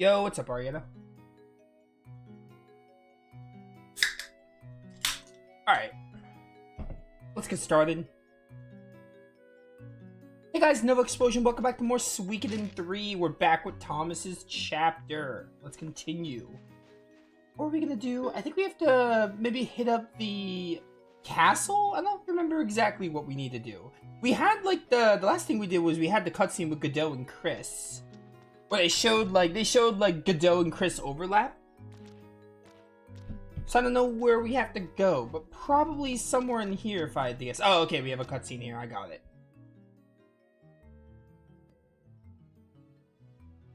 Yo, what's up, Arietta? Alright. Let's get started. Hey guys, NovaExplosion, welcome back to more Suikoden 3. We're back with Thomas's chapter. Let's continue. What are we gonna do? I think we have to maybe hit up the castle? I don't remember exactly what we need to do. We had, like, the last thing we did was we had the cutscene with Godot and Chris. Where they showed Godot and Chris overlap. So I don't know where we have to go, but probably somewhere in here if I had to guess. Oh, okay, we have a cutscene here. I got it.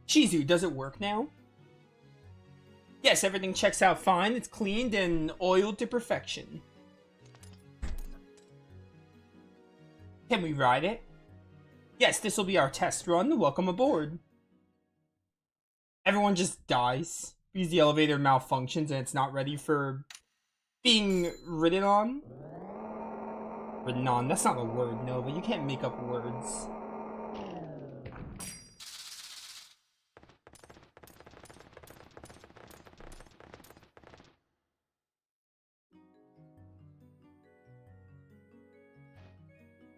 Shizu, does it work now? Yes, everything checks out fine. It's cleaned and oiled to perfection. Can we ride it? Yes, this will be our test run. Welcome aboard. Everyone just dies because the elevator malfunctions and it's not ready for being ridden on. Ridden on, that's not a word, Nova. You can't make up words.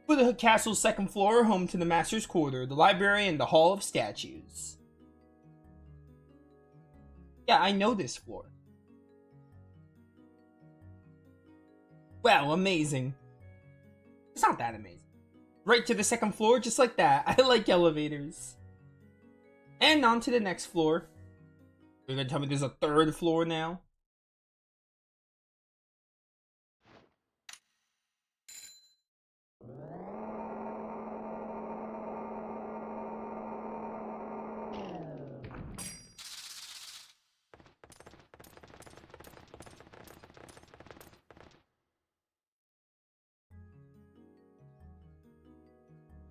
The castle's second floor, home to the Master's Quarter, the library, and the Hall of Statues. Yeah, I know this floor. Wow, amazing. It's not that amazing. Right to the second floor, just like that. I like elevators. And on to the next floor. You're gonna tell me there's a third floor now?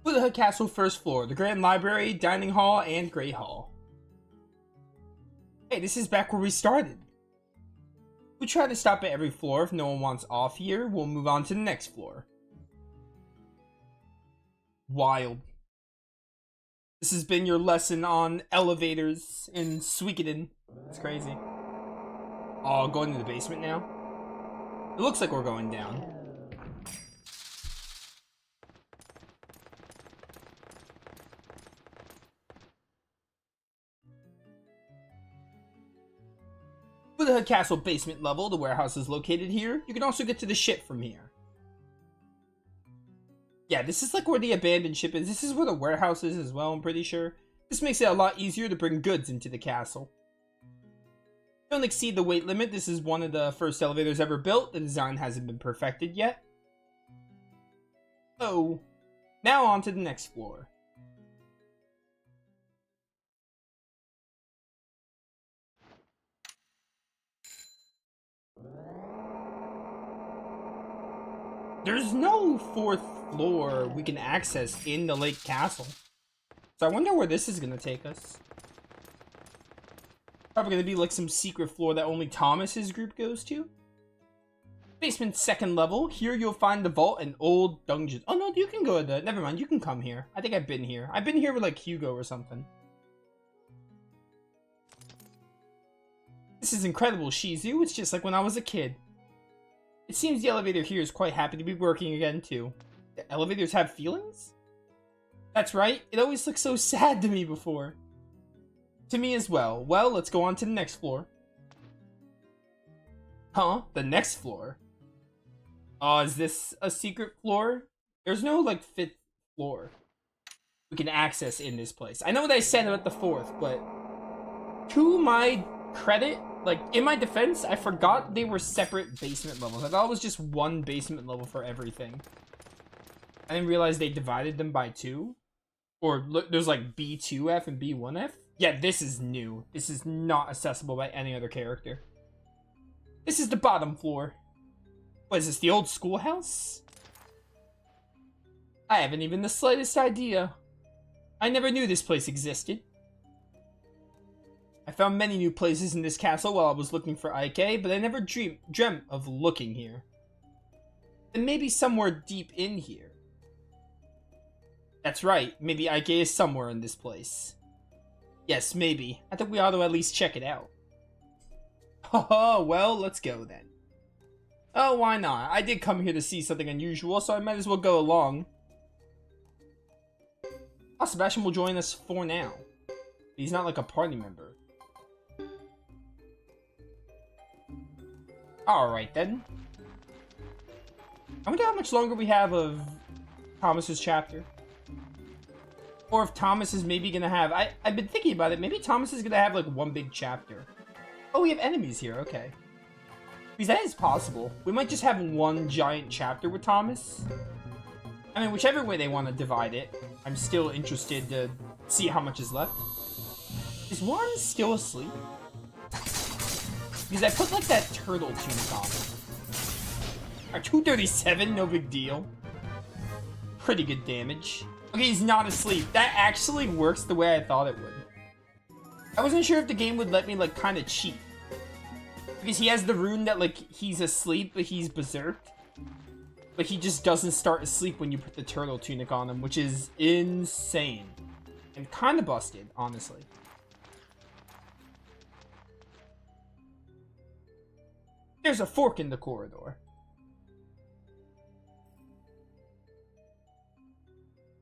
The castle first floor, the grand library, dining hall, and great hall. Hey, this is back where we started. We try to stop at every floor. If no one wants off here, we'll move on to the next floor. Wild. This has been your lesson on elevators in Suikoden. It's crazy. Oh, going to the basement now? It looks like we're going down. With the castle basement level, the warehouse is located here. You can also get to the ship from here. Yeah, this is like where the abandoned ship is. This is where the warehouse is as well, I'm pretty sure. This makes it a lot easier to bring goods into the castle. Don't exceed the weight limit. This is one of the first elevators ever built. The design hasn't been perfected yet. Oh, now on to the next floor. There's no fourth floor we can access in the Lake Castle. So I wonder where this is going to take us. Probably going to be like some secret floor that only Thomas's group goes to. Basement second level. Here you'll find the vault and old dungeons. Oh no, you can go to the... Never mind, you can come here. I think I've been here. I've been here with like Hugo or something. This is incredible, Shizu. It's just like when I was a kid. It seems the elevator here is quite happy to be working again, too. The elevators have feelings? That's right. It always looked so sad to me before. To me as well. Well, let's go on to the next floor. Huh? The next floor? Oh, is this a secret floor? There's no, like, fifth floor we can access in this place. I know what I said about the fourth, but to my credit... Like, in my defense, I forgot they were separate basement levels. I thought it was just one basement level for everything. I didn't realize they divided them by two. Or, look, there's like B2F and B1F. Yeah, this is new. This is not accessible by any other character. This is the bottom floor. What is this, the old schoolhouse? I haven't even the slightest idea. I never knew this place existed. I found many new places in this castle while I was looking for Ike, but I never dreamt of looking here. And maybe somewhere deep in here. That's right, maybe Ike is somewhere in this place. Yes, maybe. I think we ought to at least check it out. Oh, well, let's go then. Oh, why not? I did come here to see something unusual, so I might as well go along. Oh, Sebastian will join us for now. He's not like a party member. Alright then. I wonder how much longer we have of Thomas's chapter. Or if Thomas is maybe gonna have... I've been thinking about it. Maybe Thomas is gonna have like one big chapter. Oh, we have enemies here. Okay. Because that is possible. We might just have one giant chapter with Thomas. I mean, whichever way they want to divide it, I'm still interested to see how much is left. Is one still asleep? Because I put like that turtle tunic on him. Alright, 237, no big deal. Pretty good damage. Okay, he's not asleep. That actually works the way I thought it would. I wasn't sure if the game would let me like kind of cheat. Because he has the rune that like he's asleep, but he's berserked. But he just doesn't start asleep when you put the turtle tunic on him, which is insane. And kind of busted, honestly. There's a fork in the corridor.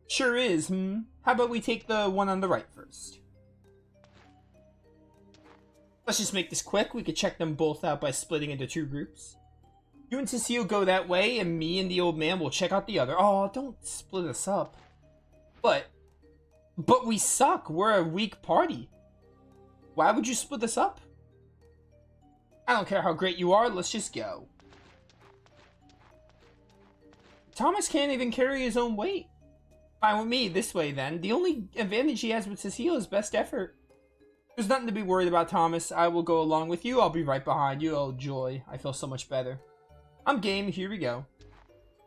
Sure is, How about we take the one on the right first? Let's just make this quick. We could check them both out by splitting into two groups. You and Cecile go that way, and me and the old man will check out the other. Oh, don't split us up. But we suck. We're a weak party. Why would you split us up? I don't care how great you are. Let's just go. Thomas can't even carry his own weight. Fine with me. This way, then. The only advantage he has with Cecile is best effort. There's nothing to be worried about, Thomas. I will go along with you. I'll be right behind you. Oh, joy. I feel so much better. I'm game. Here we go.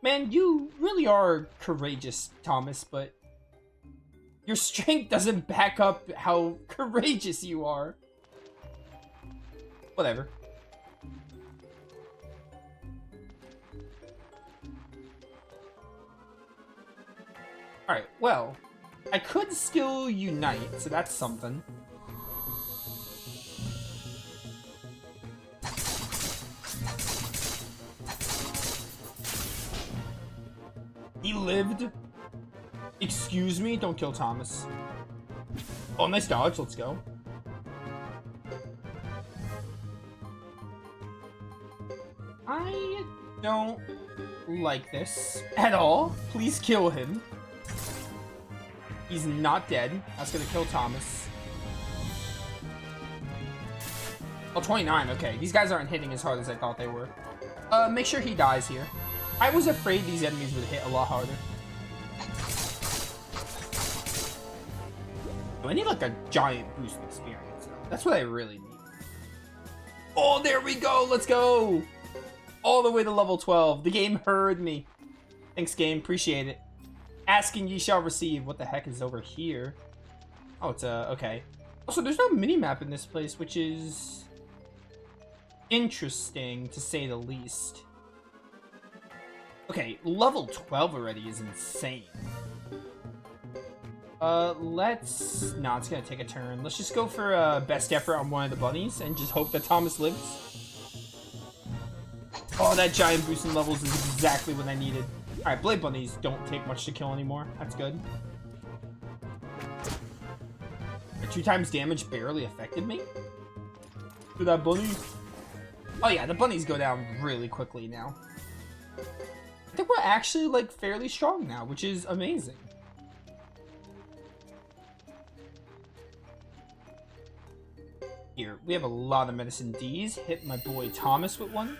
Man, you really are courageous, Thomas, but your strength doesn't back up how courageous you are. Whatever. Alright, well, I could still unite, so that's something. He lived? Excuse me? Don't kill Thomas. Oh, nice dodge. Let's go. I don't like this at all. Please kill him. He's not dead. That's gonna kill Thomas. Oh, 29. Okay, these guys aren't hitting as hard as I thought they were. Make sure he dies here. I was afraid these enemies would hit a lot harder. I need like a giant boost of experience. That's what I really need. Oh, there we go. Let's go. All the way to level 12. The game heard me. Thanks, game. Appreciate it. Asking ye shall receive. What the heck is over here? Oh, it's okay. Also, there's no mini-map in this place, which is interesting, to say the least. Okay, level 12 already is insane. Let's... No, it's gonna take a turn. Let's just go for best effort on one of the bunnies and just hope that Thomas lives. Oh, that giant boost in levels is exactly what I needed. Alright, Blade Bunnies don't take much to kill anymore. That's good. 2 times damage barely affected me? To that bunny? Oh yeah, the bunnies go down really quickly now. I think we're actually, like, fairly strong now, which is amazing. Here, we have a lot of medicine Ds. Hit my boy Thomas with one.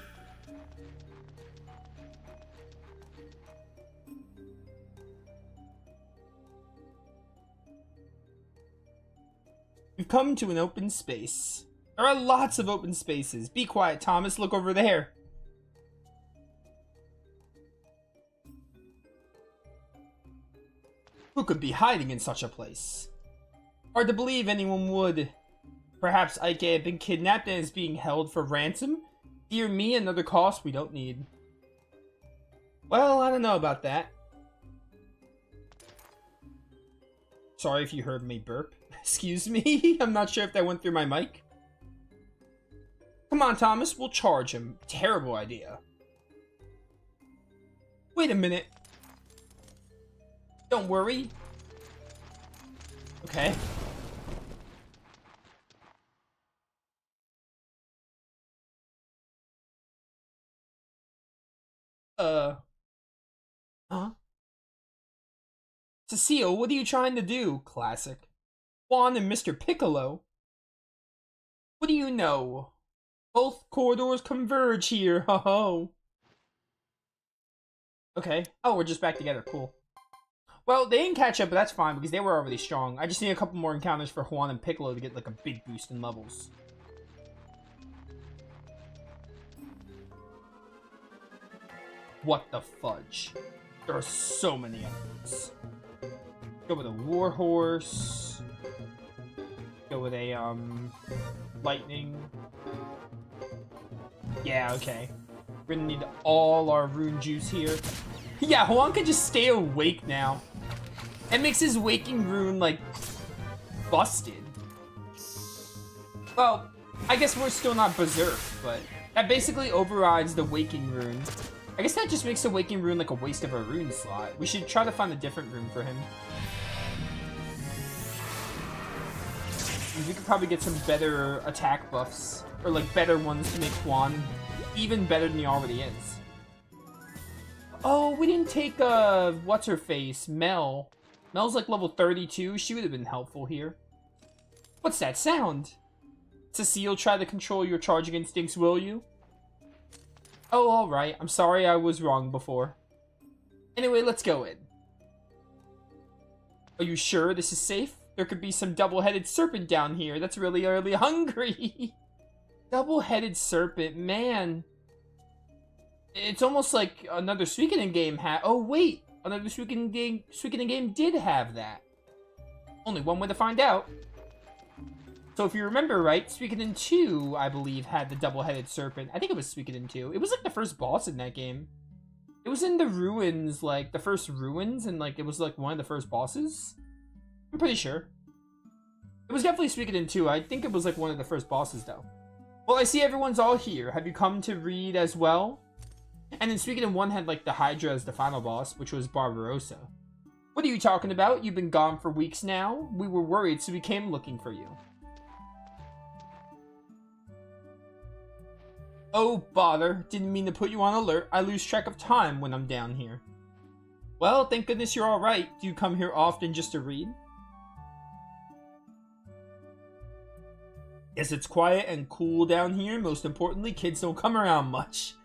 We've come to an open space. There are lots of open spaces. Be quiet, Thomas. Look over there. Who could be hiding in such a place? Hard to believe anyone would. Perhaps Ike had been kidnapped and is being held for ransom? Dear me, another cost we don't need. Well, I don't know about that. Sorry if you heard me burp. Excuse me, I'm not sure if that went through my mic. Come on, Thomas, we'll charge him. Terrible idea. Wait a minute. Don't worry. Okay. Huh? Cecile, what are you trying to do? Classic. Juan and Mr. Piccolo? What do you know? Both corridors converge here, ho ho. Okay. Oh, we're just back together, cool. Well, they didn't catch up, but that's fine, because they were already strong. I just need a couple more encounters for Juan and Piccolo to get, like, a big boost in levels. What the fudge? There are so many enemies. Go with a warhorse. Go with a, lightning. Yeah, okay. We're gonna need all our rune juice here. Yeah, Juan can just stay awake now. It makes his waking rune, like, busted. Well, I guess we're still not berserk, but that basically overrides the waking rune. I guess that just makes the waking rune like a waste of a rune slot. We should try to find a different rune for him. We could probably get some better attack buffs. Or like better ones to make Juan even better than he already is. Oh, we didn't take, what's-her-face? Mel. Mel's like level 32. She would have been helpful here. What's that sound? Cecile, try to control your charging instincts, will you? Oh, alright. I'm sorry I was wrong before. Anyway, let's go in. Are you sure this is safe? There could be some double-headed serpent down here that's really hungry. Double-headed serpent, man. It's almost like another Suikoden game had. Oh, wait. Another Suikoden game did have that. Only one way to find out. So if you remember right, Suikoden 2, I believe, had the double-headed serpent. I think it was Suikoden 2. It was like the first boss in that game. It was in the ruins, like the first ruins, and like it was like one of the first bosses. I'm pretty sure. It was definitely Suikoden 2. I think it was like one of the first bosses though. Well, I see everyone's all here. Have you come to read as well? And then Suikoden 1 had like the Hydra as the final boss, which was Barbarossa. What are you talking about? You've been gone for weeks now. We were worried, so we came looking for you. Oh, bother. Didn't mean to put you on alert. I lose track of time when I'm down here. Well, thank goodness you're alright. Do you come here often just to read? Yes, it's quiet and cool down here. Most importantly, kids don't come around much.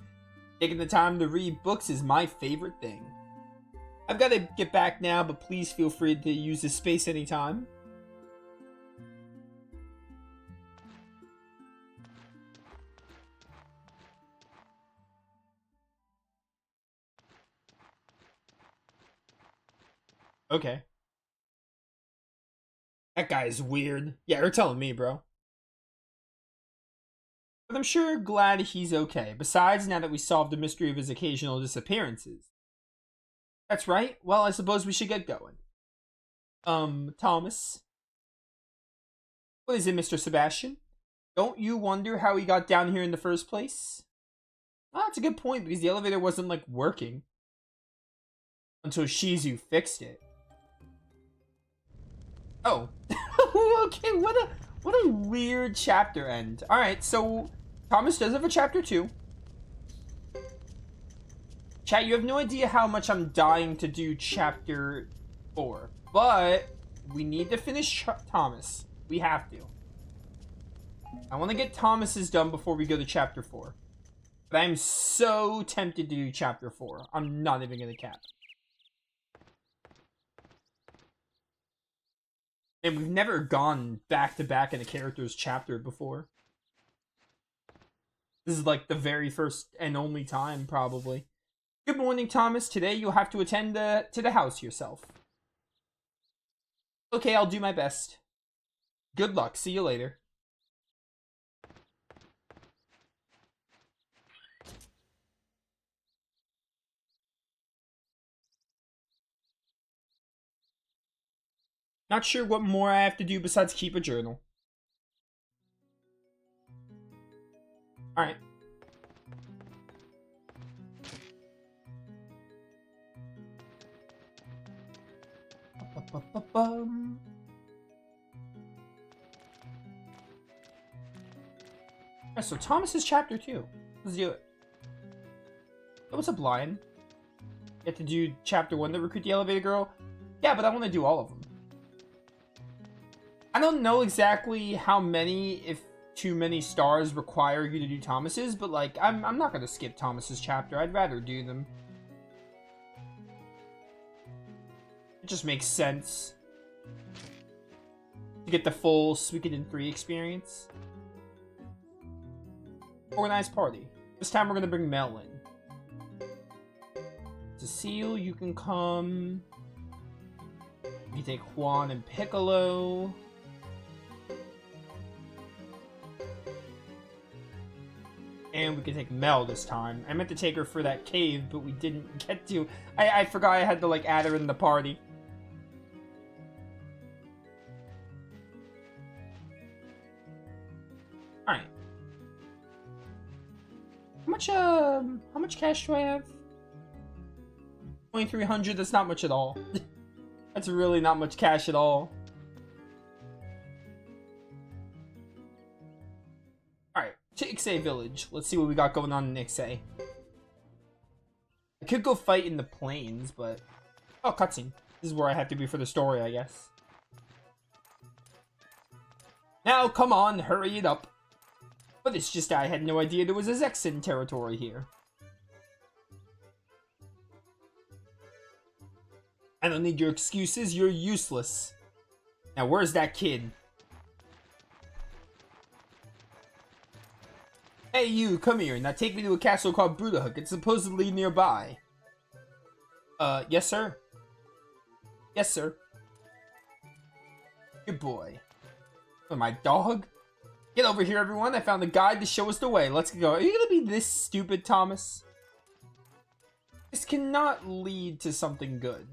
Taking the time to read books is my favorite thing. I've got to get back now, but please feel free to use this space anytime. Okay. That guy's weird. Yeah, you're telling me, bro. But I'm sure glad he's okay. Besides, now that we solved the mystery of his occasional disappearances. That's right. Well, I suppose we should get going. Thomas. What is it, Mr. Sebastian? Don't you wonder how he got down here in the first place? Well, that's a good point, because the elevator wasn't, like, working. Until Shizu fixed it. Oh. Okay, what a weird chapter end. Alright, so Thomas does have a chapter 2. Chat, you have no idea how much I'm dying to do chapter 4. But we need to finish Thomas. We have to. I want to get Thomas's done before we go to chapter 4. But I'm so tempted to do chapter 4. I'm not even going to cap. And we've never gone back to back in a character's chapter before. This is like the very first and only time, probably. Good morning, Thomas. Today you'll have to attend to the house yourself. Okay, I'll do my best. Good luck. See you later. Not sure what more I have to do besides keep a journal. Alright. So Thomas is chapter 2. Let's do it. Oh, what's up, Lion? You have to do chapter 1 to recruit the elevator girl? Yeah, but I want to do all of them. I don't know exactly how many, if too many stars require you to do Thomas's, but like, I'm not going to skip Thomas's chapter. I'd rather do them. It just makes sense to get the full Suikoden 3 experience. Organized party. This time we're going to bring Mel in. Cecile, you can come. You can take Juan and Piccolo. And we can take Mel this time. I meant to take her for that cave, but we didn't get to. I forgot I had to like add her in the party. Alright. How much cash do I have? 2,300, that's not much at all. That's really not much cash at all. Alright, to Ixay Village. Let's see what we got going on in Ixay. I could go fight in the plains, but... Oh, cutscene. This is where I have to be for the story, I guess. Now, come on, hurry it up. But it's just I had no idea there was a Zexen territory here. I don't need your excuses, you're useless. Now where's that kid? Hey you, come here, now take me to a castle called Brudahook. It's supposedly nearby. Yes sir? Yes sir. Good boy. Oh, my dog? Get over here everyone, I found a guide to show us the way. Let's go. Are you gonna be this stupid, Thomas? This cannot lead to something good.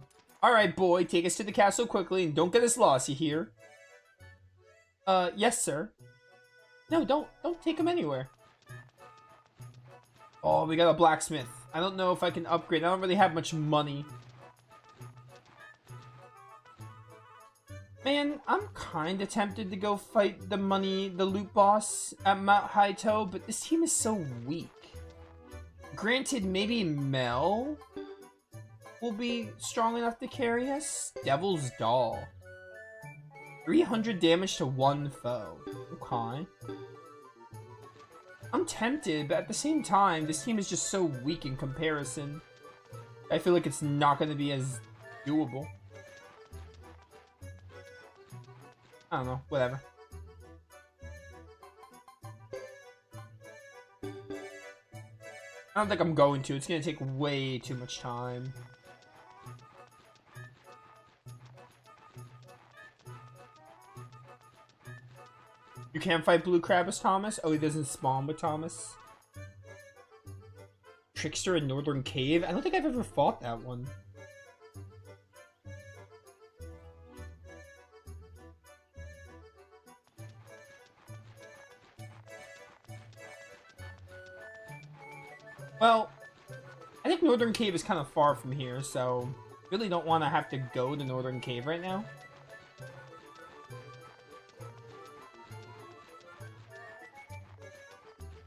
Alright, boy, take us to the castle quickly and don't get us lost, you hear? Yes, sir. No, don't take him anywhere. Oh, we got a blacksmith. I don't know if I can upgrade. I don't really have much money. Man, I'm kinda tempted to go fight the loot boss at Mount Haito, but this team is so weak. Granted, maybe Mel will be strong enough to carry us. Devil's Doll. 300 damage to one foe. Okay. I'm tempted, but at the same time, this team is just so weak in comparison. I feel like it's not going to be as doable. I don't know, whatever. I don't think I'm going to. It's going to take way too much time. You can't fight Blue Crab as Thomas? Oh, he doesn't spawn with Thomas? Trickster in Northern Cave? I don't think I've ever fought that one. Well, I think Northern Cave is kind of far from here, so really don't want to have to go to Northern Cave right now.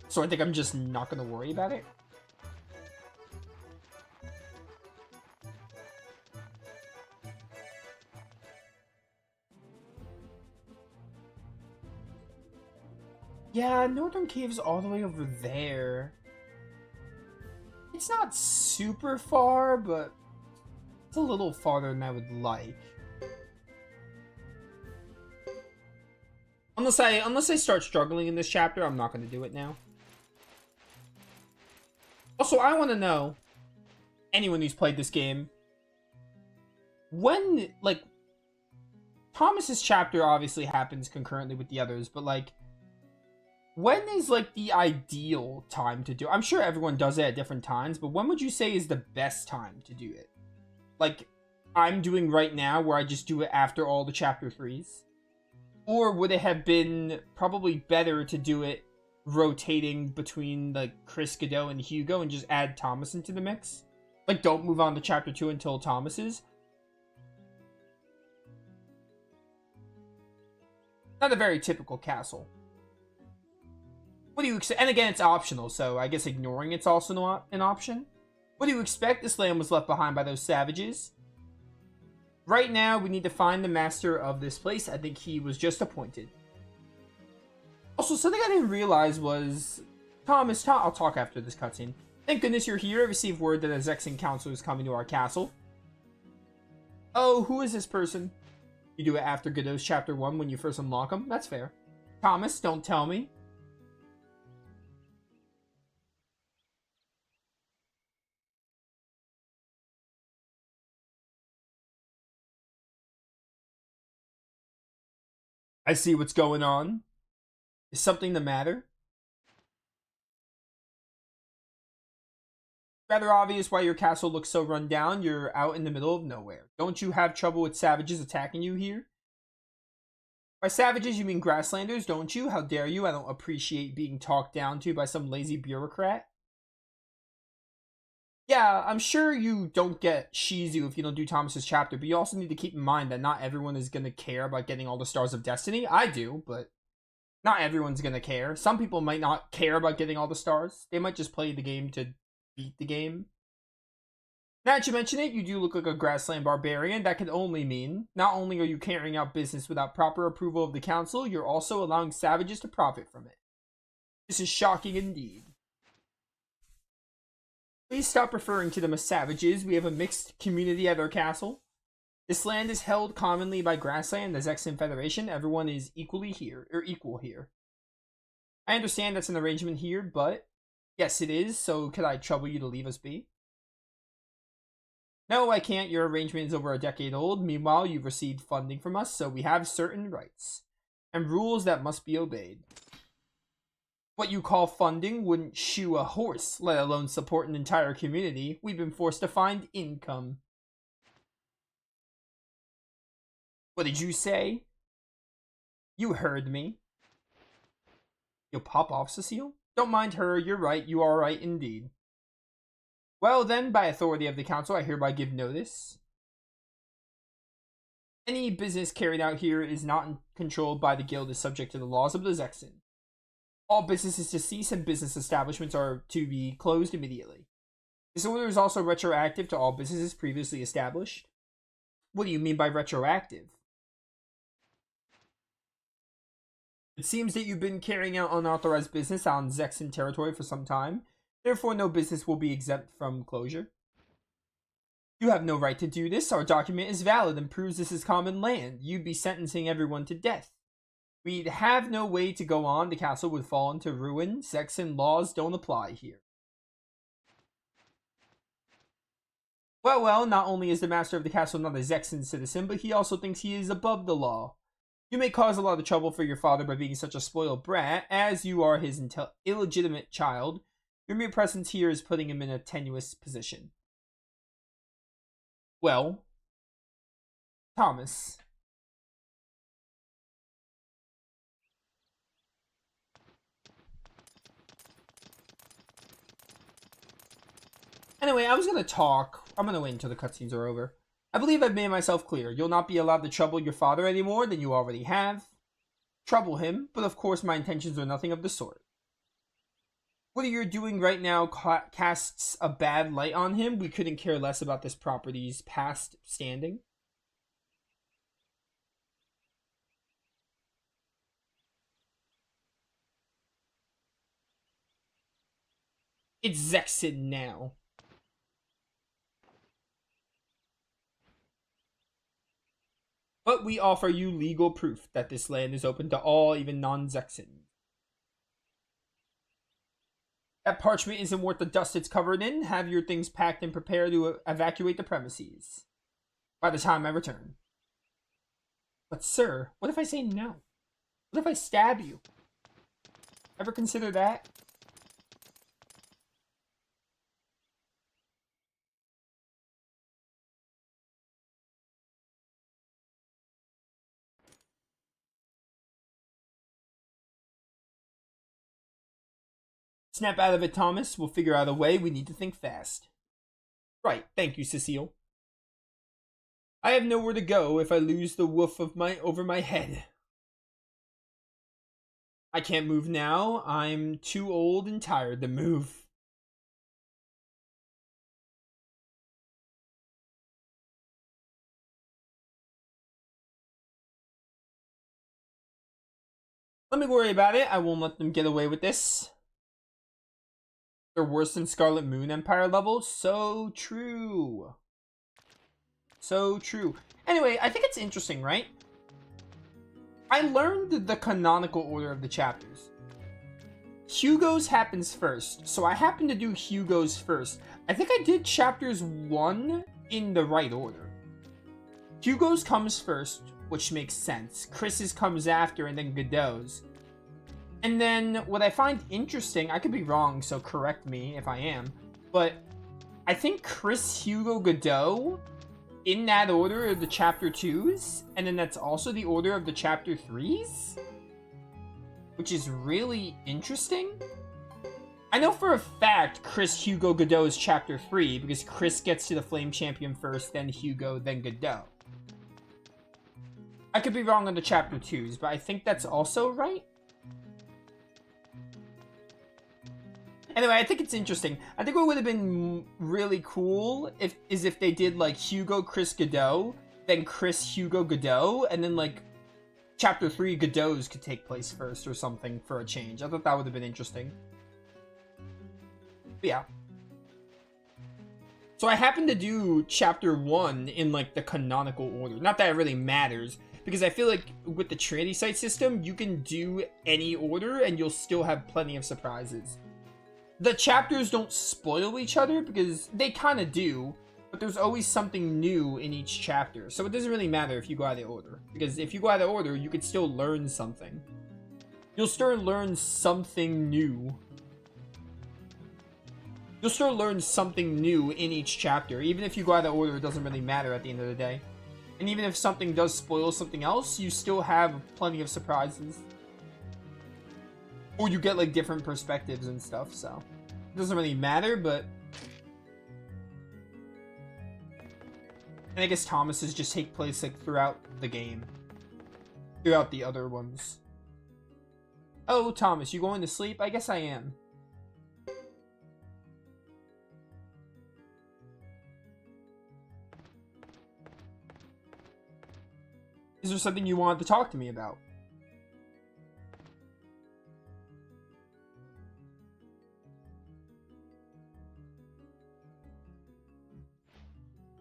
So I think I'm just not going to worry about it. Yeah, Northern Cave's all the way over there. It's not super far, but it's a little farther than I would like. Unless I start struggling in this chapter, I'm not going to do it now. Also, I want to know, anyone who's played this game, when, like, Thomas's chapter obviously happens concurrently with the others, but, like, when is, like, the ideal time to do it? I'm sure everyone does it at different times, but when would you say is the best time to do it? Like, I'm doing right now, where I just do it after all the chapter 3s? Or would it have been probably better to do it rotating between like Chris Godot and Hugo and just add Thomas into the mix? Like, don't move on to chapter 2 until Thomas's. Not a very typical castle. What do you expect? And again, it's optional, so I guess ignoring it's also not an option. What do you expect? This land was left behind by those savages. Right now, we need to find the master of this place. I think he was just appointed. Also, something I didn't realize was... Thomas, I'll talk after this cutscene. Thank goodness you're here. I received word that a Zexan council is coming to our castle. Oh, who is this person? You do it after Godot's chapter 1 when you first unlock him. That's fair. Thomas, don't tell me. I see what's going on. Is something the matter? Rather obvious why your castle looks so run down. You're out in the middle of nowhere. Don't you have trouble with savages attacking you here? By savages, you mean grasslanders, don't you? How dare you? I don't appreciate being talked down to by some lazy bureaucrat. Yeah, I'm sure you don't get Shizu if you don't do Thomas's chapter, but you also need to keep in mind that not everyone is going to care about getting all the Stars of Destiny. I do, but not everyone's going to care. Some people might not care about getting all the stars. They might just play the game to beat the game. Now that you mention it, you do look like a grassland barbarian. That can only mean, not only are you carrying out business without proper approval of the council, you're also allowing savages to profit from it. This is shocking indeed. Please stop referring to them as savages. We have a mixed community at our castle. This land is held commonly by Grassland, the Zexan Federation. Everyone is equal here. I understand that's an arrangement here, but yes, it is. So could I trouble you to leave us be? No, I can't. Your arrangement is over a decade old. Meanwhile, you've received funding from us, so we have certain rights and rules that must be obeyed. What you call funding wouldn't shoe a horse, let alone support an entire community. We've been forced to find income. What did you say? You heard me. You'll pop off, Cecile? Don't mind her. You're right. You are right indeed. Well then, by authority of the council, I hereby give notice. Any business carried out here is not controlled by the guild, is subject to the laws of the Zexan. All businesses to cease and business establishments are to be closed immediately. This order is also retroactive to all businesses previously established. What do you mean by retroactive? It seems that you've been carrying out unauthorized business on Zexan territory for some time. Therefore, no business will be exempt from closure. You have no right to do this. Our document is valid and proves this is common land. You'd be sentencing everyone to death. We'd have no way to go on. The castle would fall into ruin. Zexan laws don't apply here. Well, not only is the master of the castle not a Zexan citizen, but he also thinks he is above the law. You may cause a lot of trouble for your father by being such a spoiled brat, as you are his illegitimate child. Your mere presence here is putting him in a tenuous position. Well, Thomas. Anyway, I was going to talk. I'm going to wait until the cutscenes are over. I believe I've made myself clear. You'll not be allowed to trouble your father any more than you already have. Trouble him, but of course my intentions are nothing of the sort. What you're doing right now casts a bad light on him. We couldn't care less about this property's past standing. It's Zexan now. But we offer you legal proof that this land is open to all, even non-Zexans. That parchment isn't worth the dust it's covered in. Have your things packed and prepare to evacuate the premises by the time I return. But sir, what if I say no? What if I stab you? Ever consider that? Snap out of it, Thomas. We'll figure out a way. We need to think fast. Right. Thank you, Cecile. I have nowhere to go if I lose the roof of over my head. I can't move now. I'm too old and tired to move. Let me worry about it. I won't let them get away with this. They're worse than Scarlet Moon Empire level. So true. So true. Anyway, I think it's interesting, right? I learned the canonical order of the chapters. Hugo's happens first, so I happen to do Hugo's first. I think I did chapters 1 in the right order. Hugo's comes first, which makes sense. Chris's comes after, and then Godot's. And then what I find interesting, I could be wrong, so correct me if I am, but I think Chris, Hugo, Godot, in that order are the chapter 2s, and then that's also the order of the chapter 3s? Which is really interesting. I know for a fact Chris, Hugo, Godot is chapter 3, because Chris gets to the Flame Champion first, then Hugo, then Godot. I could be wrong on the chapter 2s, but I think that's also right. Anyway, I think it's interesting. I think what would have been really cool is if they did like Hugo, Chris, Godot, then Chris, Hugo, Godot, and then like chapter 3 Godot's could take place first or something for a change. I thought that would have been interesting. But yeah. So I happened to do chapter 1 in like the canonical order. Not that it really matters, because I feel like with the Trinity Site system, you can do any order and you'll still have plenty of surprises. The chapters don't spoil each other, because they kind of do, but there's always something new in each chapter. So it doesn't really matter if you go out of order, because if you go out of order, you could still learn something. You'll still learn something new. You'll still learn something new in each chapter. Even if you go out of order, it doesn't really matter at the end of the day. And even if something does spoil something else, you still have plenty of surprises. Or you get like different perspectives and stuff, so it doesn't really matter, but and I guess Thomas's just take place like throughout the game. Throughout the other ones. Oh, Thomas, you going to sleep? I guess I am. Is there something you wanted to talk to me about?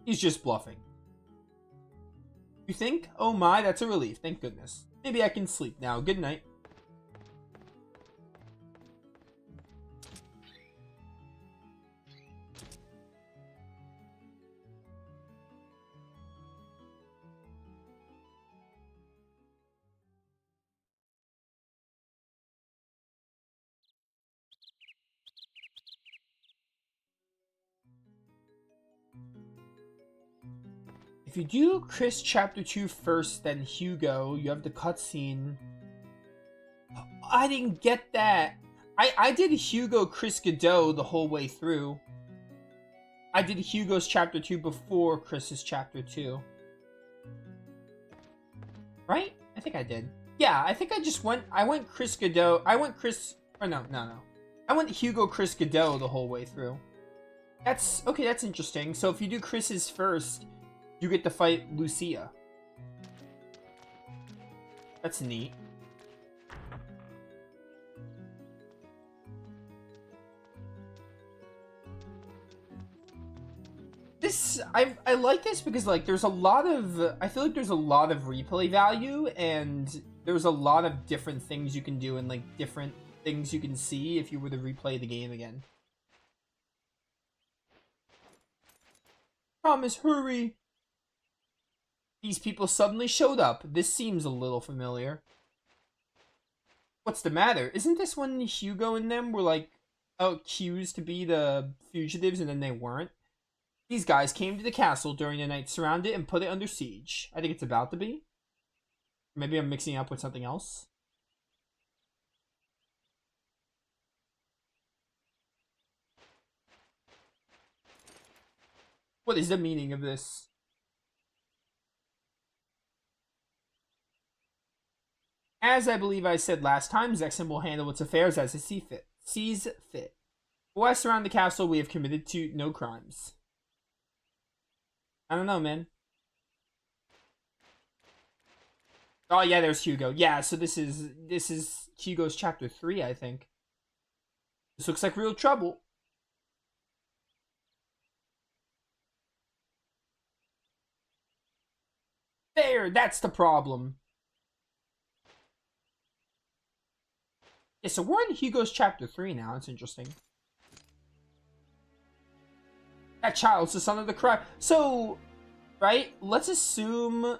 He's just bluffing. You think? Oh my, that's a relief. Thank goodness. Maybe I can sleep now. Good night. If you do Chris chapter 2 first, then Hugo, you have the cutscene. I didn't get that. I did Hugo, Chris, Godot the whole way through. I did Hugo's chapter 2 before Chris's chapter 2. Right? I think I did. Yeah, I think I just went... I went Chris, Godot... I went Chris... Or no. I went Hugo, Chris, Godot the whole way through. That's... Okay, that's interesting. So if you do Chris's first... You get to fight Lucia. That's neat. This, I like this because, like, there's a lot of... I feel like there's a lot of replay value, and there's a lot of different things you can do and, like, different things you can see if you were to replay the game again. Thomas, hurry! These people suddenly showed up. This seems a little familiar. What's the matter? Isn't this when Hugo and them were, like, accused to be the fugitives and then they weren't? These guys came to the castle during the night, surrounded it, and put it under siege. I think it's about to be. Maybe I'm mixing it up with something else. What is the meaning of this? As I believe I said last time, Zexen will handle its affairs as it sees fit. Why surround the castle? We have committed to no crimes. I don't know, man. Oh yeah, there's Hugo. Yeah, so this is Hugo's chapter 3, I think. This looks like real trouble. There, that's the problem. Yeah, so we're in Hugo's chapter 3 now. It's interesting. That child's the son of the cry. So, right? Let's assume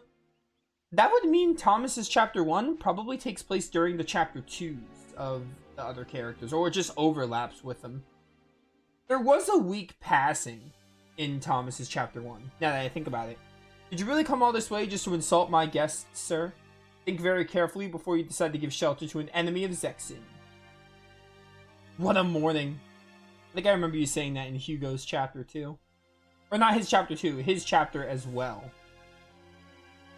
that would mean Thomas's chapter 1 probably takes place during the chapter 2s of the other characters, or just overlaps with them. There was a week passing in Thomas's chapter 1, now that I think about it. Did you really come all this way just to insult my guests, sir? Think very carefully before you decide to give shelter to an enemy of Zexen. What a morning. I think I remember you saying that in Hugo's chapter 2. Or not his chapter 2, his chapter as well.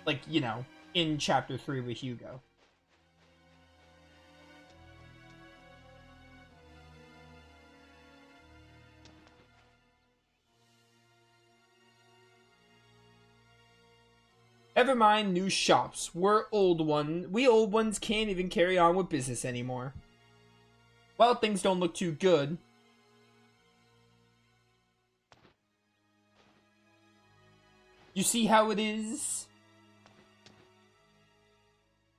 Like, you know, in chapter 3 with Hugo. Never mind new shops. We old ones can't even carry on with business anymore. Well, things don't look too good. You see how it is?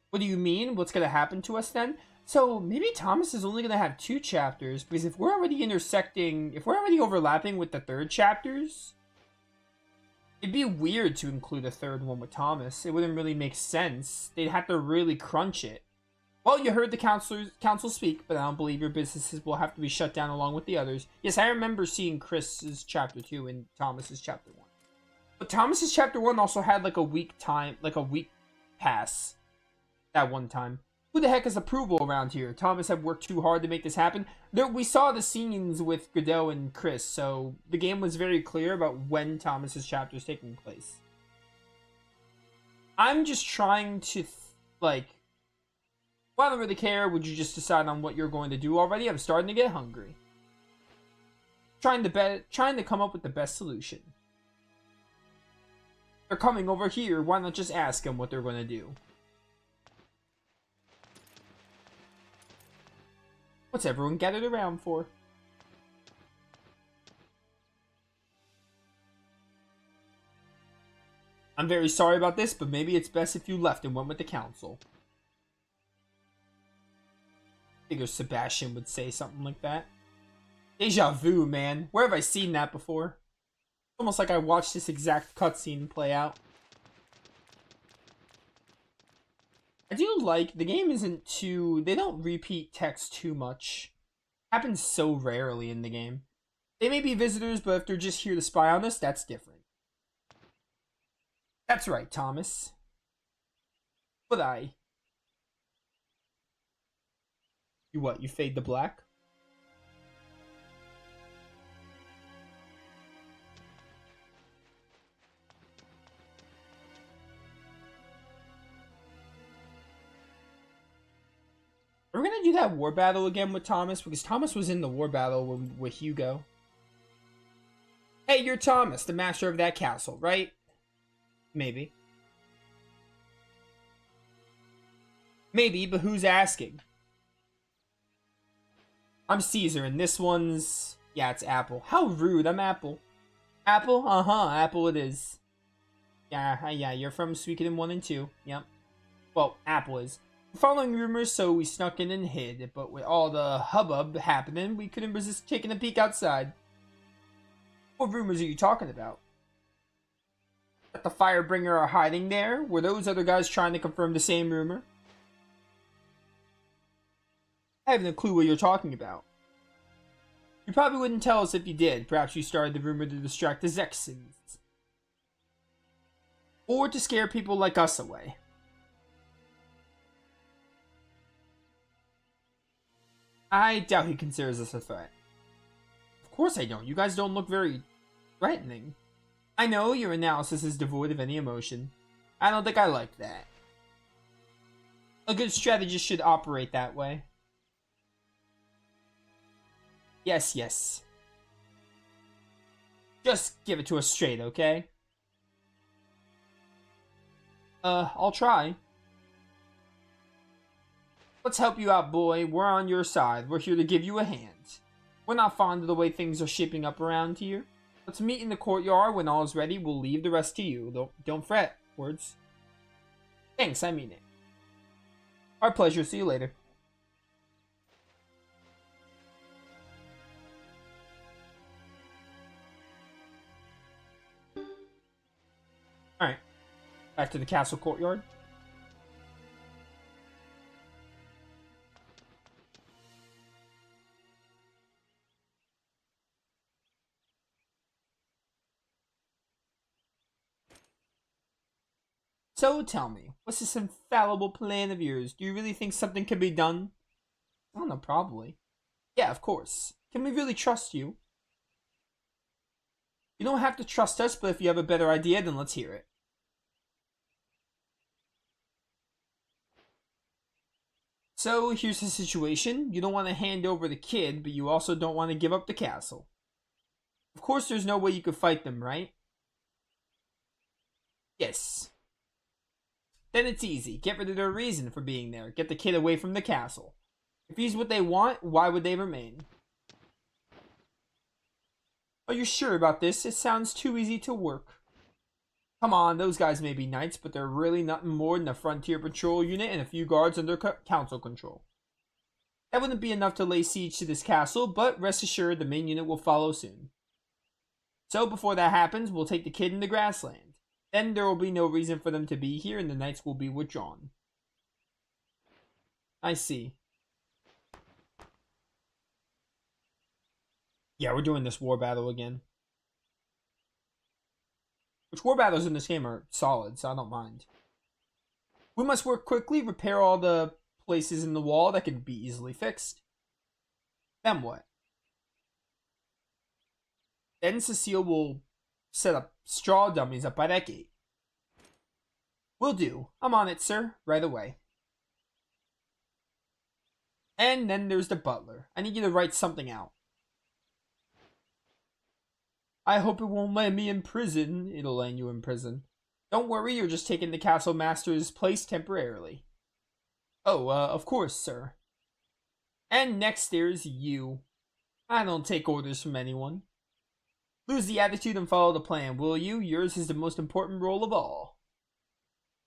What do you mean? What's gonna happen to us then? So, maybe Thomas is only gonna have 2 chapters, because if we're already overlapping with the 3rd chapters, it'd be weird to include a 3rd one with Thomas. It wouldn't really make sense. They'd have to really crunch it. Well, you heard the council speak, but I don't believe your businesses will have to be shut down along with the others. Yes, I remember seeing Chris's chapter 2 and Thomas's chapter 1. But Thomas's chapter 1 also had like a week pass that one time. Who the heck has approval around here? Thomas had worked too hard to make this happen. We saw the scenes with Godot and Chris, so the game was very clear about when Thomas's chapter is taking place. I'm just trying to, well, I don't really care. Would you just decide on what you're going to do already? I'm starting to get hungry. Trying to come up with the best solution. They're coming over here. Why not just ask them what they're going to do? What's everyone gathered around for? I'm very sorry about this, but maybe it's best if you left and went with the council. I figure Sebastian would say something like that. Deja vu, man. Where have I seen that before? Almost like I watched this exact cutscene play out. I do like, the game isn't too, they don't repeat text too much. Happens so rarely in the game. They may be visitors, but if they're just here to spy on us, that's different. That's right, Thomas. But You what, you fade to black? Are we gonna do that war battle again with Thomas? Because Thomas was in the war battle with Hugo. Hey, you're Thomas, the master of that castle, right? Maybe. Maybe, but who's asking? I'm Caesar, and this one's... Yeah, it's Apple. How rude, I'm Apple. Apple? Uh-huh, Apple it is. Yeah, you're from Suikoden 1 and 2. Yep. Well, Apple is. We're following rumors, so we snuck in and hid. But with all the hubbub happening, we couldn't resist taking a peek outside. What rumors are you talking about? That the Firebringer are hiding there? Were those other guys trying to confirm the same rumor? I haven't a clue what you're talking about. You probably wouldn't tell us if you did. Perhaps you started the rumor to distract the Zexens. Or to scare people like us away. I doubt he considers us a threat. Of course I don't. You guys don't look very threatening. I know your analysis is devoid of any emotion. I don't think I like that. A good strategist should operate that way. Yes, yes. Just give it to us straight, okay? I'll try. Let's help you out, boy. We're on your side. We're here to give you a hand. We're not fond of the way things are shaping up around here. Let's meet in the courtyard. When all is ready, we'll leave the rest to you. Don't fret. Words. Thanks, I mean it. Our pleasure. See you later. Alright. Back to the castle courtyard. So tell me, what's this infallible plan of yours? Do you really think something can be done? I don't know, probably. Yeah, of course. Can we really trust you? You don't have to trust us, but if you have a better idea, then let's hear it. So, here's the situation. You don't want to hand over the kid, but you also don't want to give up the castle. Of course, there's no way you could fight them, right? Yes. Then it's easy. Get rid of their reason for being there. Get the kid away from the castle. If he's what they want, why would they remain? Are you sure about this? It sounds too easy to work. Come on, those guys may be knights, but they're really nothing more than a frontier patrol unit and a few guards under council control. That wouldn't be enough to lay siege to this castle, but rest assured the main unit will follow soon. So before that happens, we'll take the kid in the grassland. Then there will be no reason for them to be here and the knights will be withdrawn. I see. Yeah, we're doing this war battle again. Which war battles in this game are solid, so I don't mind. We must work quickly, repair all the places in the wall that can be easily fixed. Then what? Then Cecile will set up straw dummies up by that gate. Will do. I'm on it, sir. Right away. And then there's the butler. I need you to write something out. I hope it won't land me in prison. It'll land you in prison. Don't worry, you're just taking the castle master's place temporarily. Oh, of course, sir. And next there's you. I don't take orders from anyone. Lose the attitude and follow the plan, will you? Yours is the most important role of all.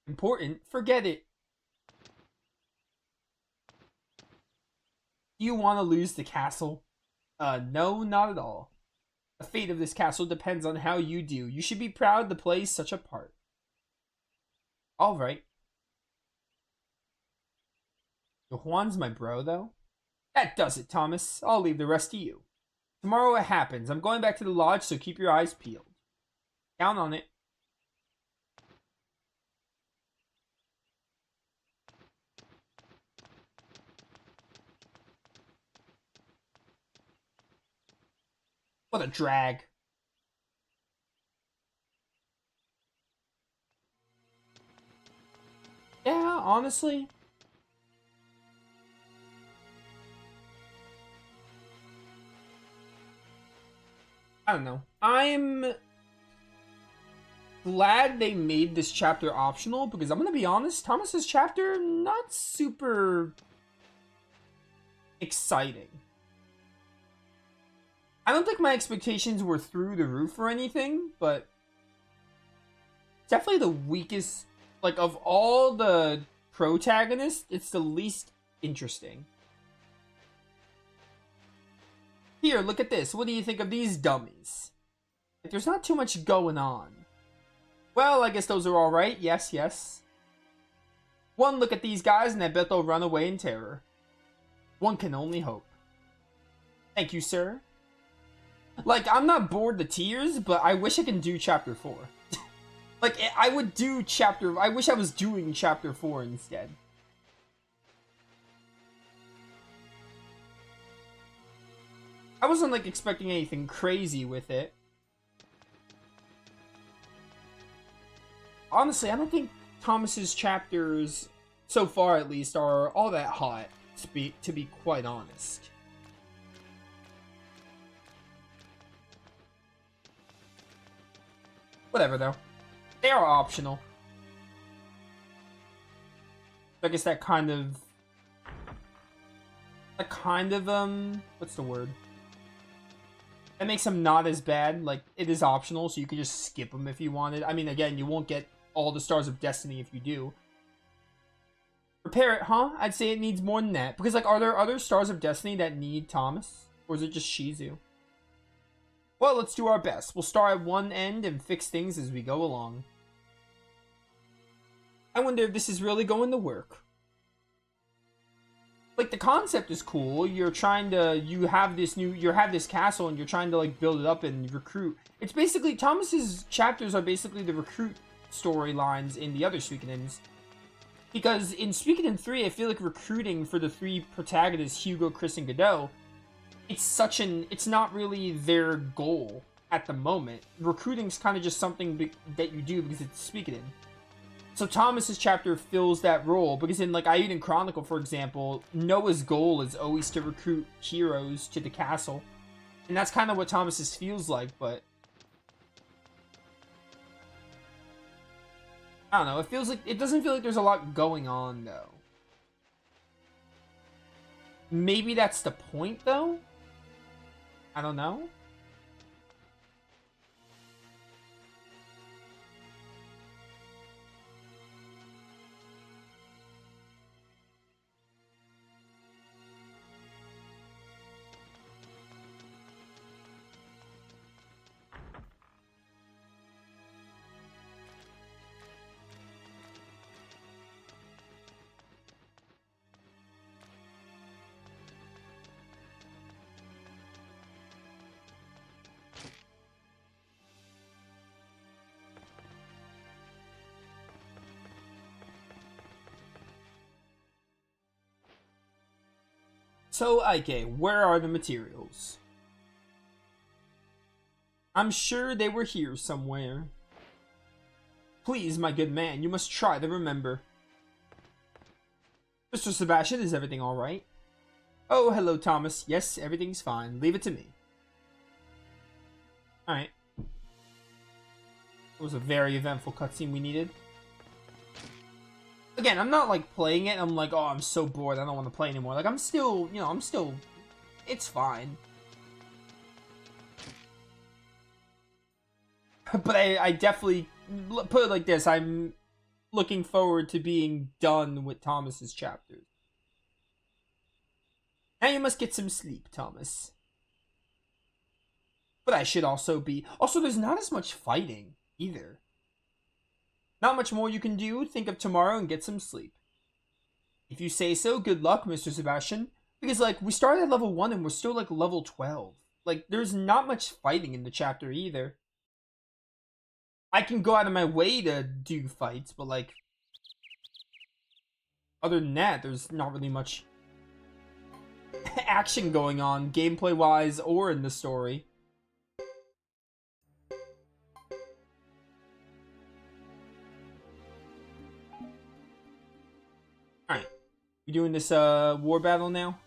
Important? Forget it. Do you want to lose the castle? No, not at all. The fate of this castle depends on how you do. You should be proud to play such a part. Alright. Juan's my bro, though? That does it, Thomas. I'll leave the rest to you. Tomorrow it happens. I'm going back to the lodge, so keep your eyes peeled. Count on it. What a drag. Yeah, honestly. I don't know. I'm glad they made this chapter optional because I'm gonna be honest, Thomas's chapter not super exciting. I don't think my expectations were through the roof or anything, but definitely the weakest, like, of all the protagonists, it's the least interesting. Here, look at this. What do you think of these dummies? Like, there's not too much going on. Well, I guess those are alright. Yes, yes. One look at these guys and I bet they'll run away in terror. One can only hope. Thank you, sir. Like, I'm not bored to tears, but I wish I can do chapter 4. Like, I would do chapter... I wish I was doing chapter 4 instead. I wasn't, like, expecting anything crazy with it. honestly, I don't think Thomas's chapters, so far at least, are all that hot, to be quite honest. Whatever, though. They are optional. I guess that kind of, what's the word? That makes them not as bad. Like, it is optional, so you could just skip them if you wanted. I mean, again, you won't get all the Stars of Destiny if you do. Repair it, huh? I'd say it needs more than that. Because, like, are there other Stars of Destiny that need Thomas? Or is it just Shizu? Well, let's do our best. We'll start at one end and fix things as we go along. I wonder if this is really going to work. Like, the concept is cool. You're trying to, you have this castle and you're trying to, like, build it up and recruit. It's basically, Thomas's chapters are basically the recruit storylines in the other Suikodens. Because in Suikoden 3, I feel like recruiting for the three protagonists, Hugo, Chris, and Godot, it's not really their goal at the moment. Recruiting's kind of just something that you do because it's Suikoden. So Thomas's chapter fills that role, because in, like, Eiyuden Chronicle, for example, Noah's goal is always to recruit heroes to the castle. And that's kind of what Thomas's feels like, but I don't know, it doesn't feel like there's a lot going on, though. Maybe that's the point, though? I don't know. So, Ike, where are the materials? I'm sure they were here somewhere. Please, my good man, you must try to remember. Mr. Sebastian, is everything alright? Oh, hello, Thomas. Yes, everything's fine. Leave it to me. Alright. It was a very eventful cutscene we needed. Again, I'm not, like, playing it. I'm like, oh, I'm so bored. I don't want to play anymore. Like, I'm still, it's fine. But I definitely, put it like this, I'm looking forward to being done with Thomas's chapters. Now you must get some sleep, Thomas. But I should also be... Also, there's not as much fighting, either. Not much more you can do. Think of tomorrow and get some sleep. If you say so, good luck, Mr. Sebastian. Because, like, we started at level 1 and we're still, like, level 12. Like, there's not much fighting in the chapter either. I can go out of my way to do fights, but, like, other than that, there's not really much action going on, gameplay-wise or in the story. Alright. We doing this, war battle now?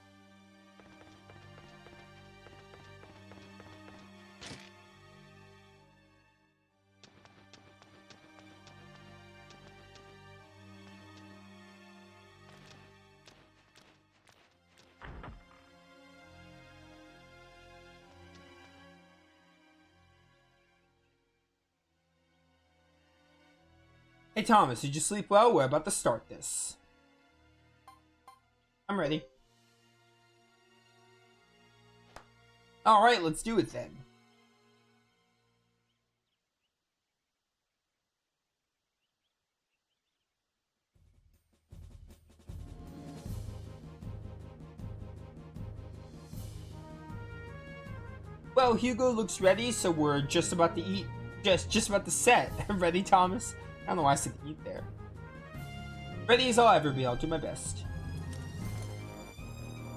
Hey Thomas, did you sleep well? We're about to start this. I'm ready. Alright, let's do it then. Well, Hugo looks ready, so we're just about to eat. Just about to set. Ready, Thomas? I don't know why I said eat there. Ready as I'll ever be. I'll do my best.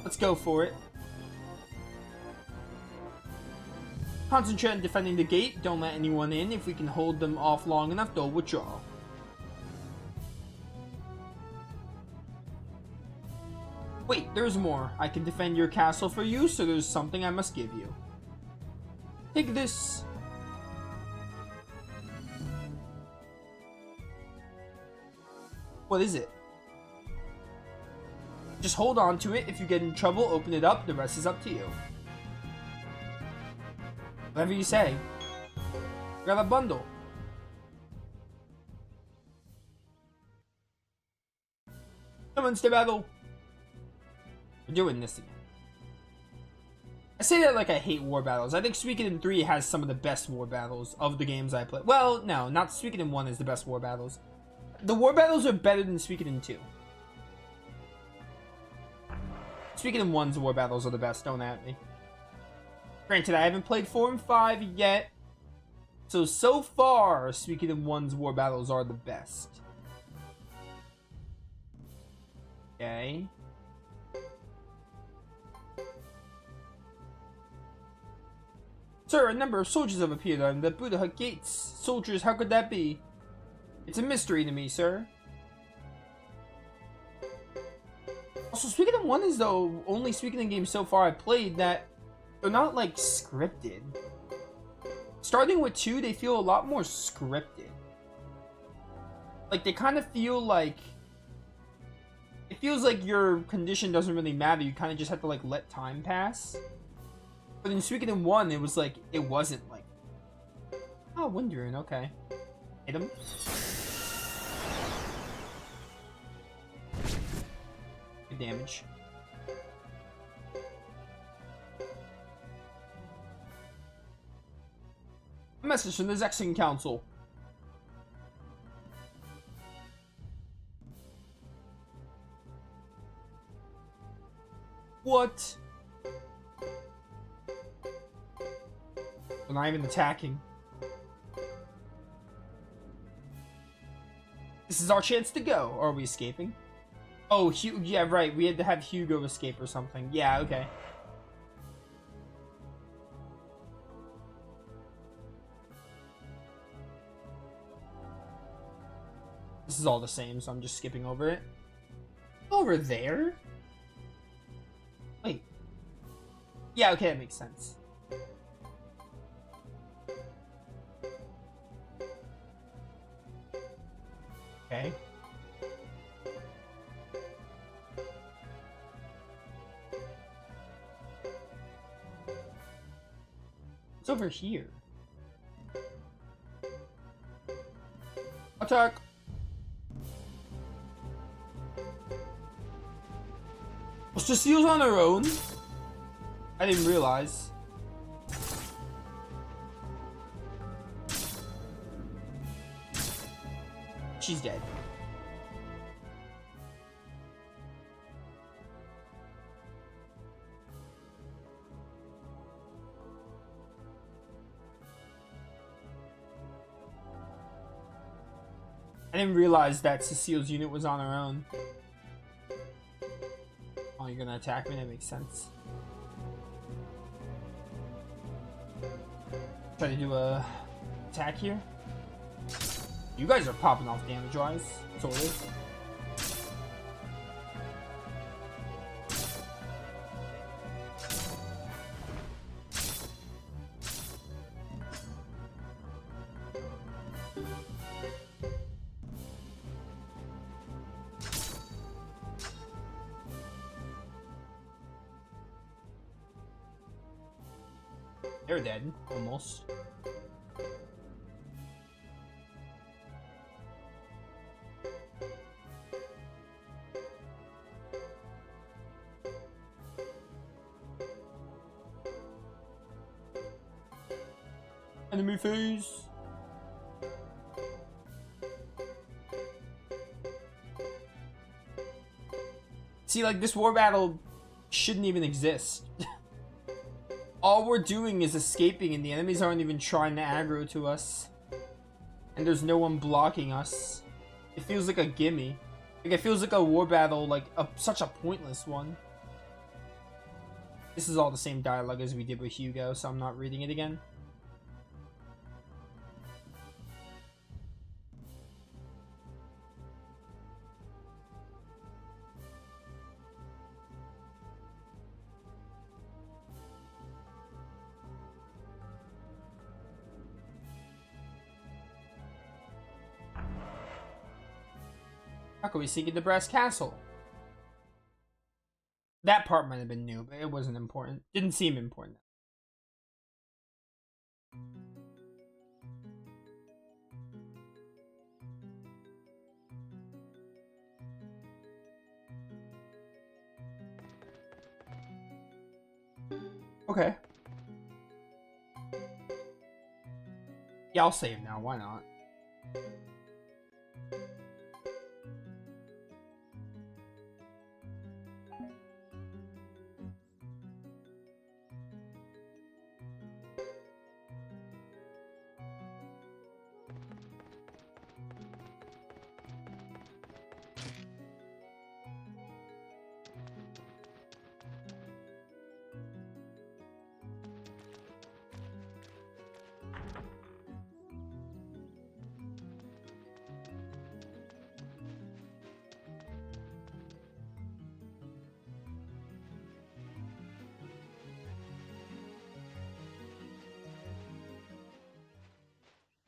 Let's go for it. Concentrate on defending the gate. Don't let anyone in. If we can hold them off long enough, they'll withdraw. Wait, there's more. I can defend your castle for you, so there's something I must give you. Take this. What is it? Just hold on to it. If you get in trouble, open it up. The rest is up to you. Whatever you say. Grab a bundle. Come on, to battle. We're doing this again. I say that like I hate war battles. I think Suikoden 3 has some of the best war battles of the games I play. Well, no, not Suikoden 1 is the best war battles. The war battles are better than Suikoden 2. Suikoden 1's war battles are the best, don't at me. Granted, I haven't played 4 and 5 yet. So far, Suikoden 1's war battles are the best. Okay. Sir, a number of soldiers have appeared on the Buddha Hut gates. Soldiers, how could that be? It's a mystery to me, sir. Also, Suikoden 1 is the only Suikoden game so far I've played that they're not, like, scripted. Starting with 2, they feel a lot more scripted. Like, they kind of feel like... It feels like your condition doesn't really matter. You kind of just have to, like, let time pass. But in Suikoden 1, it was like, it wasn't like... Oh, Wind Rune, okay. Hit him. Good damage. A message from the Zexing Council. What? We're not even attacking. This is our chance to go. Or are we escaping? Oh, yeah, right. We had to have Hugo escape or something. Yeah, okay. This is all the same, so I'm just skipping over it. Over there? Wait. Yeah, okay, that makes sense. Okay. It's over here. Attack! Was Cecile's on her own? I didn't realize. She's dead. I didn't realize that Cecile's unit was on her own. Oh, you're gonna attack me? That makes sense. Try to do a attack here. You guys are popping off damage-wise, sort of. They're dead, almost. Enemy phase. See, like, this war battle shouldn't even exist. All we're doing is escaping and the enemies aren't even trying to aggro to us. And there's no one blocking us. It feels like a gimme. Like, it feels like a war battle, like, such a pointless one. This is all the same dialogue as we did with Hugo, so I'm not reading it again. How can we seek the brass castle? That part might have been new, but it wasn't important. Didn't seem important. Okay. Yeah, I'll save now. Why not?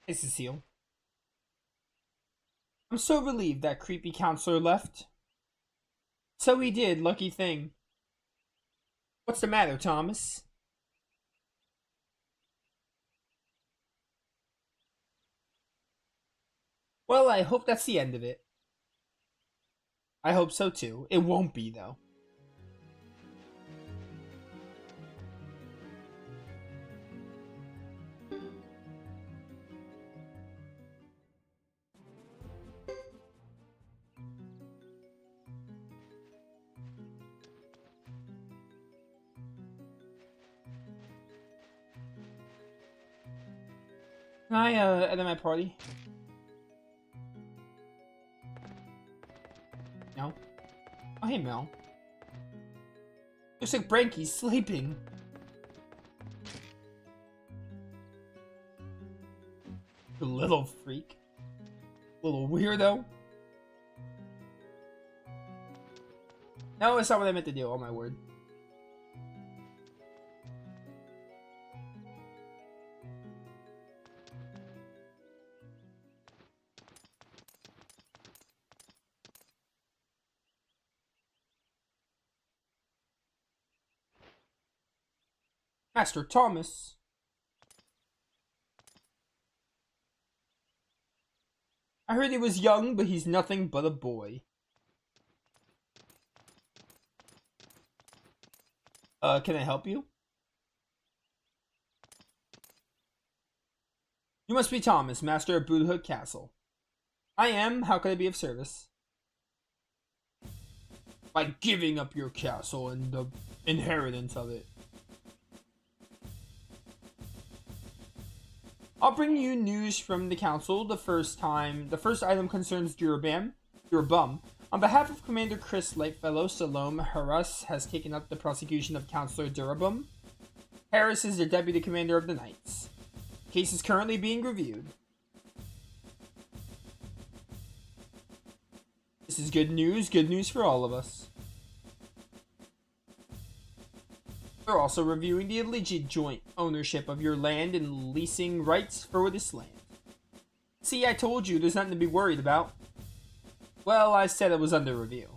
Hey, Cecile. I'm so relieved that creepy counselor left. So he did, lucky thing. What's the matter, Thomas? Well, I hope that's the end of it. I hope so too. It won't be, though. Can I, end my party? No? Oh, hey, Mel. Looks like Branky's sleeping. You little freak. Little weirdo. No, that's not what I meant to do. Oh, my word. Master Thomas. I heard he was young, but he's nothing but a boy. Can I help you? You must be Thomas, master of Boothood Castle. I am. How can I be of service? By giving up your castle and the inheritance of it. I'll bring you news from the council. The first item concerns Durabum. On behalf of Commander Chris Lightfellow, Salome Harris has taken up the prosecution of Counselor Durabum. Harris is the deputy commander of the Knights. The case is currently being reviewed. This is good news for all of us. We're also reviewing the alleged joint ownership of your land and leasing rights for this land. See, I told you there's nothing to be worried about. Well, I said it was under review.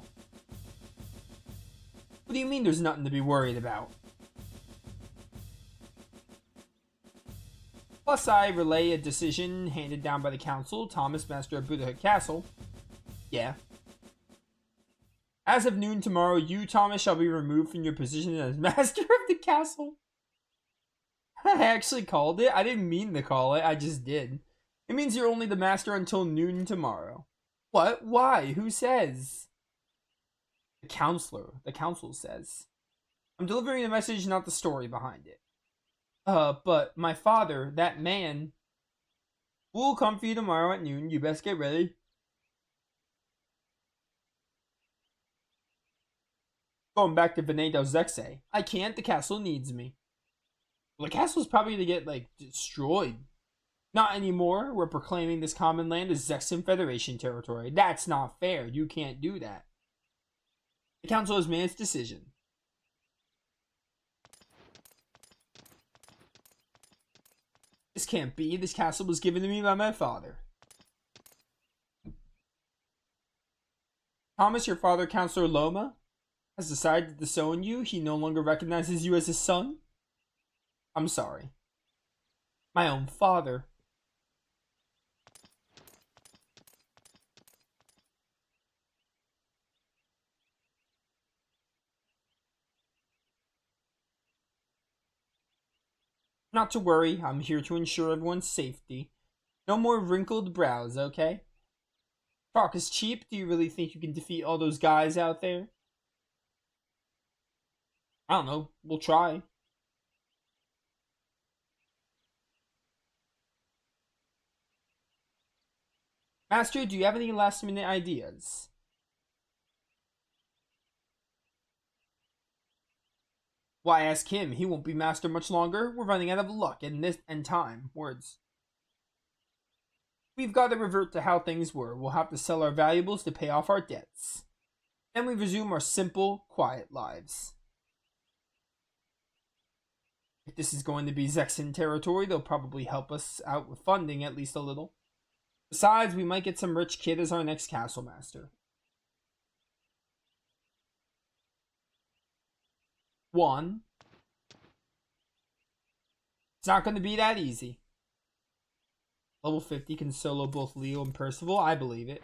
What do you mean there's nothing to be worried about? Plus, I relay a decision handed down by the council, Thomas, master of Buddhahood Castle. Yeah. As of noon tomorrow, you, Thomas, shall be removed from your position as master of the castle. I actually called it. I didn't mean to call it. I just did. It means you're only the master until noon tomorrow. What? Why? Who says? The counselor. The council says. I'm delivering the message, not the story behind it. But my father, that man, will come for you tomorrow at noon. You best get ready. Going back to Veneto Zexe. I can't. The castle needs me. Well, the castle's probably going to get, like, destroyed. Not anymore. We're proclaiming this common land as Zexan Federation territory. That's not fair. You can't do that. The council has made its decision. This can't be. This castle was given to me by my father. Thomas, your father, Counselor Loma, has decided to disown you. He no longer recognizes you as his son. I'm sorry. My own father. Not to worry, I'm here to ensure everyone's safety. No more wrinkled brows, okay? Talk is cheap. Do you really think you can defeat all those guys out there? I don't know. We'll try. Master, do you have any last minute ideas? Why ask him? He won't be master much longer. We're running out of luck and time. Words. We've got to revert to how things were. We'll have to sell our valuables to pay off our debts. Then we resume our simple, quiet lives. If this is going to be Zexan territory, they'll probably help us out with funding at least a little. Besides, we might get some rich kid as our next castle master. One. It's not going to be that easy. Level 50 can solo both Leo and Percival. I believe it.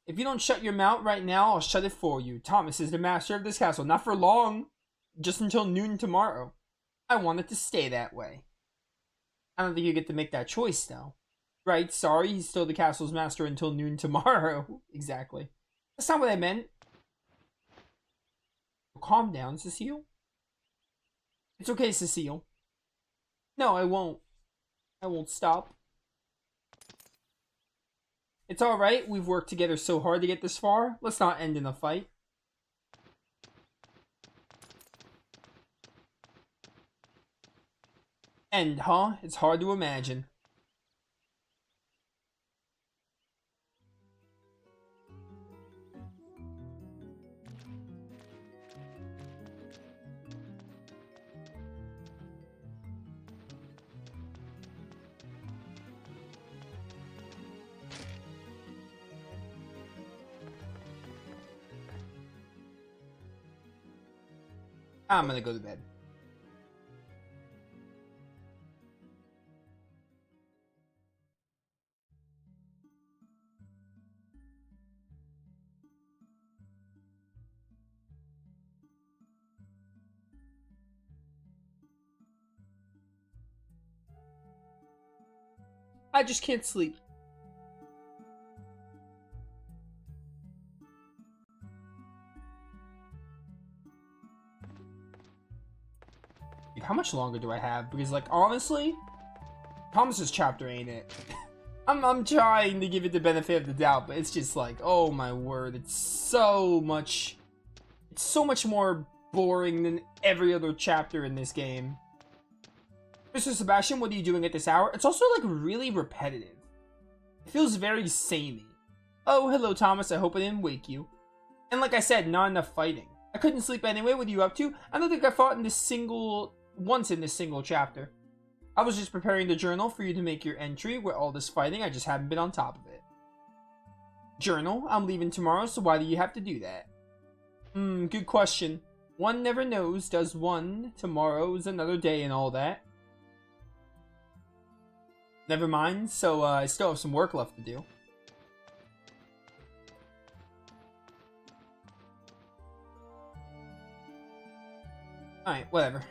If you don't shut your mouth right now, I'll shut it for you. Thomas is the master of this castle. Not for long. Just until noon tomorrow. I want it to stay that way. I don't think you get to make that choice now. Right, sorry, he's still the castle's master until noon tomorrow. Exactly. That's not what I meant. Calm down, Cecile. It's okay, Cecile. No, I won't. I won't stop. It's alright, we've worked together so hard to get this far. Let's not end in a fight. End, huh? It's hard to imagine. I'm gonna go to bed. I just can't sleep. Dude, how much longer do I have? Because, like, honestly, Thomas's chapter ain't it. I'm trying to give it the benefit of the doubt, but it's just like, oh my word, it's so much more boring than every other chapter in this game. Mr. Sebastian, what are you doing at this hour? It's also, like, really repetitive. It feels very samey. Oh, hello, Thomas. I hope I didn't wake you. And like I said, not enough fighting. I couldn't sleep anyway. What are you up to? I don't think I fought once in this single chapter. I was just preparing the journal for you to make your entry with all this fighting. I just haven't been on top of it. Journal? I'm leaving tomorrow, so why do you have to do that? Good question. One never knows, does one? Tomorrow's another day and all that. Never mind, so I still have some work left to do. Alright, whatever.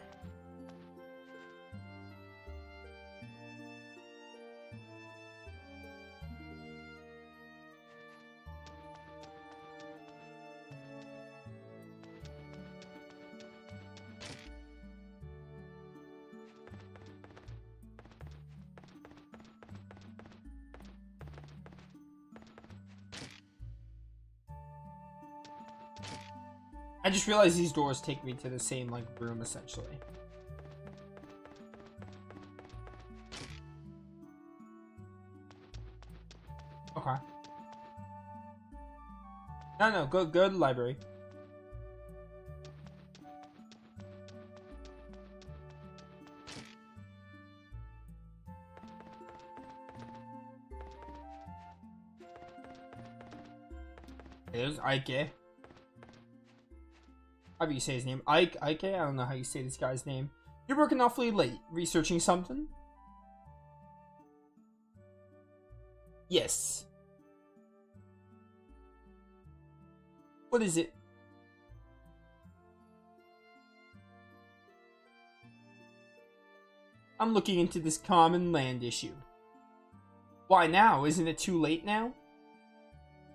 I just realized these doors take me to the same, like, room, essentially. Okay. No, go to the library. there's Ike. How do you say his name? Ike? I don't know how you say this guy's name. You're working awfully late. Researching something? Yes. What is it? I'm looking into this common land issue. Why now? Isn't it too late now?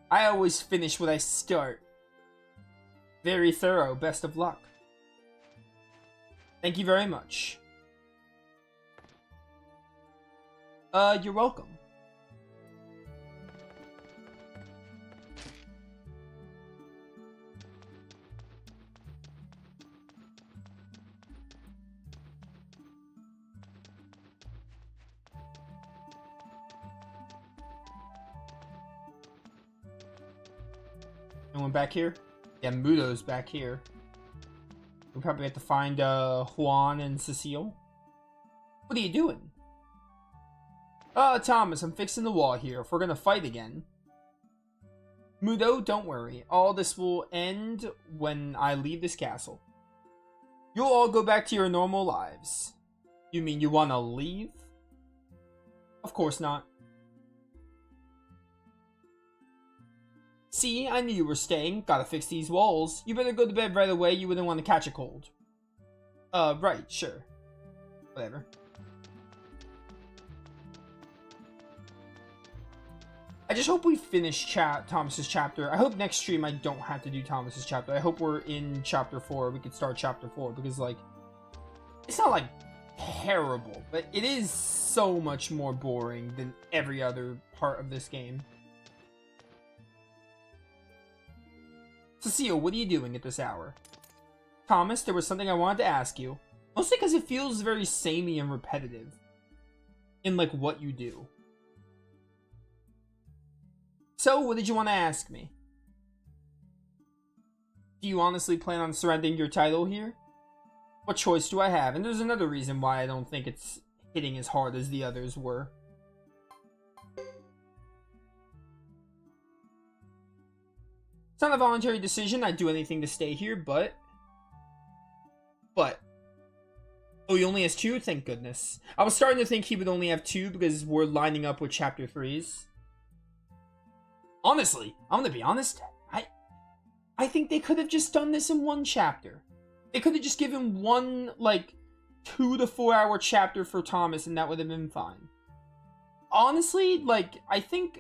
I always finish what I start. Very thorough. Best of luck. Thank you very much. You're welcome. Anyone back here? Yeah, Mudo's back here. We probably have to find Juan and Cecile. What are you doing? Thomas, I'm fixing the wall here. If we're gonna fight again. Mudo, don't worry. All this will end when I leave this castle. You'll all go back to your normal lives. You mean you wanna leave? Of course not. See, I knew you were staying. Gotta fix these walls. You better go to bed right away. You wouldn't want to catch a cold. Right, sure. Whatever. I just hope we finish Thomas's chapter. I hope next stream I don't have to do Thomas's chapter. I hope we're in chapter 4. We could start chapter 4 because, like, it's not, like, terrible, but it is so much more boring than every other part of this game. Cecile, what are you doing at this hour? Thomas, there was something I wanted to ask you. Mostly because it feels very samey and repetitive. In, like, what you do. So, what did you want to ask me? Do you honestly plan on surrendering your title here? What choice do I have? And there's another reason why I don't think it's hitting as hard as the others were. It's not a voluntary decision. I'd do anything to stay here, but... Oh, he only has 2? Thank goodness. I was starting to think he would only have 2 because we're lining up with chapter 3s. Honestly, I'm gonna be honest. I think they could have just done this in 1 chapter. They could have just given 1, like, 2 to 4 hour chapter for Thomas and that would have been fine. Honestly, like, I think...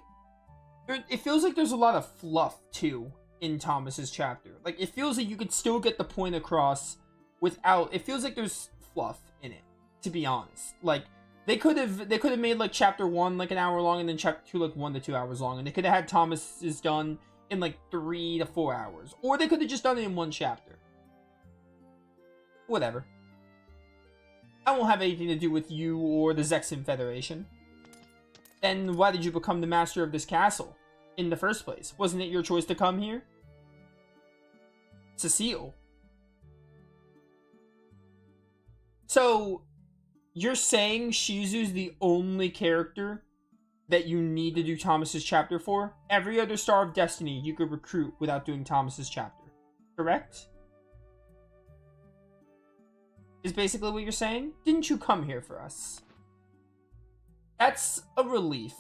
It feels like there's a lot of fluff, too, in Thomas's chapter. Like, it feels like you could still get the point across without... It feels like there's fluff in it, to be honest. Like, they could have made, like, chapter 1, like, an hour long, and then chapter 2, like, 1 to 2 hours long. And they could have had Thomas's done in, like, 3 to 4 hours. Or they could have just done it in 1 chapter. Whatever. I won't have anything to do with you or the Zexan Federation. Then why did you become the master of this castle in the first place? Wasn't it your choice to come here? Cecile. So, you're saying Shizu's the only character that you need to do Thomas's chapter for? Every other Star of Destiny you could recruit without doing Thomas's chapter. Correct? Is basically what you're saying? Didn't you come here for us? That's a relief,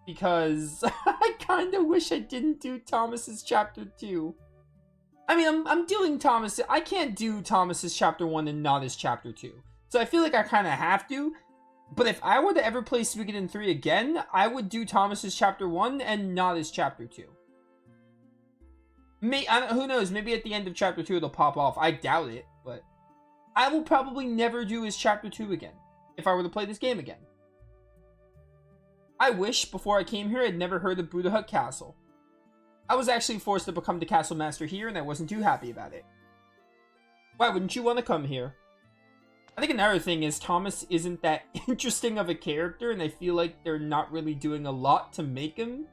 because I kind of wish I didn't do Thomas's chapter 2. I mean, I'm doing Thomas. I can't do Thomas's chapter 1 and not his chapter 2. So I feel like I kind of have to. But if I were to ever play Suikoden 3 again, I would do Thomas's chapter 1 and not his chapter 2. Who knows? Maybe at the end of chapter 2 it'll pop off. I doubt it, but I will probably never do his chapter 2 again if I were to play this game again. I wish, before I came here, I'd never heard of Buddha Hut Castle. I was actually forced to become the castle master here, and I wasn't too happy about it. Why wouldn't you want to come here? I think another thing is Thomas isn't that interesting of a character, and I feel like they're not really doing a lot to make him.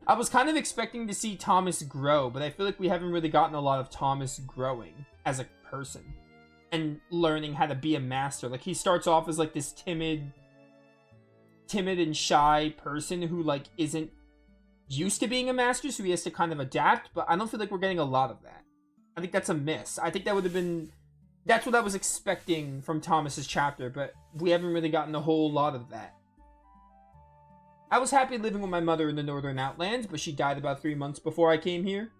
I was kind of expecting to see Thomas grow, but I feel like we haven't really gotten a lot of Thomas growing as a person. And learning how to be a master. Like, he starts off as, like, this timid and shy person who, like, isn't used to being a master, so he has to kind of adapt, but I don't feel like we're getting a lot of that. I think that's a miss. I think that would have been... That's what I was expecting from Thomas's chapter, but we haven't really gotten a whole lot of that. I was happy living with my mother in the Northern Outlands, but she died about 3 months before I came here.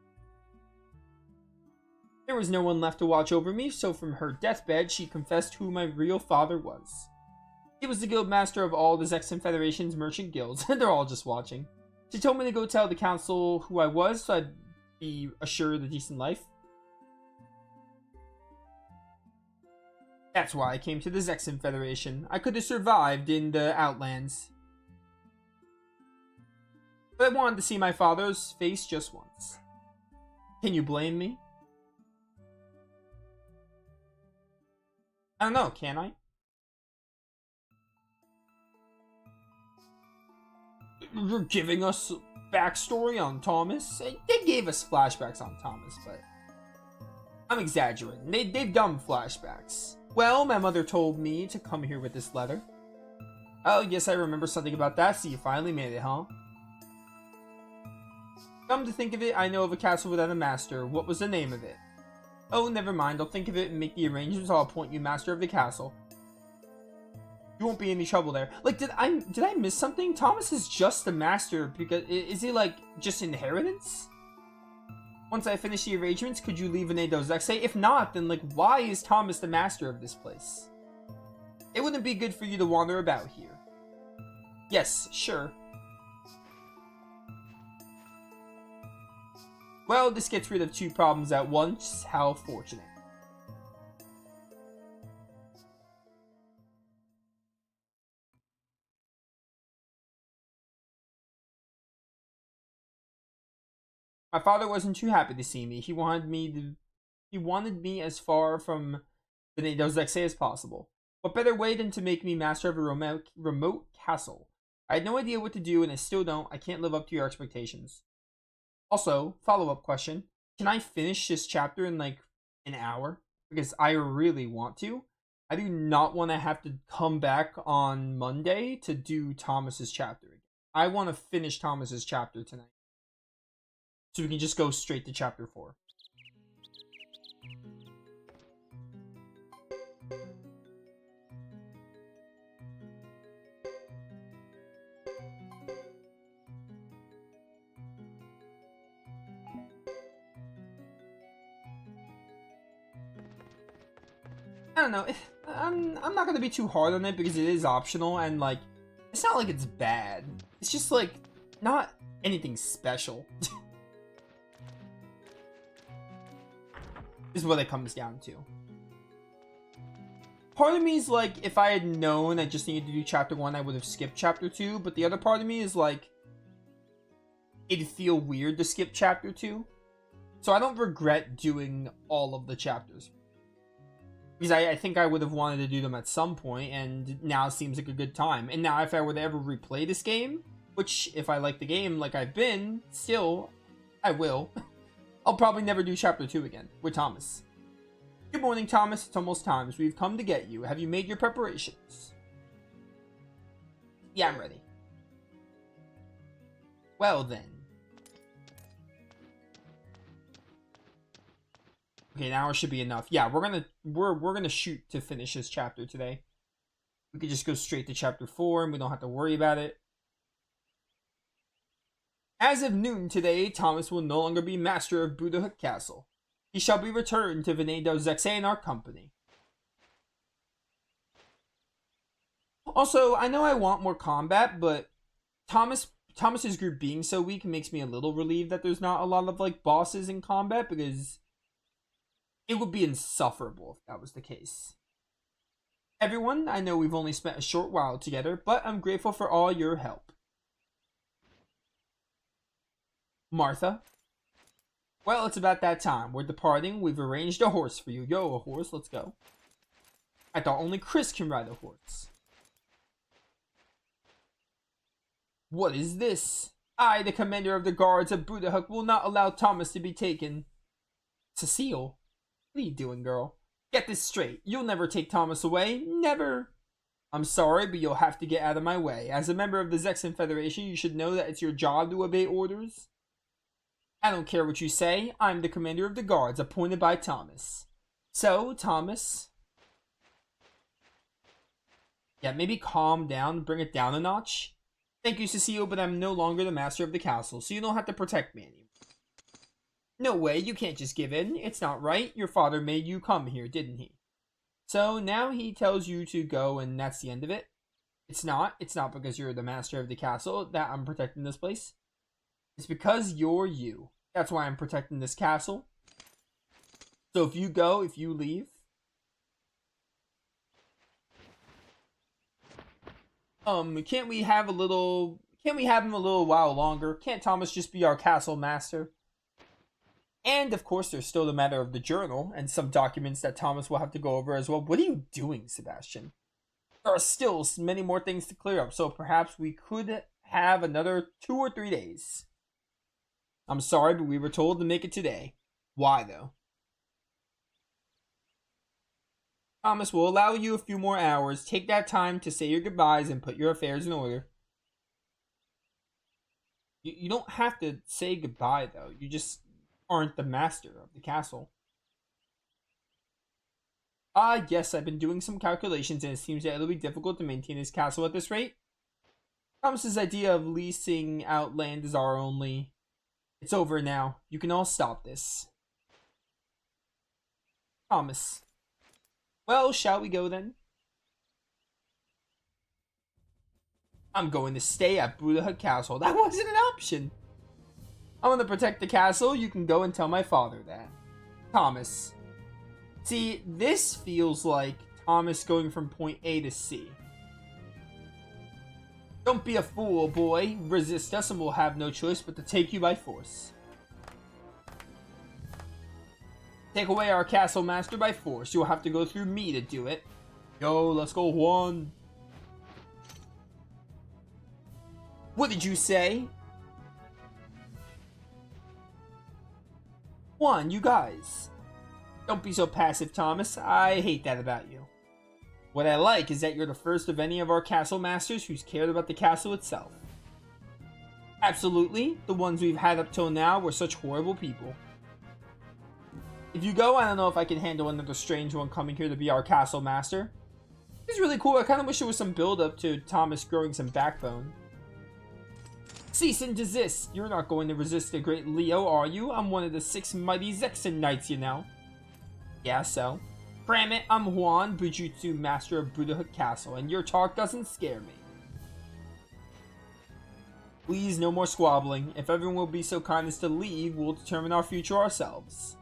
There was no one left to watch over me, so from her deathbed, she confessed who my real father was. He was the guild master of all the Zexan Federation's merchant guilds. They're all just watching. She told me to go tell the council who I was, so I'd be assured a decent life. That's why I came to the Zexan Federation. I could have survived in the Outlands. But I wanted to see my father's face just once. Can you blame me? I don't know, can I? You're giving us backstory on Thomas? They gave us flashbacks on Thomas, but... I'm exaggerating. They've done flashbacks. Well, my mother told me to come here with this letter. Oh, yes, I remember something about that, so you finally made it, huh? Come to think of it, I know of a castle without a master. What was the name of it? Oh, never mind. I'll think of it and make the arrangements. I'll appoint you master of the castle. You won't be in any trouble there. Like, did I miss something? Thomas is just the master because... Is he, like, just inheritance? Once I finish the arrangements, could you leave Venado Zexay? If not, then, like, why is Thomas the master of this place? It wouldn't be good for you to wander about here. Yes, sure. Well, this gets rid of 2 problems at once. How fortunate. My father wasn't too happy to see me. He wanted me as far from Venado Zexay as possible. What better way than to make me master of a remote castle? I had no idea what to do, and I still don't. I can't live up to your expectations. Also, follow-up question. Can I finish this chapter in, like, an hour? Because I really want to. I do not want to have to come back on Monday to do Thomas's chapter again. I want to finish Thomas's chapter tonight. So we can just go straight to chapter 4. I don't know. I'm not gonna be too hard on it because it is optional and, like, it's not like it's bad. It's just, like, not anything special. Is what it comes down to. Part of me is like, if I had known I just needed to do chapter 1, I would have skipped chapter 2. But the other part of me is like, it'd feel weird to skip chapter 2. So I don't regret doing all of the chapters. Because I think I would have wanted to do them at some point, and now seems like a good time. And now if I were to ever replay this game, which if I like the game like I've been, still, I will. I'll probably never do chapter 2 again with Thomas. Good morning, Thomas. It's almost time. We've come to get you. Have you made your preparations? Yeah, I'm ready. Well then. Okay, an hour should be enough. Yeah, we're gonna shoot to finish this chapter today. We could just go straight to chapter 4 and we don't have to worry about it. As of noon today, Thomas will no longer be master of Buddha Castle. He shall be returned to Venado Zexay in our company. Also, I know I want more combat, but Thomas's group being so weak makes me a little relieved that there's not a lot of, like, bosses in combat, because it would be insufferable if that was the case. Everyone, I know we've only spent a short while together, but I'm grateful for all your help. Martha. Well, it's about that time. We're departing. We've arranged a horse for you. Yo, a horse. Let's go. I thought only Chris can ride a horse. What is this? I, the commander of the guards of Buddha, will not allow Thomas to be taken. Cecile? What are you doing, girl? Get this straight. You'll never take Thomas away. Never. I'm sorry, but you'll have to get out of my way. As a member of the Zexan Federation, you should know that it's your job to obey orders. I don't care what you say. I'm the commander of the guards, appointed by Thomas. So, Thomas... Yeah, maybe calm down, bring it down a notch. Thank you, Cecile, but I'm no longer the master of the castle, so you don't have to protect me anymore. No way, you can't just give in. It's not right. Your father made you come here, didn't he? So now he tells you to go, and that's the end of it. It's not. It's not because you're the master of the castle that I'm protecting this place. It's because you're you. That's why I'm protecting this castle. So if you go, if you leave... can't we have him a little while longer? Can't Thomas just be our castle master? And, of course, there's still the matter of the journal and some documents that Thomas will have to go over as well. What are you doing, Sebastian? There are still many more things to clear up, so perhaps we could have another 2 or 3 days. I'm sorry, but we were told to make it today. Why, though? Thomas will allow you a few more hours. Take that time to say your goodbyes and put your affairs in order. You don't have to say goodbye, though. You just... aren't the master of the castle. Yes, I've been doing some calculations and it seems that it'll be difficult to maintain this castle at this rate. Thomas's idea of leasing out land is our only... It's over now. You can all stop this. Thomas. Well, shall we go then? I'm going to stay at Buddha Hut Castle. That wasn't an option. I want to protect the castle. You can go and tell my father that. Thomas. See, this feels like Thomas going from point A to C. Don't be a fool, boy. Resist us and we'll have no choice but to take you by force. Take away our castle master by force. You'll have to go through me to do it. Yo, let's go, Juan. What did you say? Juan, you guys. Don't be so passive, Thomas. I hate that about you. What I like is that you're the first of any of our castle masters who's cared about the castle itself. Absolutely. The ones we've had up till now were such horrible people. If you go, I don't know if I can handle another strange one coming here to be our castle master. It's really cool. I kind of wish there was some build-up to Thomas growing some backbone. Cease and desist. You're not going to resist the great Leo, are you? I'm one of the 6 mighty Zexan Knights, you know. Yeah, so. Cram it, I'm Juan, Bujutsu Master of Buddha Hut Castle, and your talk doesn't scare me. Please, no more squabbling. If everyone will be so kind as to leave, we'll determine our future ourselves.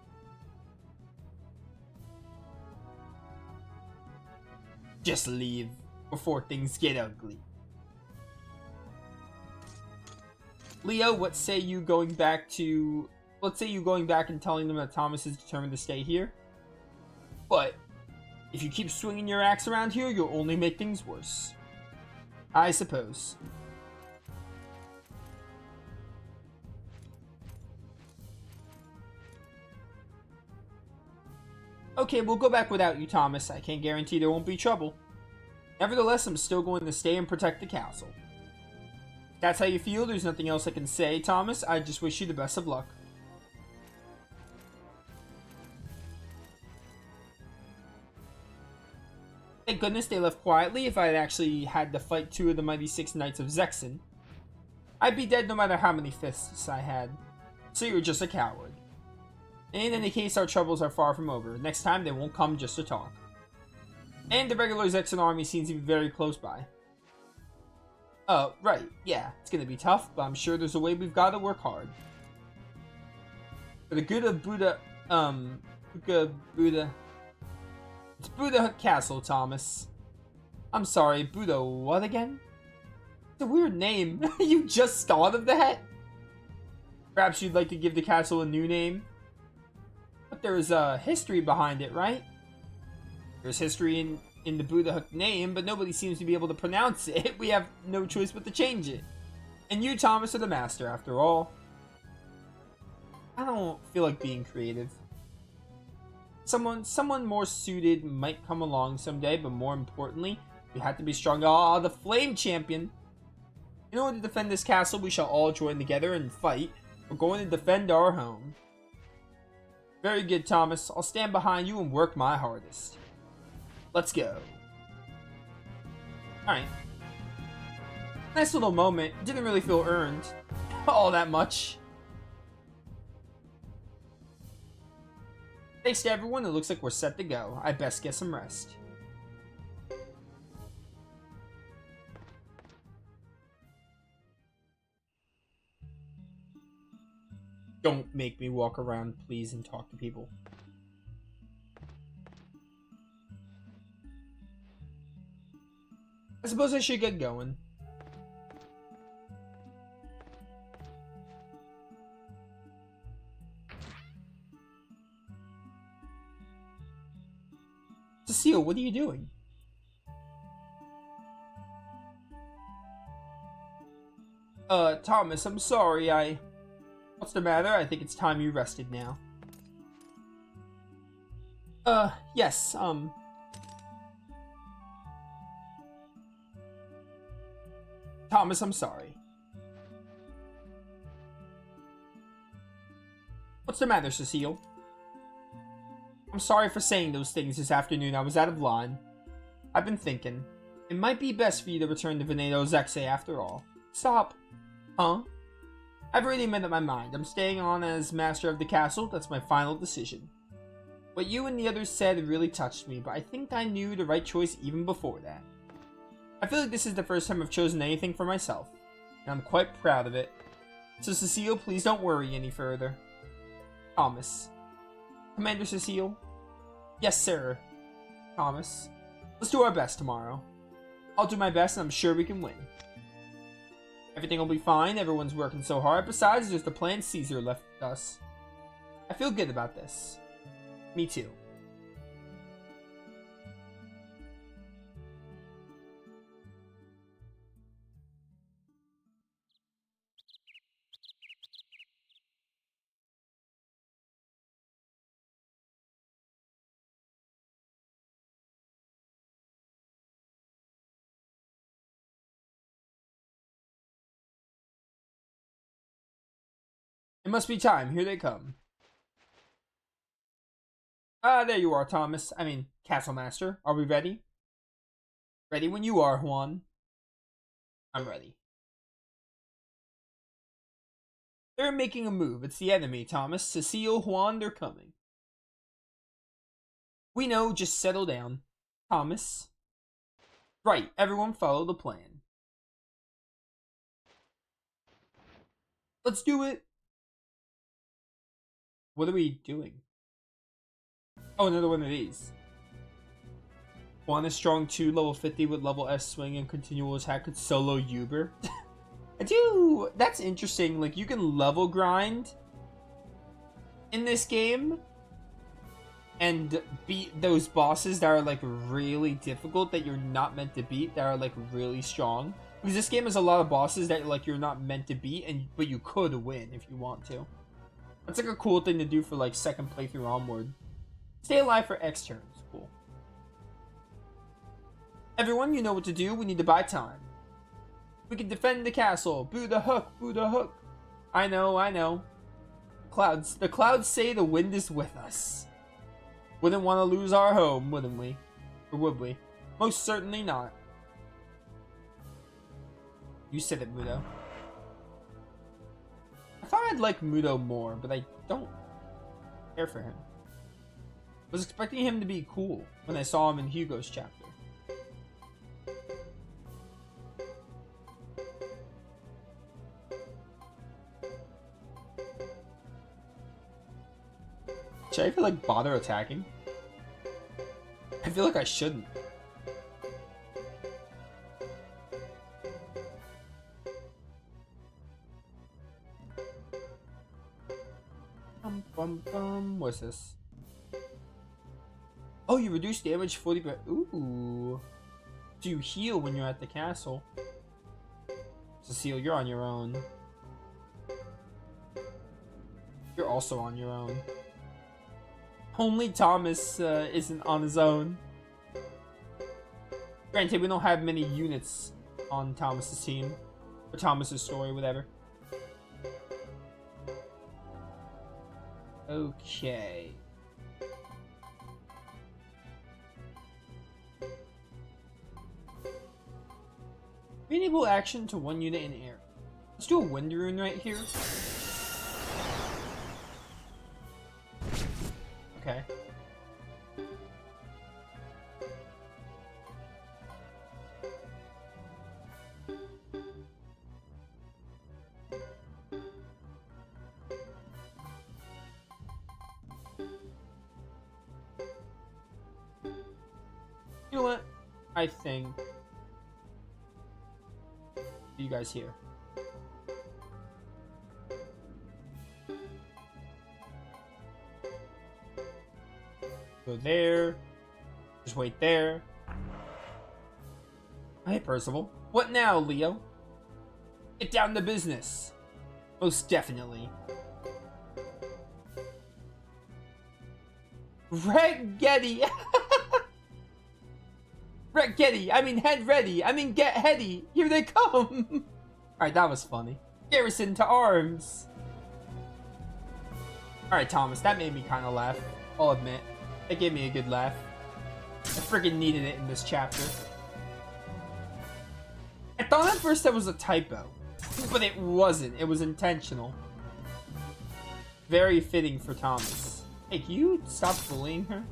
Just leave, before things get ugly. Leo, what say you going back to... Let's say you going back and telling them that Thomas is determined to stay here. But, if you keep swinging your axe around here, you'll only make things worse. I suppose. Okay, we'll go back without you, Thomas. I can't guarantee there won't be trouble. Nevertheless, I'm still going to stay and protect the castle. If that's how you feel, there's nothing else I can say, Thomas. I just wish you the best of luck. Thank goodness they left quietly. If I had actually had to fight 2 of the mighty 6 Knights of Zexan, I'd be dead no matter how many fists I had. So you're just a coward. In any case, our troubles are far from over. Next time, they won't come just to talk. And the regular Zexan army seems to be very close by. Right. Yeah, it's gonna be tough, but I'm sure there's a way. We've got to work hard. For the good of Buddha, It's Buddha Hut Castle, Thomas. I'm sorry, Buddha what again? It's a weird name. You just thought of that? Perhaps you'd like to give the castle a new name? But there's a history behind it, right? There's history in the Buddha Hut name, but nobody seems to be able to pronounce it. We have no choice but to change it. And you, Thomas, are the master, after all. I don't feel like being creative. Someone more suited might come along someday, but more importantly, We have to be strong. Ah, the Flame Champion. In order to defend this castle, we shall all join together and fight. We're going to defend our home. Very good, Thomas. I'll stand behind you and work my hardest. Let's go. Alright. Nice little moment. Didn't really feel earned all that much. Thanks to everyone. It looks like we're set to go. I best get some rest. Don't make me walk around, please, and talk to people. I suppose I should get going. Cecile, what are you doing? Thomas, I'm sorry, What's the matter? I think it's time you rested now. Yes, Thomas, I'm sorry. What's the matter, Cecile? I'm sorry for saying those things this afternoon. I was out of line. I've been thinking. It might be best for you to return to Veneto Zexe after all. Stop. Huh? I've already made up my mind. I'm staying on as master of the castle. That's my final decision. What you and the others said really touched me, but I think I knew the right choice even before that. I feel like this is the first time I've chosen anything for myself, and I'm quite proud of it. So Cecile, please don't worry any further. Thomas. Commander Cecile? Yes, sir. Thomas. Let's do our best tomorrow. I'll do my best, and I'm sure we can win. Everything will be fine. Everyone's working so hard. Besides, there's the plan Caesar left us. I feel good about this. Me too. It must be time. Here they come. Ah, there you are, Thomas. I mean, Castle Master. Are we ready? Ready when you are, Juan. I'm ready. They're making a move. It's the enemy, Thomas. Cecile, Juan, they're coming. We know, just settle down. Thomas. Right, everyone follow the plan. Let's do it. What are we doing? Oh, another one of these. Juan is strong 2, level 50 with level S swing and continual attack could solo Uber. I do. That's interesting. Like, you can level grind in this game and beat those bosses that are like really difficult that you're not meant to beat, that are like really strong. Because this game has a lot of bosses that like you're not meant to beat, but you could win if you want to. That's like a cool thing to do for like second playthrough onward. Stay alive for X turns. Cool. Everyone, you know what to do. We need to buy time. We can defend the castle. Boo the hook. Boo the hook. I know, I know. Clouds. The clouds say the wind is with us. Wouldn't want to lose our home, wouldn't we? Or would we? Most certainly not. You said it, Mudo. I thought I'd like Mudo more, but I don't care for him. I was expecting him to be cool when I saw him in Hugo's chapter. Should I even like bother attacking? I feel like I shouldn't. What's this? Oh, you reduce damage 40%. Ooh. Do you heal when you're at the castle? Cecile, you're on your own. You're also on your own. Only Thomas isn't on his own. Granted, we don't have many units on Thomas's team. Or Thomas's story, whatever. Okay. Enable action to one unit in air. Let's do a wind rune right here. Okay. You know what? I think you guys here. Go there. Just wait there. Hey, Percival. What now, Leo? Get down to business. Most definitely. Getty. Getty. I mean, head ready. I mean, get heady. Here they come. Alright, that was funny. Garrison to arms. Alright, Thomas, that made me kind of laugh. I'll admit. That gave me a good laugh. I freaking needed it in this chapter. I thought at first that was a typo. But it wasn't. It was intentional. Very fitting for Thomas. Hey, can you stop bullying her?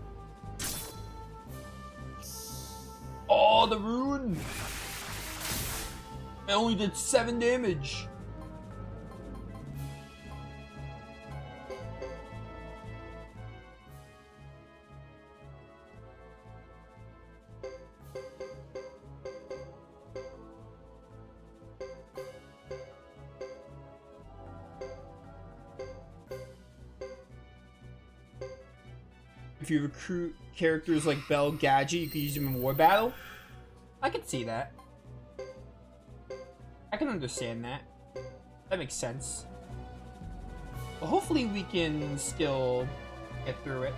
Oh, the rune! I only did 7 damage. If you recruit characters like Bell Gadget, you can use them in War Battle. I can see that. I can understand that. That makes sense. Well, hopefully we can still get through it.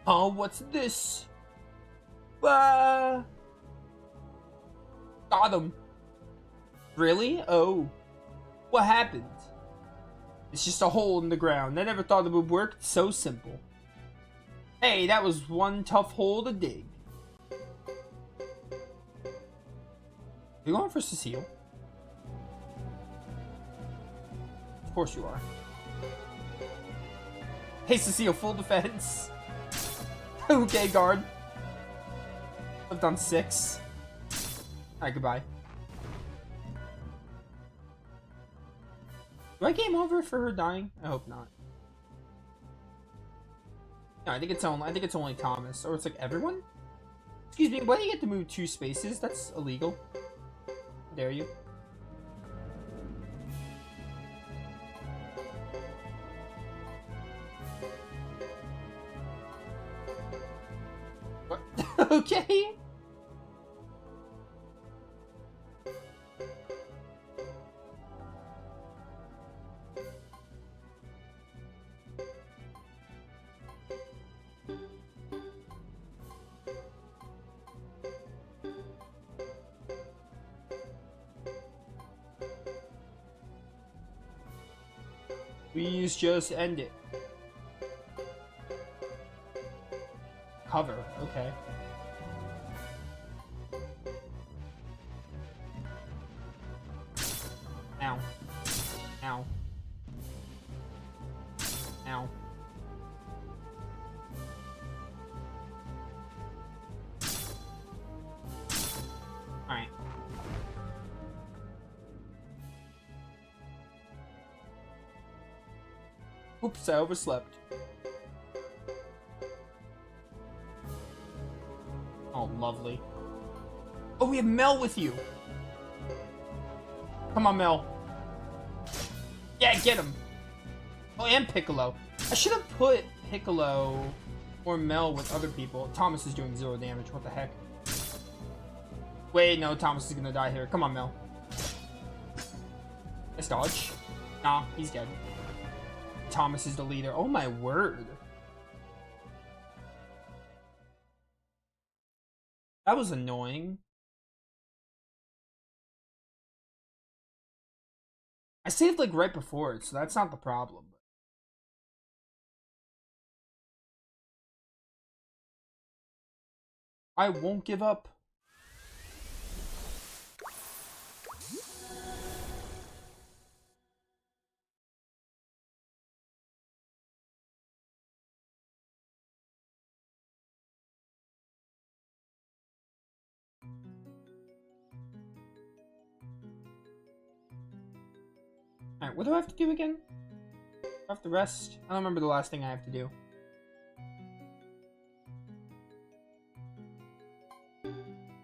Oh, what's this? Got him. Really? Oh. What happened? It's just a hole in the ground. I never thought it would work so simple. Hey, that was one tough hole to dig. You going for Cecile? Of course you are. Hey, Cecile, full defense. Okay, guard. I've done 6. Alright, goodbye. Do I game over for her dying? I hope not. No, I think it's only Thomas, or it's like everyone. Excuse me, why do you get to move 2 spaces? That's illegal. How dare you? What? Okay. Please just end it. Cover, okay. Ow. Ow. Ow. Alright. Oops, I overslept. Oh, lovely. Oh, we have Mel with you. Come on, Mel. Yeah, get him. Oh, and Piccolo. I should have put Piccolo or Mel with other people. Thomas is doing 0 damage. What the heck? Wait, no, Thomas is gonna die here. Come on, Mel. Let's dodge. Nah, he's dead. Thomas is the leader. Oh my word. That was annoying. I saved like right before it, so that's not the problem. I won't give up. Alright, what do I have to do again? Do I have to rest? I don't remember the last thing I have to do.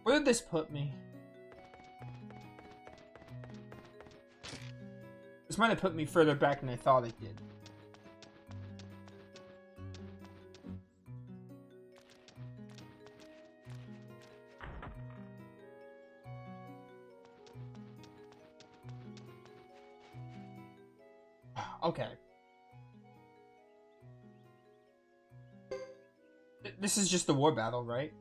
Where did this put me? This might have put me further back than I thought it did. Okay. This is just the war battle, right?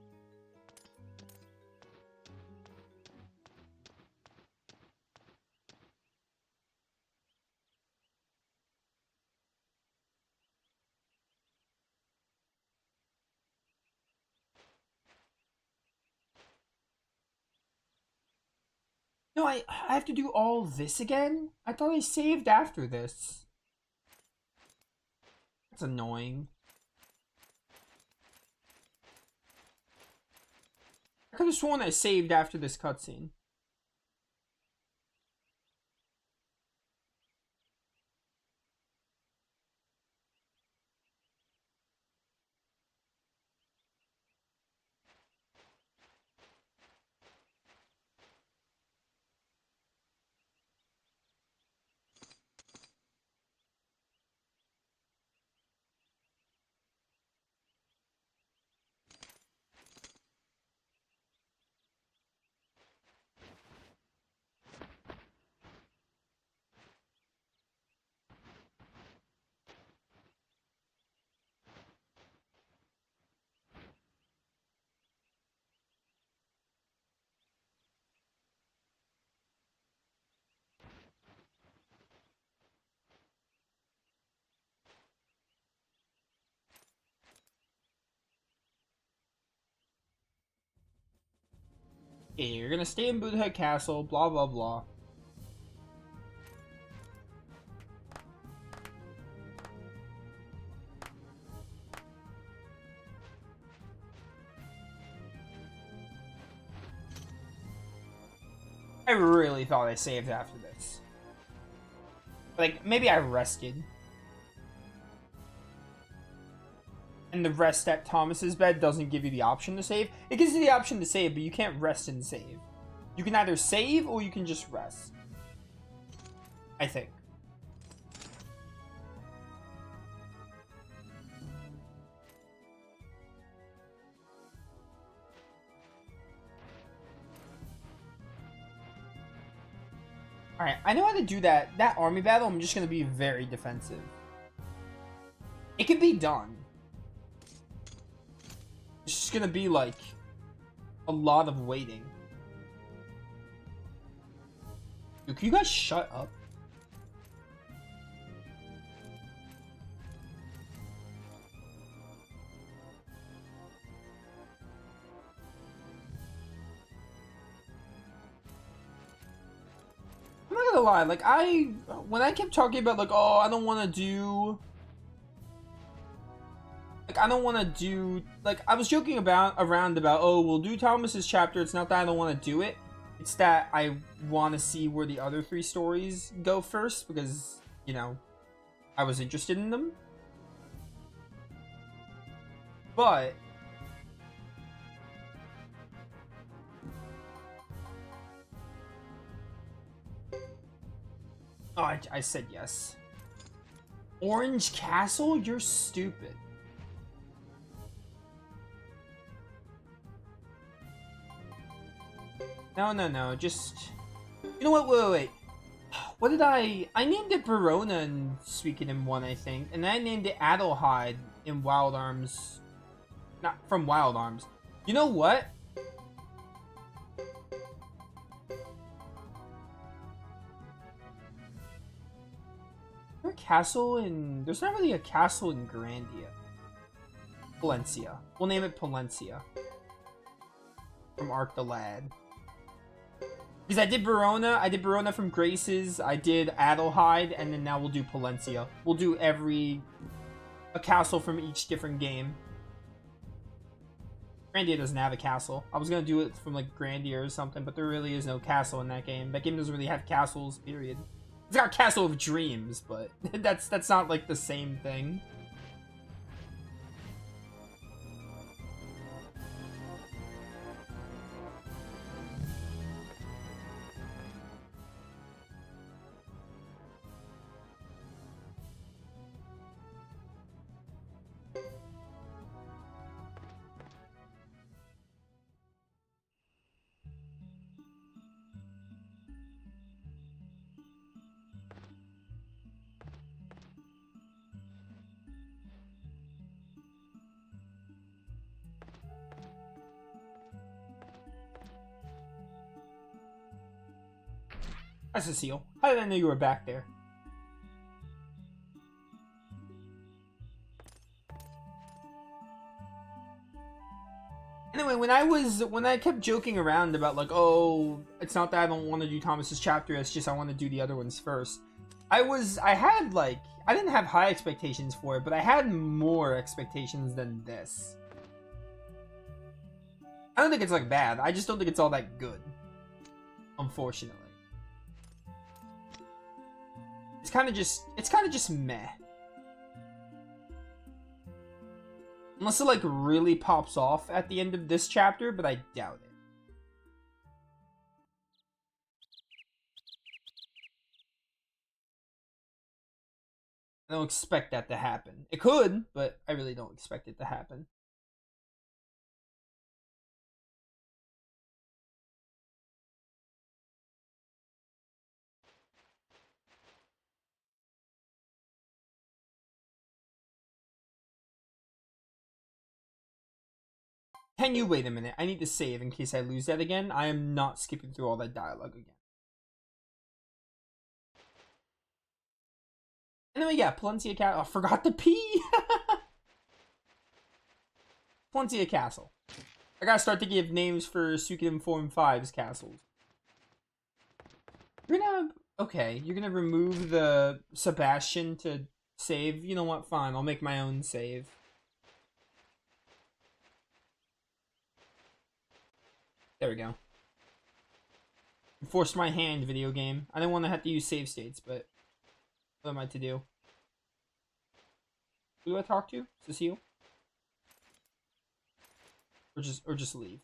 No, I have to do all this again? I thought I saved after this. That's annoying. I could have sworn I saved after this cutscene. Okay, you're gonna stay in Buddha Castle, blah blah blah. I really thought I saved after this. Like, maybe I rested. And the rest at Thomas's bed doesn't give you the option to save. It gives you the option to save, but you can't rest and save. You can either save or you can just rest. I think. Alright, I know how to do that. That army battle, I'm just going to be very defensive. It can be done. It's just going to be, like, a lot of waiting. Dude, can you guys shut up? I'm not gonna lie, like, when I kept talking about, like, oh, I don't want to do... Like, I don't want to do... Like, I was joking around about, oh, we'll do Thomas's chapter. It's not that I don't want to do it. It's that I want to see where the other 3 stories go first, because, you know, I was interested in them. But... Oh, I said yes. Orange Castle? You're stupid. No. Just... You know what? Wait. What did I named it Verona in Suikoden 1, I think. And I named it Adelheid in Wild Arms. Not from Wild Arms. You know what? Is there a castle in... There's not really a castle in Grandia. Palencia. We'll name it Palencia. From Arc the Lad. Because I did Verona from Graces, I did Adelheid, and then now we'll do Palencia. We'll do a castle from each different game. Grandia doesn't have a castle. I was gonna do it from like Grandia or something, but there really is no castle in that game. That game doesn't really have castles, period. It's got Castle of Dreams, but that's not like the same thing. Hi, Cecile. How did I know you were back there? Anyway, when I kept joking around about like, oh, it's not that I don't want to do Thomas's chapter, it's just I want to do the other ones first. I didn't have high expectations for it, but I had more expectations than this. I don't think it's like bad. I just don't think it's all that good. Unfortunately. It's kind of just meh. Unless it like really pops off at the end of this chapter, but I doubt it. I don't expect that to happen. It could, but I really don't expect it to happen. Can you wait a minute? I need to save in case I lose that again. I am not skipping through all that dialogue again. Anyway, yeah, Palencia Castle. I forgot the P. Palencia Castle. I gotta start to give names for Suikoden 4 and 5's castles. You're gonna... Okay, you're gonna remove the Sebastian to save? You know what? Fine, I'll make my own save. There we go. Forced my hand, video game. I didn't want to have to use save states, but what am I to do? Who do I talk to? Cecile? Or just leave?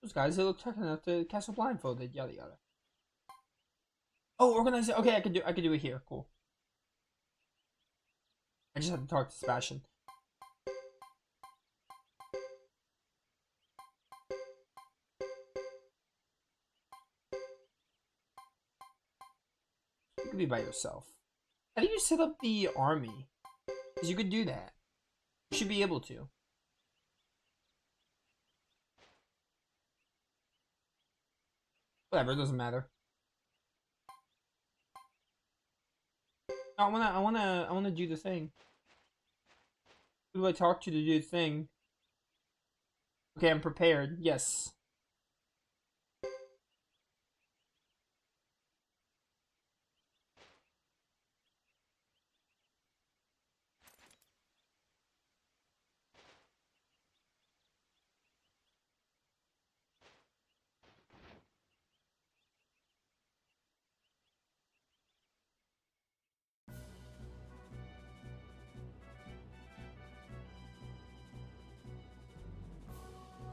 Those guys, they look tough enough to cast a blindfolded, yada yada. Oh, organize it. Okay, I can do it here. Cool. I just have to talk to Sebastian. You could be by yourself. How do you set up the army? Because you could do that. You should be able to. Whatever, it doesn't matter. I wanna do the thing. Who do I talk to do the thing? Okay, I'm prepared. Yes.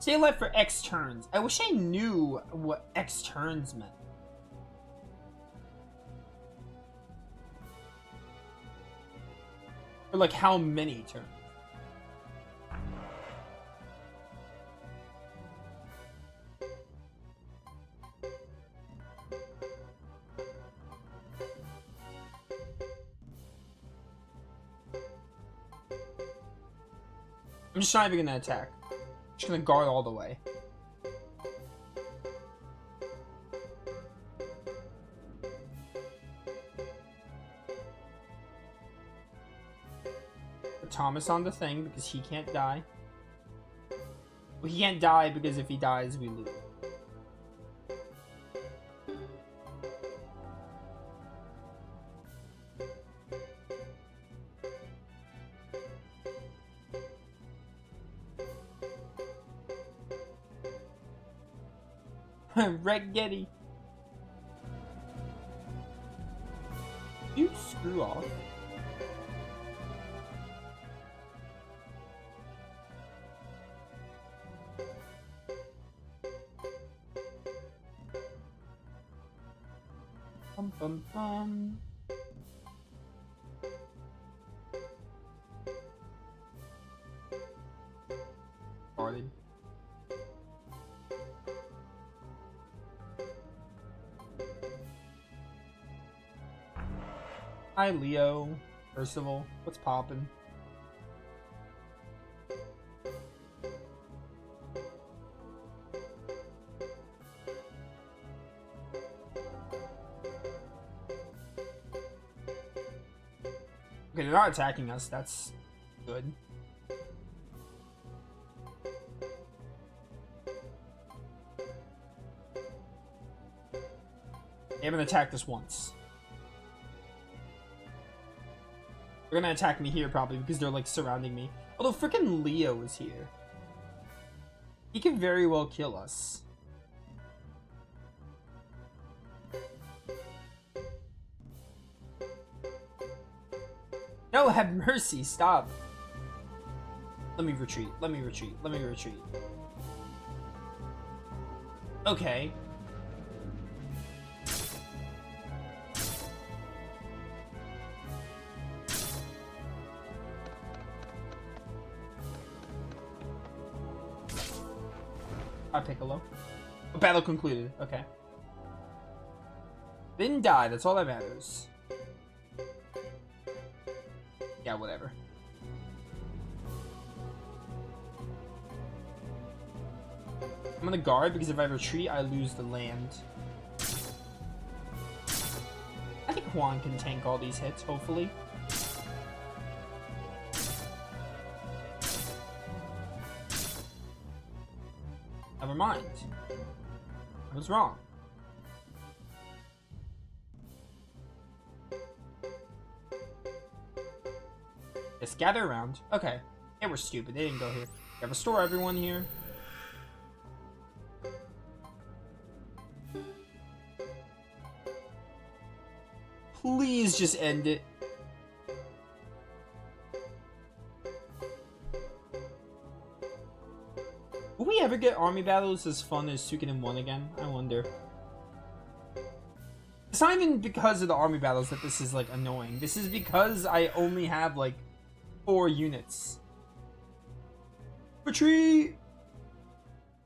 Stay alive for X turns. I wish I knew what X turns meant. Or like how many turns. I'm just not even gonna attack. I'm just gonna guard all the way. Put Thomas on the thing because he can't die. Well, he can't die because if he dies, we lose. Red Getty. You screw off. Bum bum bum. Guarded. Hi, Leo. Percival. What's poppin'? Okay, they're not attacking us. That's good. They haven't attacked us once. They're gonna attack me here probably because they're like surrounding me. Although freaking Leo is here. He can very well kill us. No, have mercy, stop. Let me retreat, let me retreat, let me retreat. Okay. Piccolo. Battle concluded. Okay. Didn't die. That's all that matters. Yeah, whatever. I'm gonna guard because if I retreat, I lose the land. I think Juan can tank all these hits, hopefully. Never mind. I was wrong. Just gather around. Okay. They were stupid. They didn't go here. Yeah, restore everyone here. Please just end it. Will we ever get army battles as fun as Suikoden 1 again? I wonder. It's not even because of the army battles that this is like annoying. This is because I only have like 4 units. Retreat!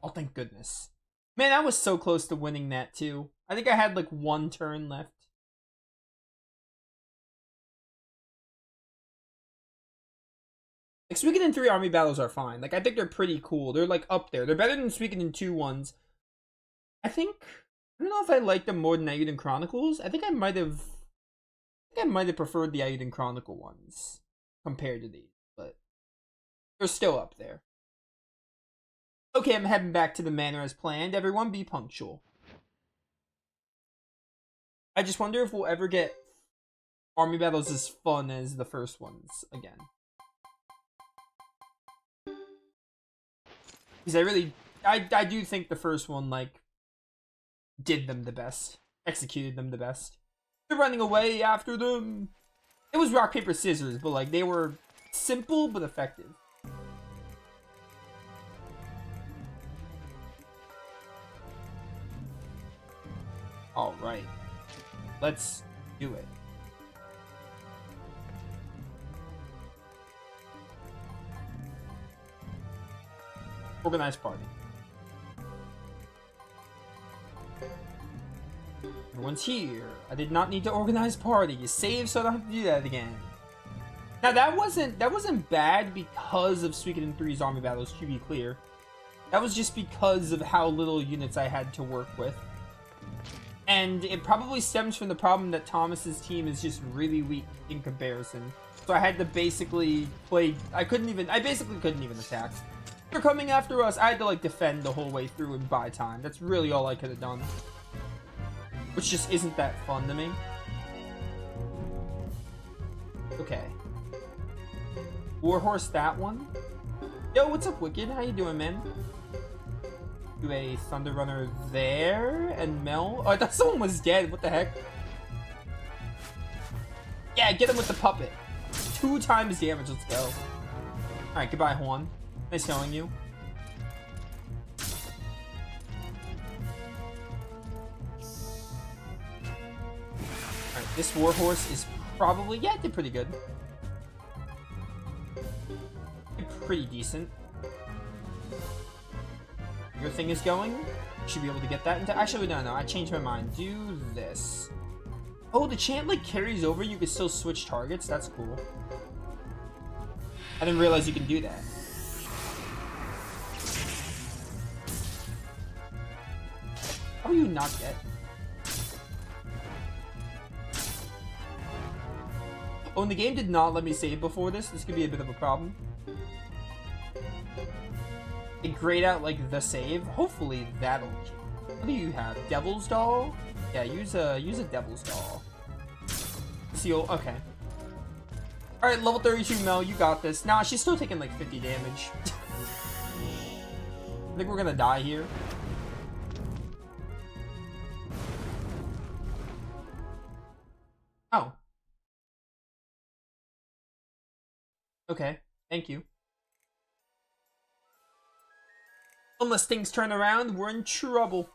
Oh, thank goodness. Man, I was so close to winning that too. I think I had like 1 turn left. Like, Suikoden 3 army battles are fine. Like, I think they're pretty cool. They're, like, up there. They're better than Suikoden 2 ones. I don't know if I like them more than Eiyuden Chronicles. I think I might have preferred the Eiyuden Chronicle ones compared to these. But they're still up there. Okay, I'm heading back to the manor as planned. Everyone be punctual. I just wonder if we'll ever get army battles as fun as the first ones again. Because I do think the first one, like, did them the best. Executed them the best. They're running away after them. It was rock, paper, scissors, but, like, they were simple but effective. Alright. Let's do it. Organized party. Everyone's here. I did not need to organize party. You save so I don't have to do that again. Now that wasn't bad because of Suikoden 3's army battles, to be clear. That was just because of how little units I had to work with. And it probably stems from the problem that Thomas's team is just really weak in comparison. So I had to basically play... I basically couldn't even attack. They're coming after us. I had to, like, defend the whole way through and buy time. That's really all I could have done. Which just isn't that fun to me. Okay. Warhorse that one. Yo, what's up, Wicked? How you doing, man? Do a Thunder Runner there, and Mel. Oh, I thought someone was dead. What the heck? Yeah, get him with the puppet. 2 times damage. Let's go. Alright, goodbye, Juan. Nice knowing you. Alright, this Warhorse is probably... Yeah, it did pretty good. Pretty decent. Your thing is going. You should be able to get that into... Actually, no, I changed my mind. Do this. Oh, the chant, like, carries over. You can still switch targets. That's cool. I didn't realize you can do that. How are you not dead? Oh, and the game did not let me save before this. This could be a bit of a problem. It grayed out, like, the save. Hopefully that'll... What do you have? Devil's Doll? Yeah, use a Devil's Doll. Seal. Okay. Alright, level 32 Mel, you got this. Nah, she's still taking, like, 50 damage. I think we're gonna die here. Oh. Okay, thank you. Unless things turn around, we're in trouble.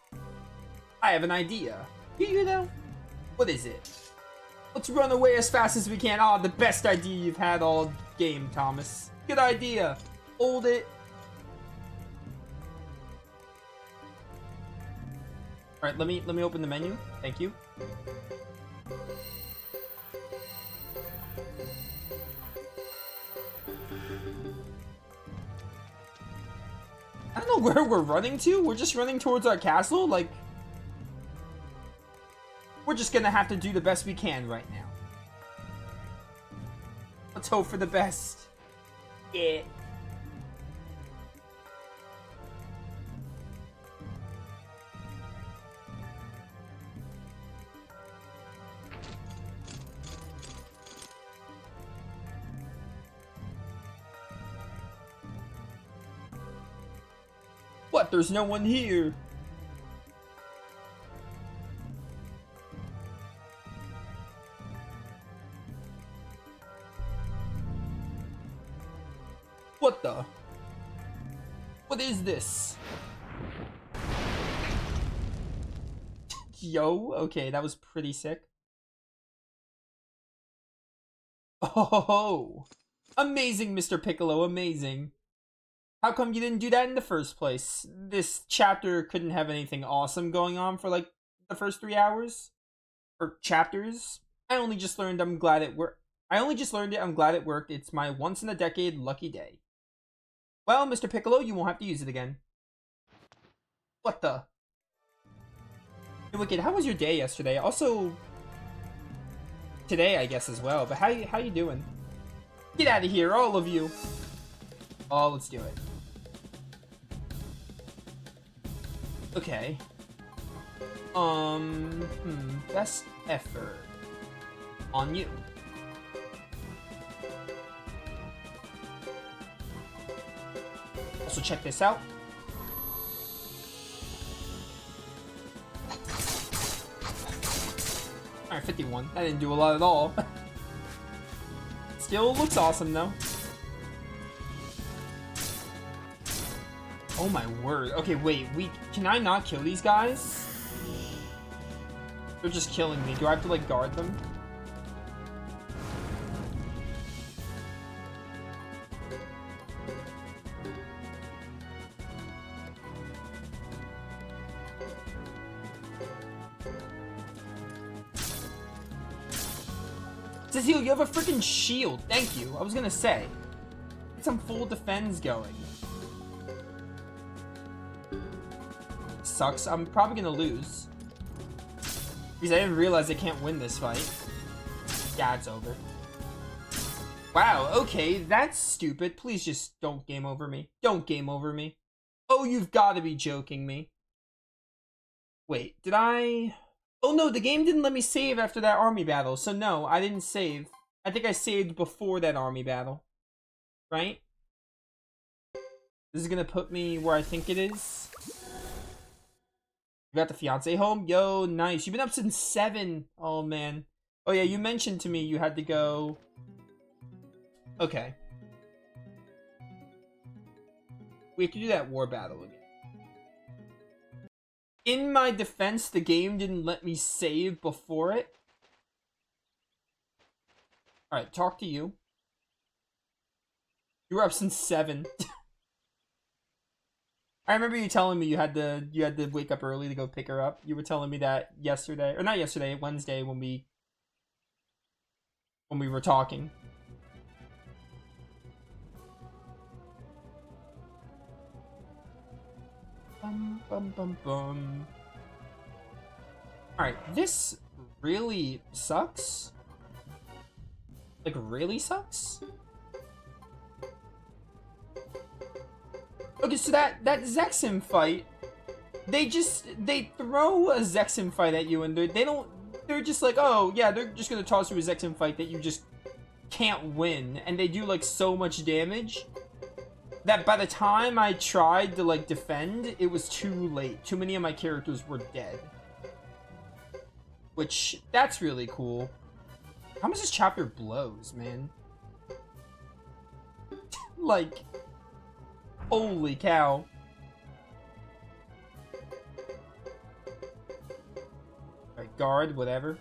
I have an idea. Do you know? What is it? Let's run away as fast as we can. Ah, the best idea you've had all game, Thomas. Good idea. Hold it. Alright, let me open the menu. Thank you. I don't know where we're running to. We're just running towards our castle. Like, we're just gonna have to do the best we can right now. Let's hope for the best. Yeah. What? There's no one here. What the? What is this? Yo, okay, that was pretty sick. Oh, amazing, Mr. Piccolo, amazing. How come you didn't do that in the first place? This chapter couldn't have anything awesome going on for, like, the first 3 hours? Or chapters? I only just learned I'm glad it worked. I'm glad it worked. It's my once-in-a-decade lucky day. Well, Mr. Piccolo, you won't have to use it again. What the? Hey, Wicked, how was your day yesterday? Also, today, I guess, as well. But how you doing? Get out of here, all of you. Oh, let's do it. Okay. Best effort on you. Also, check this out. Alright, 51. That didn't do a lot at all. Still looks awesome, though. Oh my word. Okay, wait. Can I not kill these guys? They're just killing me. Do I have to, like, guard them? Cecile, you have a freaking shield. Thank you. I was gonna say. Get some full defense going. Sucks. I'm probably gonna lose. Because I didn't realize I can't win this fight. Yeah, it's over. Wow, okay, that's stupid. Please just don't game over me. Don't game over me. Oh, you've got to be joking me. Wait, did I... Oh no, the game didn't let me save after that army battle. So no, I didn't save. I think I saved before that army battle. Right? This is gonna put me where I think it is. You got the fiance home? Yo, nice. You've been up since 7. Oh, man. Oh, yeah, you mentioned to me you had to go... Okay. We have to do that war battle again. In my defense, the game didn't let me save before it. Alright, talk to you. You were up since 7. I remember you telling me you had to wake up early to go pick her up. You were telling me that yesterday, or not yesterday, Wednesday when we were talking. Bum bum bum bum. All right, this really sucks. Like really sucks. Okay, so that Zexim fight, they throw a Zexim fight at you and they're just like, oh yeah, they're just gonna toss you a Zexim fight that you just can't win, and they do like so much damage that by the time I tried to like defend, it was too late. Too many of my characters were dead. Which, that's really cool. How much this chapter blows, man? Like... Holy cow. Alright, guard, whatever.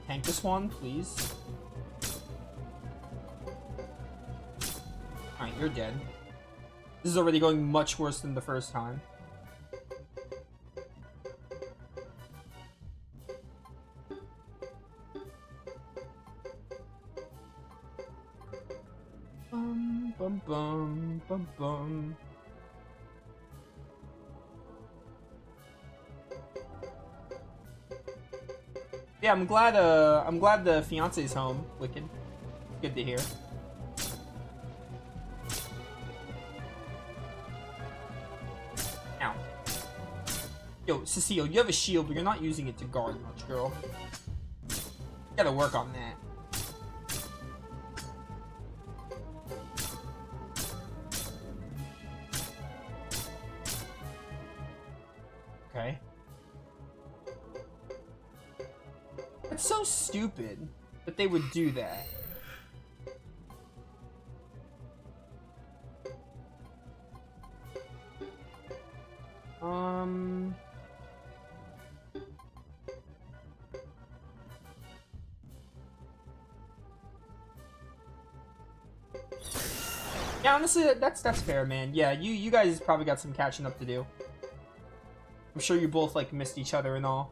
Tank this one, please. Alright, you're dead. This is already going much worse than the first time. Bum bum bum bum. Yeah, I'm glad the fiance's home, Wicked. Good to hear. Ow. Yo, Cecile, you have a shield, but you're not using it to guard much, girl. You gotta work on that. Okay. It's so stupid that they would do that. Yeah, honestly, that's fair, man. Yeah, you guys probably got some catching up to do. I'm sure you both, like, missed each other and all.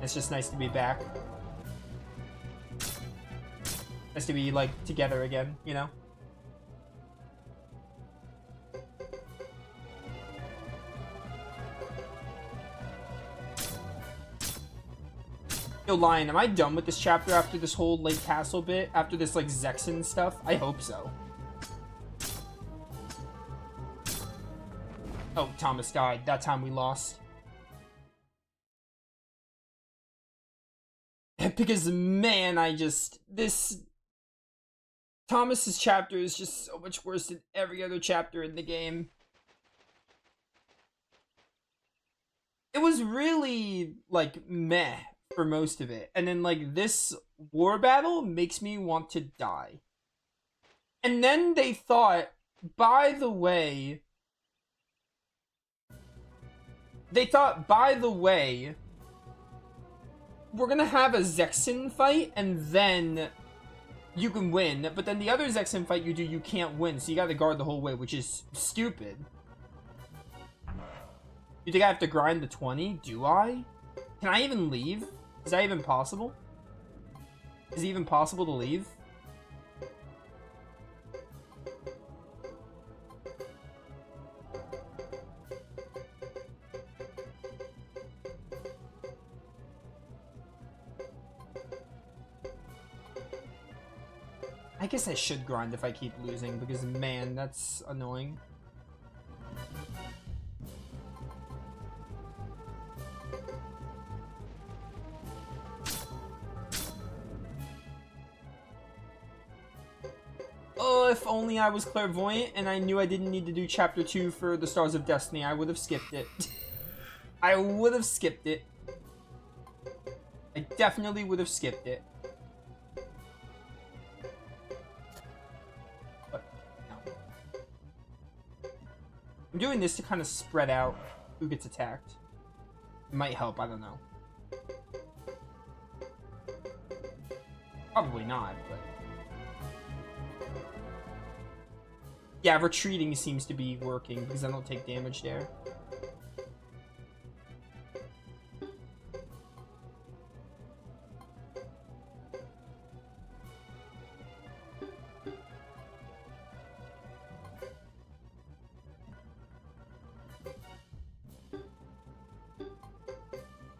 It's just nice to be back. Nice to be, like, together again, you know? Yo, Lion, am I done with this chapter after this whole Lake Castle bit? After this, like, Zexin stuff? I hope so. Oh, Thomas died. That time we lost. Because, man, this... Thomas's chapter is just so much worse than every other chapter in the game. It was really, like, meh for most of it. And then, like, this war battle makes me want to die. And then they thought, by the way... They thought, by the way, we're gonna have a Zexin fight, and then you can win. But then the other Zexin fight you do, you can't win, so you gotta guard the whole way, which is stupid. You think I have to grind the 20? Do I? Can I even leave? Is that even possible? Is it even possible to leave? I guess I should grind if I keep losing, because man, that's annoying. Oh, if only I was clairvoyant and I knew I didn't need to do chapter 2 for the Stars of Destiny, I would have skipped it. I would have skipped it. I definitely would have skipped it. I'm doing this to kind of spread out who gets attacked. It might help, I don't know. Probably not, but... yeah, retreating seems to be working because I don't take damage there.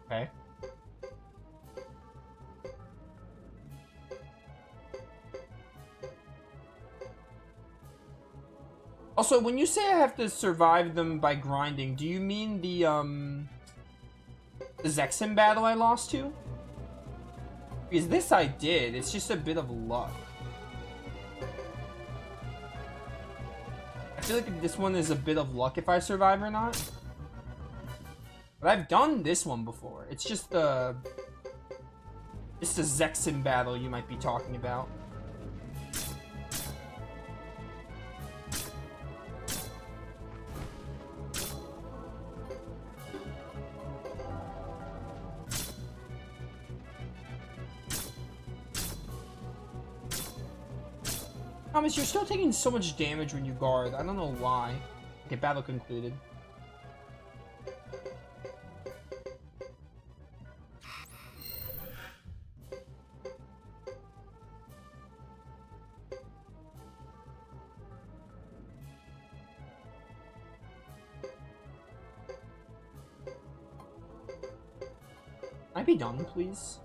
Okay. Also, when you say I have to survive them by grinding, do you mean the Zexin battle I lost to? Because this I did, it's just a bit of luck. I feel like this one is a bit of luck if I survive or not. But I've done this one before. It's just the... it's the Zexin battle you might be talking about. Thomas, you're still taking so much damage when you guard. I don't know why. Okay, battle concluded. Can I be done, please?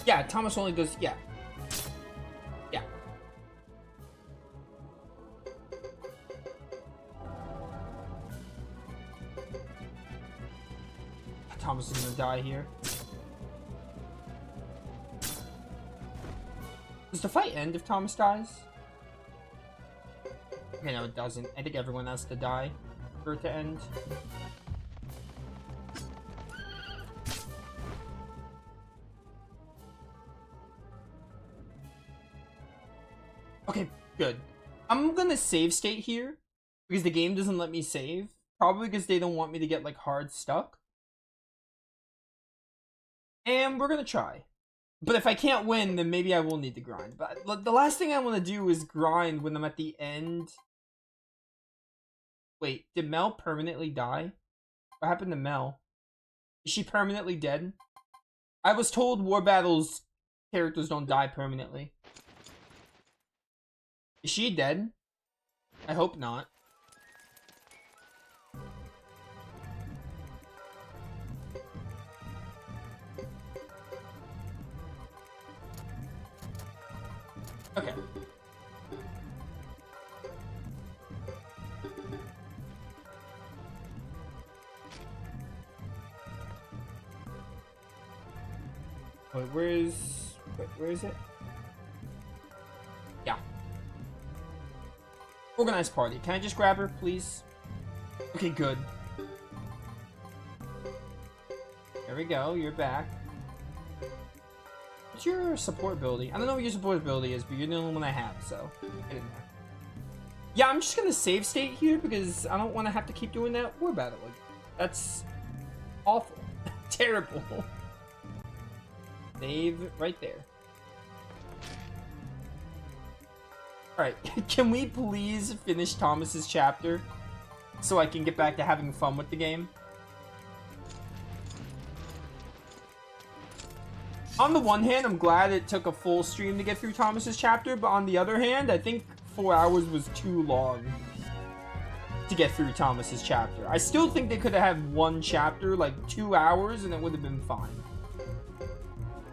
Yeah, Thomas only does... yeah. Yeah. Thomas is gonna die here. Does the fight end if Thomas dies? Okay, no, it doesn't. I think everyone has to die for it to end. Okay, good. I'm gonna save state here because the game doesn't let me save. Probably because they don't want me to get, like, hard stuck. And we're gonna try. But if I can't win, then maybe I will need to grind. But the last thing I want to do is grind when I'm at the end. Wait, did Mel permanently die? What happened to Mel? Is she permanently dead? I was told War Battles characters don't die permanently. Is she dead? I hope not. Okay. Wait, where is it? Organized party. Can I just grab her, please? Okay, good. There we go. You're back. What's your support ability? I don't know what your support ability is, but you're the only one I have, so get in there. Yeah, I'm just gonna save state here because I don't want to have to keep doing that war battle again. That's awful. Terrible. Save right there. Alright, can we please finish Thomas's chapter so I can get back to having fun with the game? On the one hand, I'm glad it took a full stream to get through Thomas's chapter, but on the other hand, I think 4 hours was too long to get through Thomas's chapter. I still think they could have had one chapter, like 2 hours, and it would have been fine.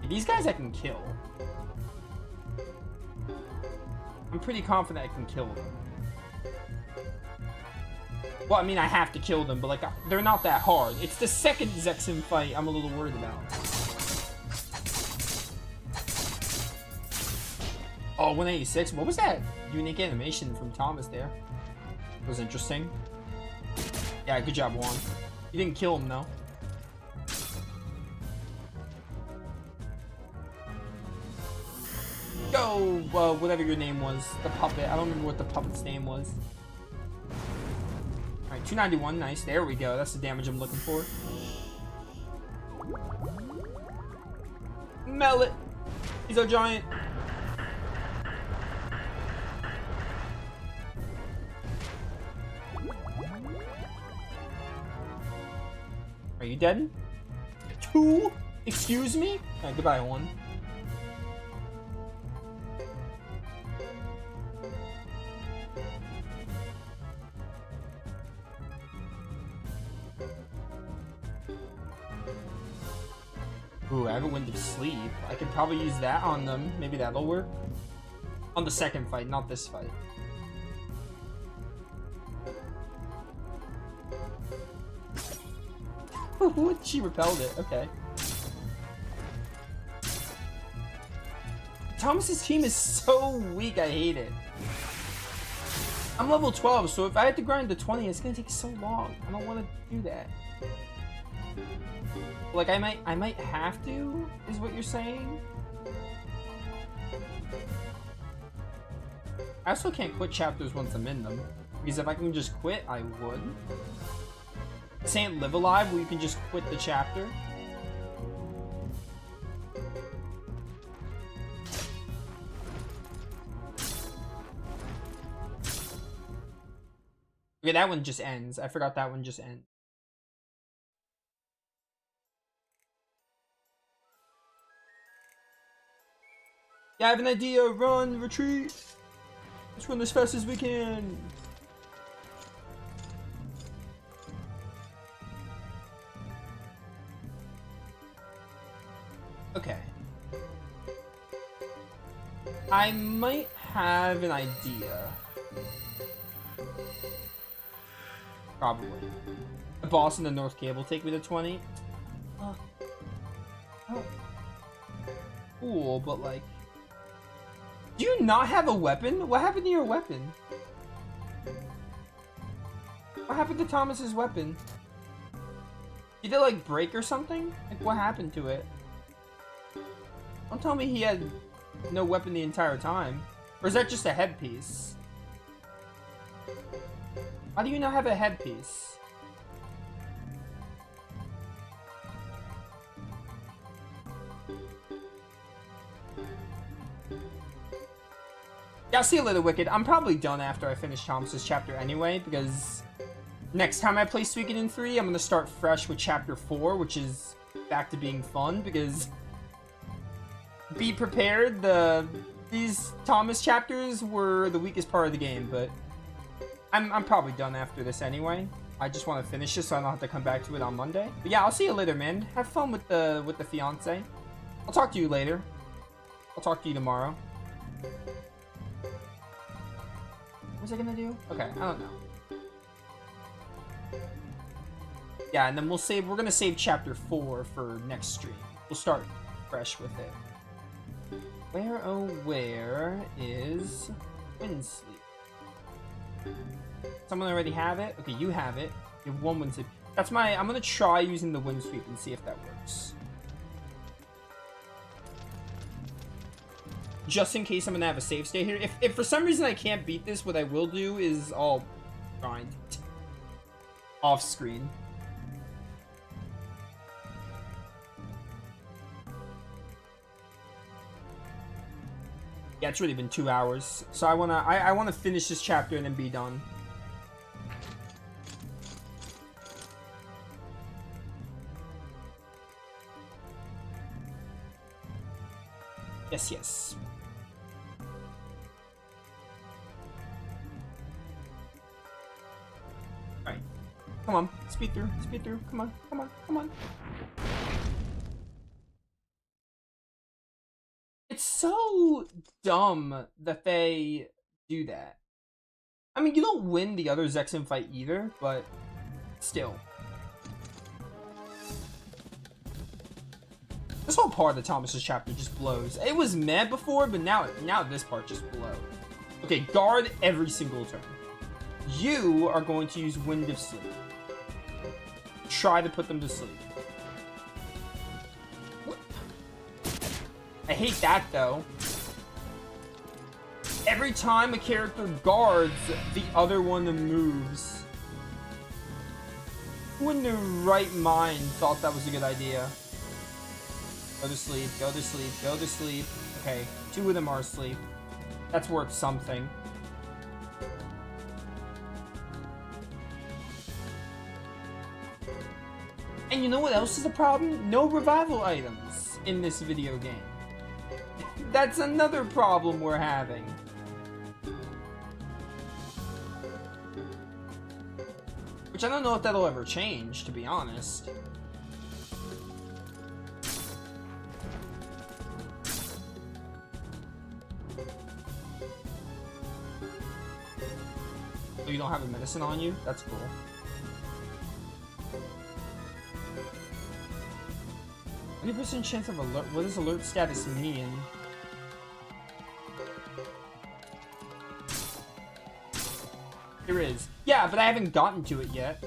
These guys I can kill. I'm pretty confident I can kill them. Well, I mean, I have to kill them, but like, they're not that hard. It's the second Zexen fight I'm a little worried about. Oh, 186. What was that unique animation from Thomas there? It was interesting. Yeah, good job, Juan. You didn't kill him, though. Go, whatever your name was. The puppet. I don't remember what the puppet's name was. Alright, 291. Nice. There we go. That's the damage I'm looking for. Mellet. He's a giant. Are you dead? 2? Excuse me? Alright, goodbye, 1. Ooh, I have a Wind of Sleep. I could probably use that on them. Maybe that'll work. On the second fight, not this fight. She repelled it. Okay. Thomas's team is so weak. I hate it. I'm level 12, so if I had to grind to 20, it's gonna take so long. I don't want to do that. Like, I might have to, is what you're saying? I also can't quit chapters once I'm in them. Because if I can just quit, I would. This ain't Live Alive where you can just quit the chapter. Okay, that one just ends. I forgot that one just ends. Yeah, I have an idea. Run, retreat. Let's run as fast as we can. Okay. I might have an idea. Probably. A boss in the North Cable take me to 20. Oh. Cool, but like... Do you not have a weapon? What happened to your weapon? What happened to Thomas's weapon? Did it like break or something? Like what happened to it? Don't tell me he had no weapon the entire time. Or is that just a headpiece? Why do you not have a headpiece? Yeah, I'll see you later, Wicked. I'm probably done after I finish Thomas's chapter anyway, because next time I play Suikoden 3, I'm going to start fresh with chapter 4, which is back to being fun, because be prepared, these Thomas chapters were the weakest part of the game, but I'm probably done after this anyway. I just want to finish this so I don't have to come back to it on Monday. But yeah, I'll see you later, man. Have fun with the fiance. I'll talk to you later. I'll talk to you tomorrow. What's I gonna do? Okay, I don't know. Yeah, and then we're gonna save chapter 4 for next stream. We'll start fresh with it. Where, oh, where is Windsleep? Someone already have it? Okay, you have it. You have one wind sweep. That's my... I'm gonna try using the wind sweep and see if that works. Just in case I'm gonna have a save state here. If for some reason I can't beat this, what I will do is I'll grind off screen. Yeah, it's really been 2 hours, so I wanna finish this chapter and then be done. Yes, yes. Alright. Come on. Speed through. Speed through. Come on. Come on. Come on. It's so dumb that they do that. I mean, you don't win the other Zexen fight either, but still. This whole part of the Thomas's chapter just blows. It was mad before, but now this part just blows. Okay, guard every single turn. You are going to use Wind of Sleep. Try to put them to sleep. What? I hate that, though. Every time a character guards, the other one moves. Who in their right mind thought that was a good idea? Go to sleep, go to sleep, go to sleep. Okay, 2 of them are asleep. That's worth something. And you know what else is a problem? No revival items in this video game. That's another problem we're having. Which I don't know if that'll ever change, to be honest. Oh, you don't have a medicine on you? That's cool. Any % chance of alert? What does alert status mean? There is. Yeah, but I haven't gotten to it yet.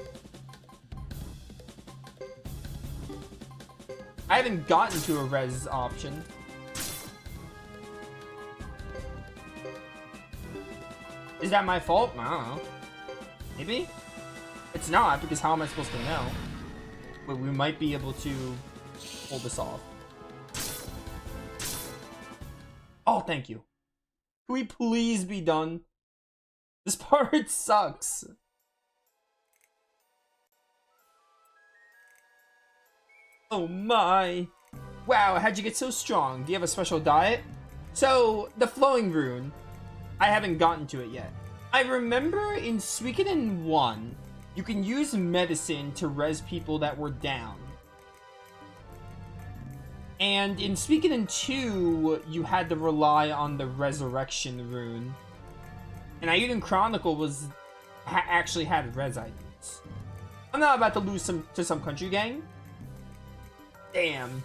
I haven't gotten to a res option. Is that my fault? I don't know. Maybe? It's not, because how am I supposed to know? But we might be able to pull this off. Oh, thank you. Can we please be done? This part sucks. Oh my. Wow, how'd you get so strong? Do you have a special diet? So, the flowing rune. I haven't gotten to it yet. I remember in Suikoden 1, you can use medicine to res people that were down. And in Suikoden 2, you had to rely on the resurrection rune. And Ayuden Chronicle was actually had res items. I'm not about to lose to some country gang. Damn.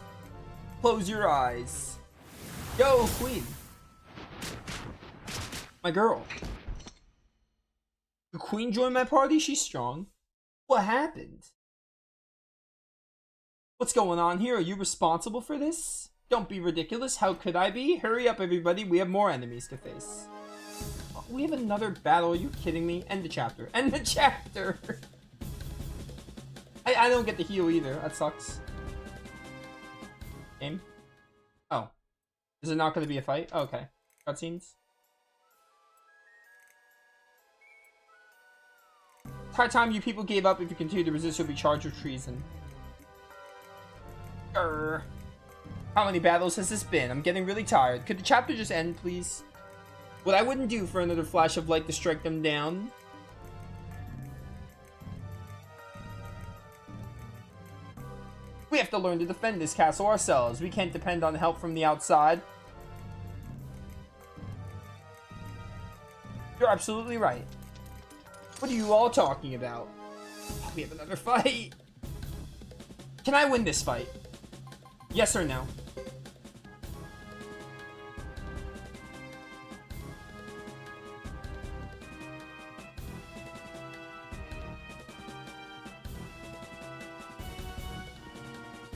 Close your eyes. Yo, Queen. My girl. The Queen joined my party? She's strong. What happened? What's going on here? Are you responsible for this? Don't be ridiculous. How could I be? Hurry up, everybody. We have more enemies to face. Oh, we have another battle. Are you kidding me? End the chapter. End the chapter. I don't get to heal either. That sucks. Game? Oh. Is it not going to be a fight? Oh, okay. Cutscenes? It's high time you people gave up. If you continue to resist, you'll be charged with treason. How many battles has this been? I'm getting really tired. Could the chapter just end, please? What I wouldn't do for another flash of light to strike them down. We have to learn to defend this castle ourselves. We can't depend on help from the outside. You're absolutely right. What are you all talking about? We have another fight. Can I win this fight? Yes or no?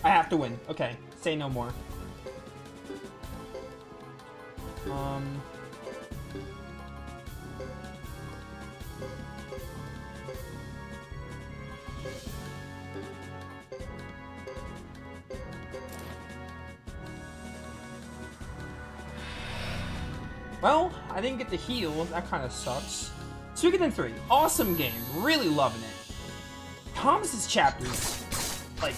I have to win. Okay, say no more. Well, I didn't get the heal. That kind of sucks. Suikoden 3. Awesome game. Really loving it. Thomas's chapters, like,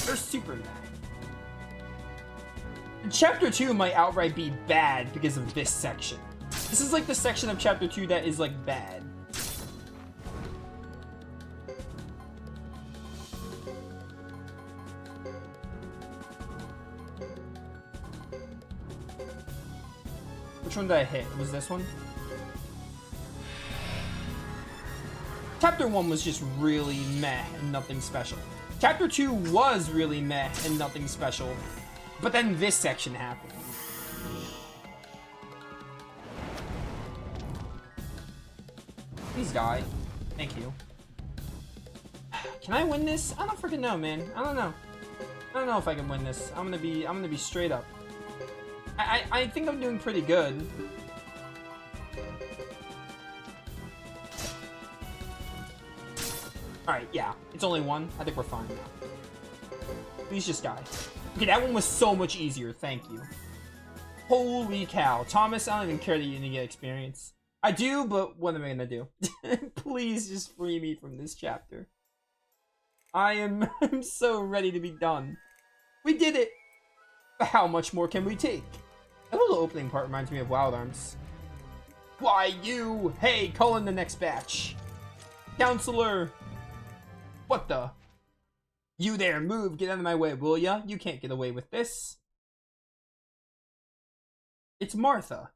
they're super bad. Chapter 2 might outright be bad because of this section. This is like the section of Chapter 2 that is, like, bad. Which one did I hit? Was this one? Chapter 1 was just really meh and nothing special. Chapter 2 was really meh and nothing special. But then this section happened. Please die. Thank you. Can I win this? I don't freaking know, man. I don't know. I don't know if I can win this. I'm gonna be straight up. I think I'm doing pretty good. Alright, yeah. It's only one. I think we're fine now. Please just die. Okay, that one was so much easier. Thank you. Holy cow. Thomas, I don't even care that you didn't get experience. I do, but what am I gonna do? Please just free me from this chapter. I'm so ready to be done. We did it! But how much more can we take? That little opening part reminds me of Wild Arms. Why you? Hey, call in the next batch. Counselor! What the? You there, move, get out of my way, will ya? You can't get away with this. It's Martha.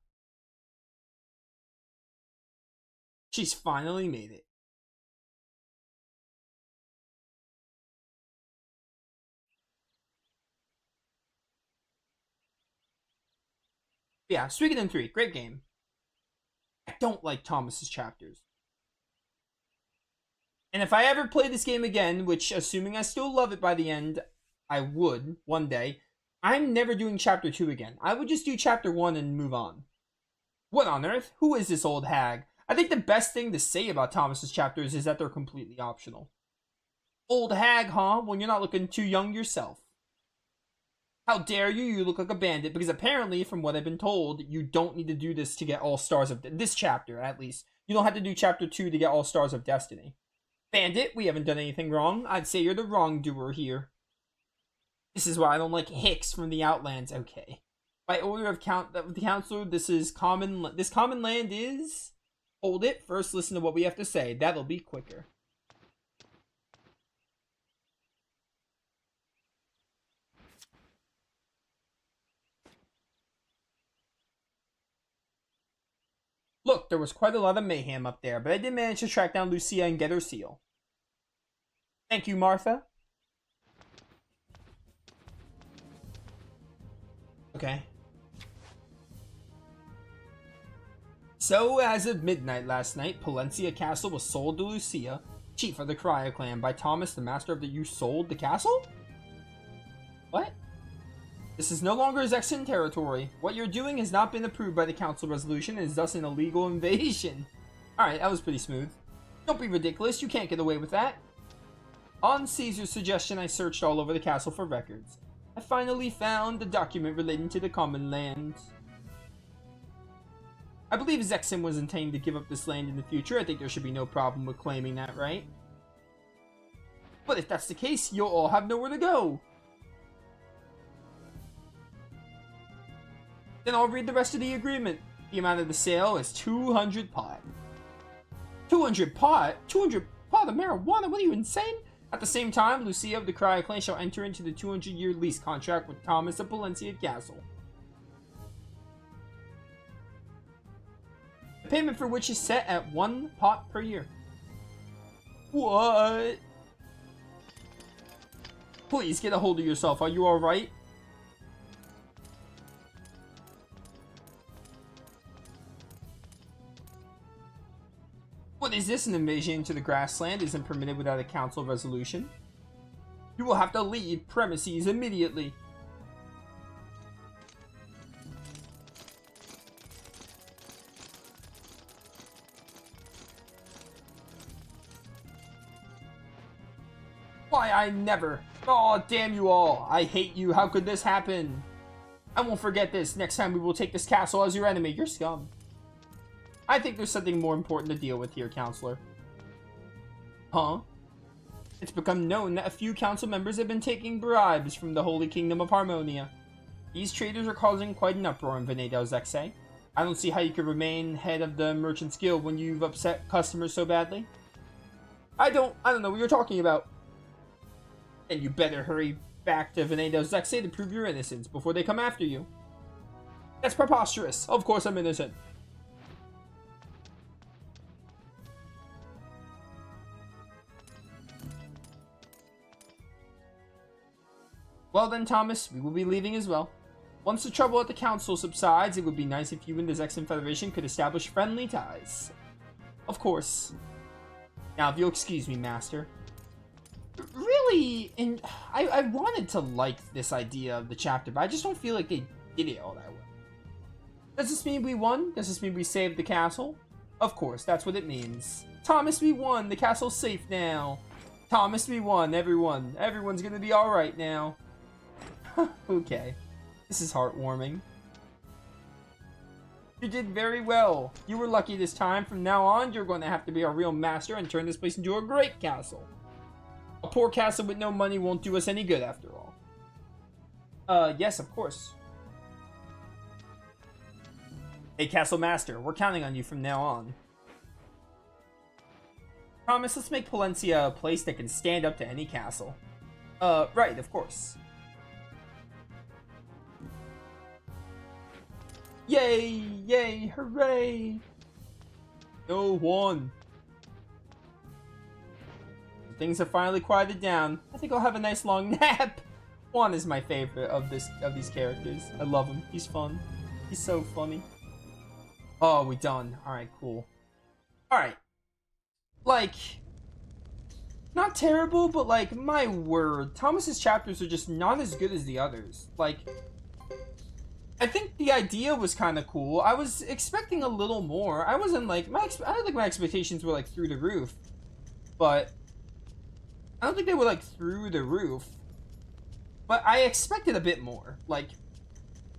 She's finally made it. Yeah, Suikoden 3, great game. I don't like Thomas's chapters. And if I ever play this game again, which, assuming I still love it by the end, I would, one day, I'm never doing Chapter 2 again. I would just do Chapter 1 and move on. What on earth? Who is this old hag? I think the best thing to say about Thomas's chapters is that they're completely optional. Old hag, huh? When you're not looking too young yourself. How dare you? You look like a bandit, because apparently, from what I've been told, you don't need to do this to get all stars of... this chapter, at least. You don't have to do Chapter 2 to get all stars of destiny. Bandit, we haven't done anything wrong. I'd say you're the wrongdoer here. This is why I don't like Hicks from the Outlands. Okay. By order of the counselor, this common land is... Hold it. First, listen to what we have to say. That'll be quicker. Look, there was quite a lot of mayhem up there, but I did manage to track down Lucia and get her seal. Thank you, Martha. Okay. So, as of midnight last night, Palencia Castle was sold to Lucia, chief of the Cryo clan, by Thomas, the master of the... You sold the castle? What? This is no longer Zexan territory. What you're doing has not been approved by the council resolution and is thus an illegal invasion. Alright, that was pretty smooth. Don't be ridiculous, you can't get away with that. On Caesar's suggestion, I searched all over the castle for records. I finally found the document relating to the common land. I believe Zexan was intending to give up this land in the future. I think there should be no problem with claiming that right. But if that's the case, you'll all have nowhere to go. Then I'll read the rest of the agreement. The amount of the sale is 200 pot. 200 pot? 200 pot of marijuana? What are you, insane? At the same time, Lucia of the Cryo clan shall enter into the 200-year lease contract with Thomas of Palencia Castle. The payment for which is set at 1 pot per year. What? Please get a hold of yourself. Are you alright? What is this? An invasion into the grassland isn't permitted without a council resolution. You will have to leave premises immediately. Why, I never. Oh, damn you all. I hate you. How could this happen? I won't forget this. Next time we will take this castle as your enemy. You're scum. I think there's something more important to deal with here, Counselor. Huh? It's become known that a few council members have been taking bribes from the Holy Kingdom of Harmonia. These traitors are causing quite an uproar in Veneto, Zexay. I don't see how you could remain head of the Merchants Guild when you've upset customers so badly. I don't know what you're talking about. And you better hurry back to Veneto, Zexay, to prove your innocence before they come after you. That's preposterous. Of course I'm innocent. Well then, Thomas, we will be leaving as well. Once the trouble at the council subsides, it would be nice if you and the Zexan Federation could establish friendly ties. Of course. Now, if you'll excuse me, Master. Really, I wanted to like this idea of the chapter, but I just don't feel like they did it all that well. Does this mean we won? Does this mean we saved the castle? Of course, that's what it means. Thomas, we won! The castle's safe now! Thomas, we won! Everyone's gonna be alright now. Okay. This is heartwarming. You did very well. You were lucky this time. From now on, you're going to have to be our real master and turn this place into a great castle. A poor castle with no money won't do us any good after all. Yes, of course. Hey, Castle Master, we're counting on you from now on. Promise, let's make Palencia a place that can stand up to any castle. Right, of course. Yay! Yay! Hooray! No one. Things have finally quieted down. I think I'll have a nice long nap. Juan is my favorite of these characters. I love him. He's fun. He's so funny. Oh, we done. Alright, cool. Alright. Like, not terrible, but like, my word. Thomas's chapters are just not as good as the others. Like, I think the idea was kind of cool. I was expecting a little more. I wasn't like, I don't think my expectations were like through the roof. But I don't think they were like through the roof. But I expected a bit more. Like,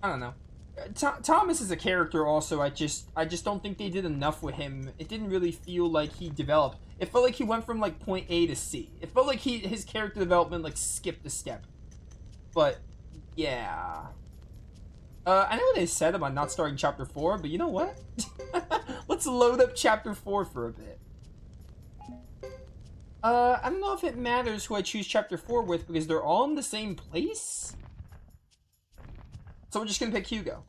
I don't know. Thomas is a character also. I just don't think they did enough with him. It didn't really feel like he developed. It felt like he went from like point A to C. It felt like his character development like skipped a step. But yeah. I know what they said about not starting chapter 4, but you know what? Let's load up chapter 4 for a bit. I don't know if it matters who I choose chapter 4 with because they're all in the same place. So we're just gonna pick Hugo.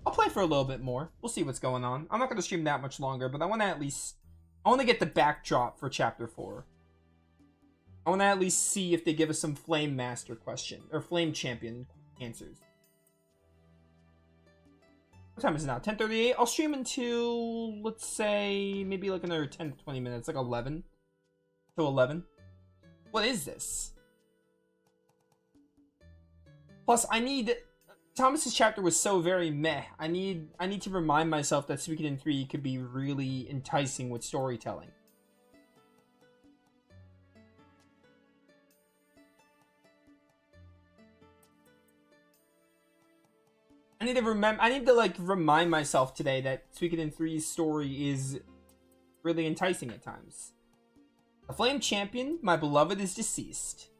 I'll play for a little bit more. We'll see what's going on. I'm not gonna stream that much longer, but I want to get the backdrop for chapter 4. I want to at least see if they give us some Flame Master question or Flame Champion answers. What time is it now? 10:38. I'll stream until, let's say, maybe like another 10 to 20 minutes, like 11 to 11. What is this? Plus, Thomas's chapter was so very meh. I need to remind myself that Suikoden 3 could be really enticing with storytelling. I need to like remind myself today that Suikoden 3's story is really enticing at times. The Flame Champion, my beloved, is deceased.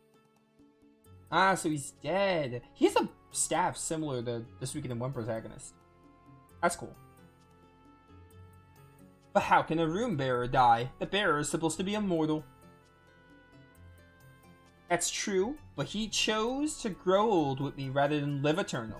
Ah, so he's dead. He has a staff similar to the Suikoden 1 protagonist. That's cool. But how can a rune bearer die? The bearer is supposed to be immortal. That's true, but he chose to grow old with me rather than live eternally.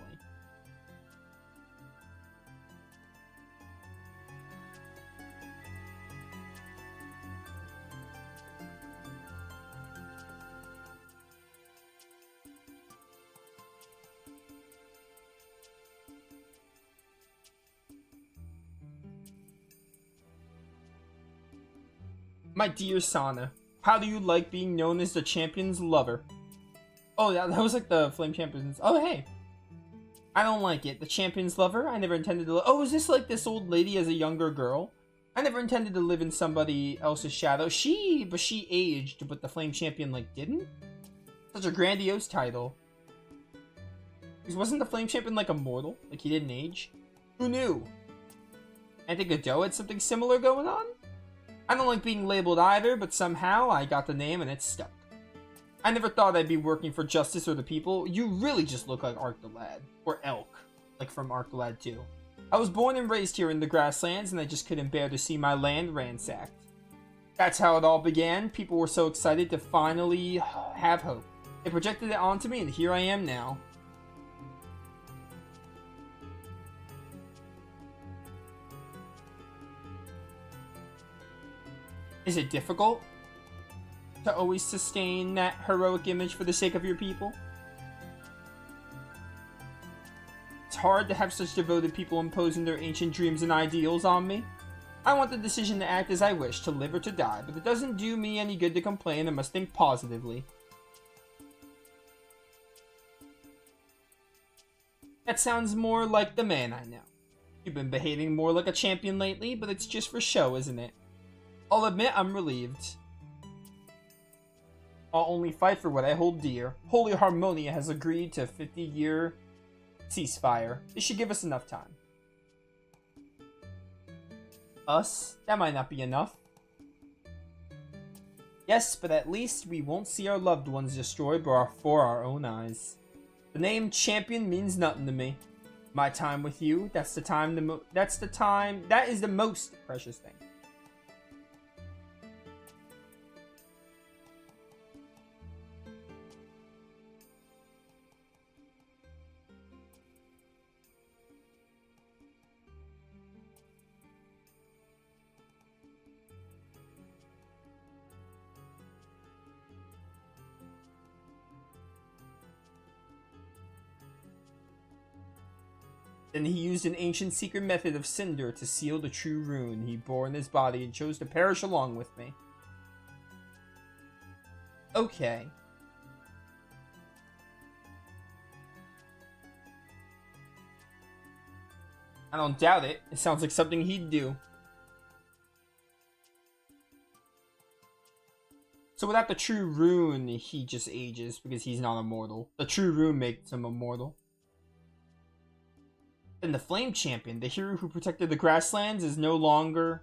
My dear Sana, how do you like being known as the champion's lover? Oh, that was like the Flame Champion's. Oh, hey. I don't like it. The champion's lover? I never intended to. Oh, is this like this old lady as a younger girl? I never intended to live in somebody else's shadow. But she aged, but the Flame Champion, like, didn't? Such a grandiose title. Because wasn't the Flame Champion, like, immortal? Like, he didn't age? Who knew? I think Godot had something similar going on? I don't like being labeled either, but somehow I got the name and it stuck. I never thought I'd be working for justice or the people. You really just look like Arc the Lad. Or Elk. Like from Arc the Lad 2. I was born and raised here in the grasslands, and I just couldn't bear to see my land ransacked. That's how it all began. People were so excited to finally have hope. They projected it onto me, and here I am now. Is it difficult to always sustain that heroic image for the sake of your people? It's hard to have such devoted people imposing their ancient dreams and ideals on me. I want the decision to act as I wish, to live or to die, but it doesn't do me any good to complain. I must think positively. That sounds more like the man I know. You've been behaving more like a champion lately, but it's just for show, isn't it? I'll admit I'm relieved. I'll only fight for what I hold dear. Holy Harmonia has agreed to a 50-year ceasefire. This should give us enough time. Us? That might not be enough. Yes, but at least we won't see our loved ones destroyed before our own eyes. The name champion means nothing to me. My time with you, that is the most precious thing. Then he used an ancient secret method of cinder to seal the true rune he bore in his body and chose to perish along with me. Okay. I don't doubt it. It sounds like something he'd do. So without the true rune, he just ages because he's not immortal. The true rune makes him immortal. And the Flame Champion, the hero who protected the grasslands, is no longer...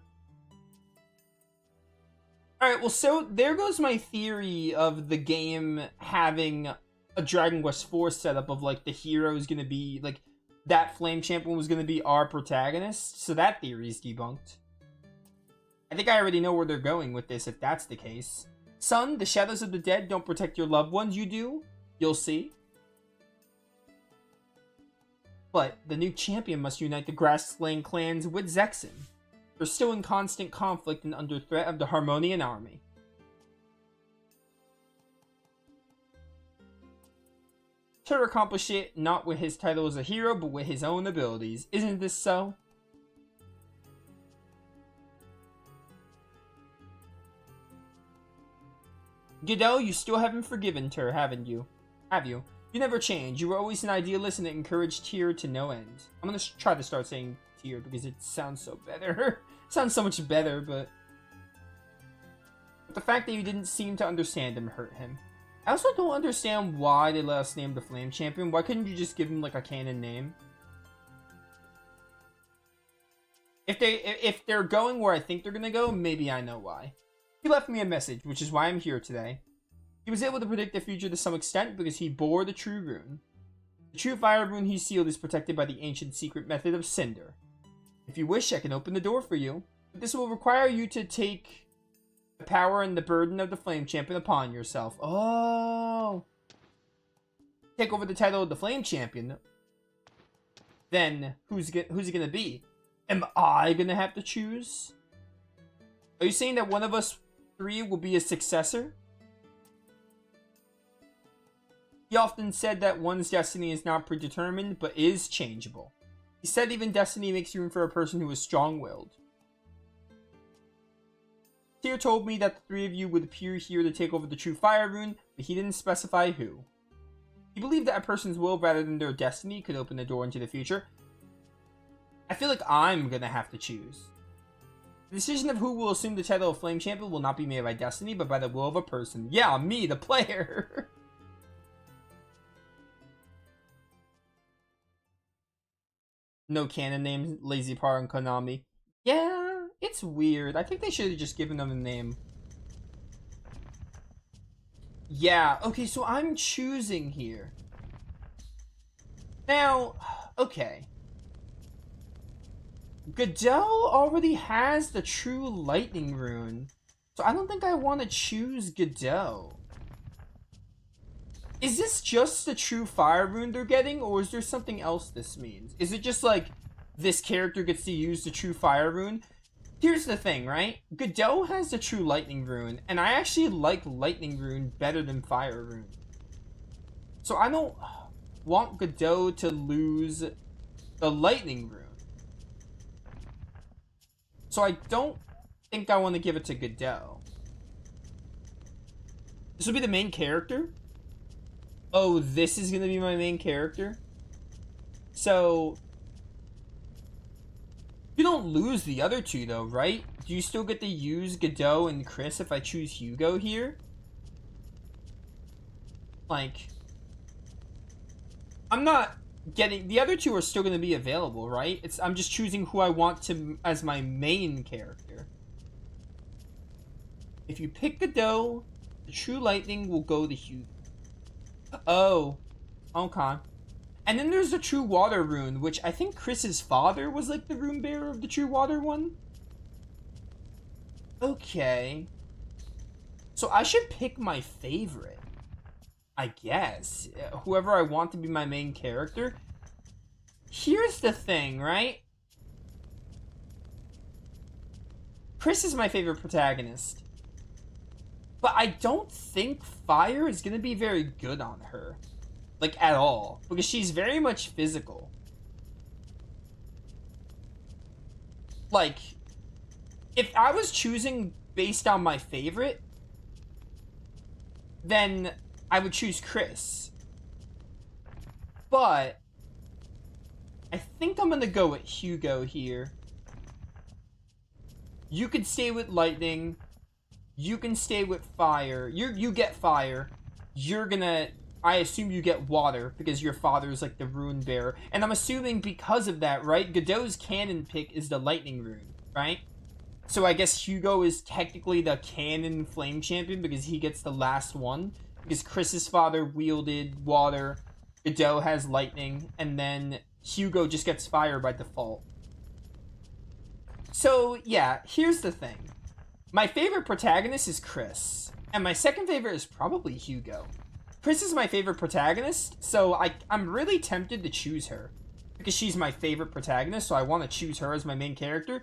Alright, well, so there goes my theory of the game having a Dragon Quest IV setup of, like, the hero is going to be, like, that Flame Champion was going to be our protagonist. So that theory is debunked. I think I already know where they're going with this, if that's the case. Son, the shadows of the dead don't protect your loved ones. You do. You'll see. But the new champion must unite the Grassland clans with Zexen. They're still in constant conflict and under threat of the Harmonian army. To accomplish it, not with his title as a hero, but with his own abilities. Isn't this so? Godot, you still haven't forgiven Tur, haven't you? Have you? You never changed. You were always an idealist and it encouraged Tyr to no end. I'm gonna try to start saying Tyr because it sounds so better. It sounds so much better, but the fact that you didn't seem to understand him hurt him. I also don't understand why they let us name the Flame Champion. Why couldn't you just give him like a canon name? If they're going where I think they're gonna go, maybe I know why. He left me a message, which is why I'm here today. He was able to predict the future to some extent because he bore the true rune. The true fire rune he sealed is protected by the ancient secret method of cinder. If you wish, I can open the door for you. But this will require you to take the power and the burden of the Flame Champion upon yourself. Oh! Take over the title of the Flame Champion. Then, who's it gonna be? Am I gonna have to choose? Are you saying that one of us three will be a successor? He often said that one's destiny is not predetermined, but is changeable. He said even destiny makes room for a person who is strong-willed. Tyr told me that the three of you would appear here to take over the true fire rune, but he didn't specify who. He believed that a person's will rather than their destiny could open the door into the future. I feel like I'm gonna have to choose. The decision of who will assume the title of Flame Champion will not be made by destiny, but by the will of a person. Yeah, me, the player! No canon names, Lazy Par and Konami. Yeah, it's weird. I think they should have just given them a name. Yeah, okay, so I'm choosing here. Now, okay. Godot already has the true lightning rune, so I don't think I want to choose Godot. Is this just the true fire rune they're getting, or is there something else this means? Is it just like, this character gets to use the true fire rune? Here's the thing, right? Godot has the true lightning rune, and I actually like lightning rune better than fire rune. So I don't want Godot to lose the lightning rune. So I don't think I want to give it to Godot. This will be the main character? Oh, this is going to be my main character? So, you don't lose the other two though, right? Do you still get to use Godot and Chris if I choose Hugo here? Like, I'm not getting... The other two are still going to be available, right? I'm just choosing who I want to as my main character. If you pick Godot, the true lightning will go to Hugo. Oh, okay. And then there's the true water rune, which I think Chris's father was like the rune bearer of the true water one. Okay. So I should pick my favorite, I guess. Whoever I want to be my main character. Here's the thing, right? Chris is my favorite protagonist. But I don't think fire is going to be very good on her. Like, at all. Because she's very much physical. Like, if I was choosing based on my favorite, then I would choose Chris. But I think I'm going to go with Hugo here. You could stay with lightning. You can stay with fire. You get fire. You're gonna... I assume you get water, because your father's like the rune bearer. And I'm assuming because of that, right? Godot's canon pick is the lightning rune, right? So I guess Hugo is technically the canon flame champion, because he gets the last one. Because Chris's father wielded water, Godot has lightning, and then Hugo just gets fire by default. So, yeah, here's the thing. My favorite protagonist is Chris, and my second favorite is probably Hugo. Chris is my favorite protagonist, so I'm really tempted to choose her. Because she's my favorite protagonist, so I want to choose her as my main character.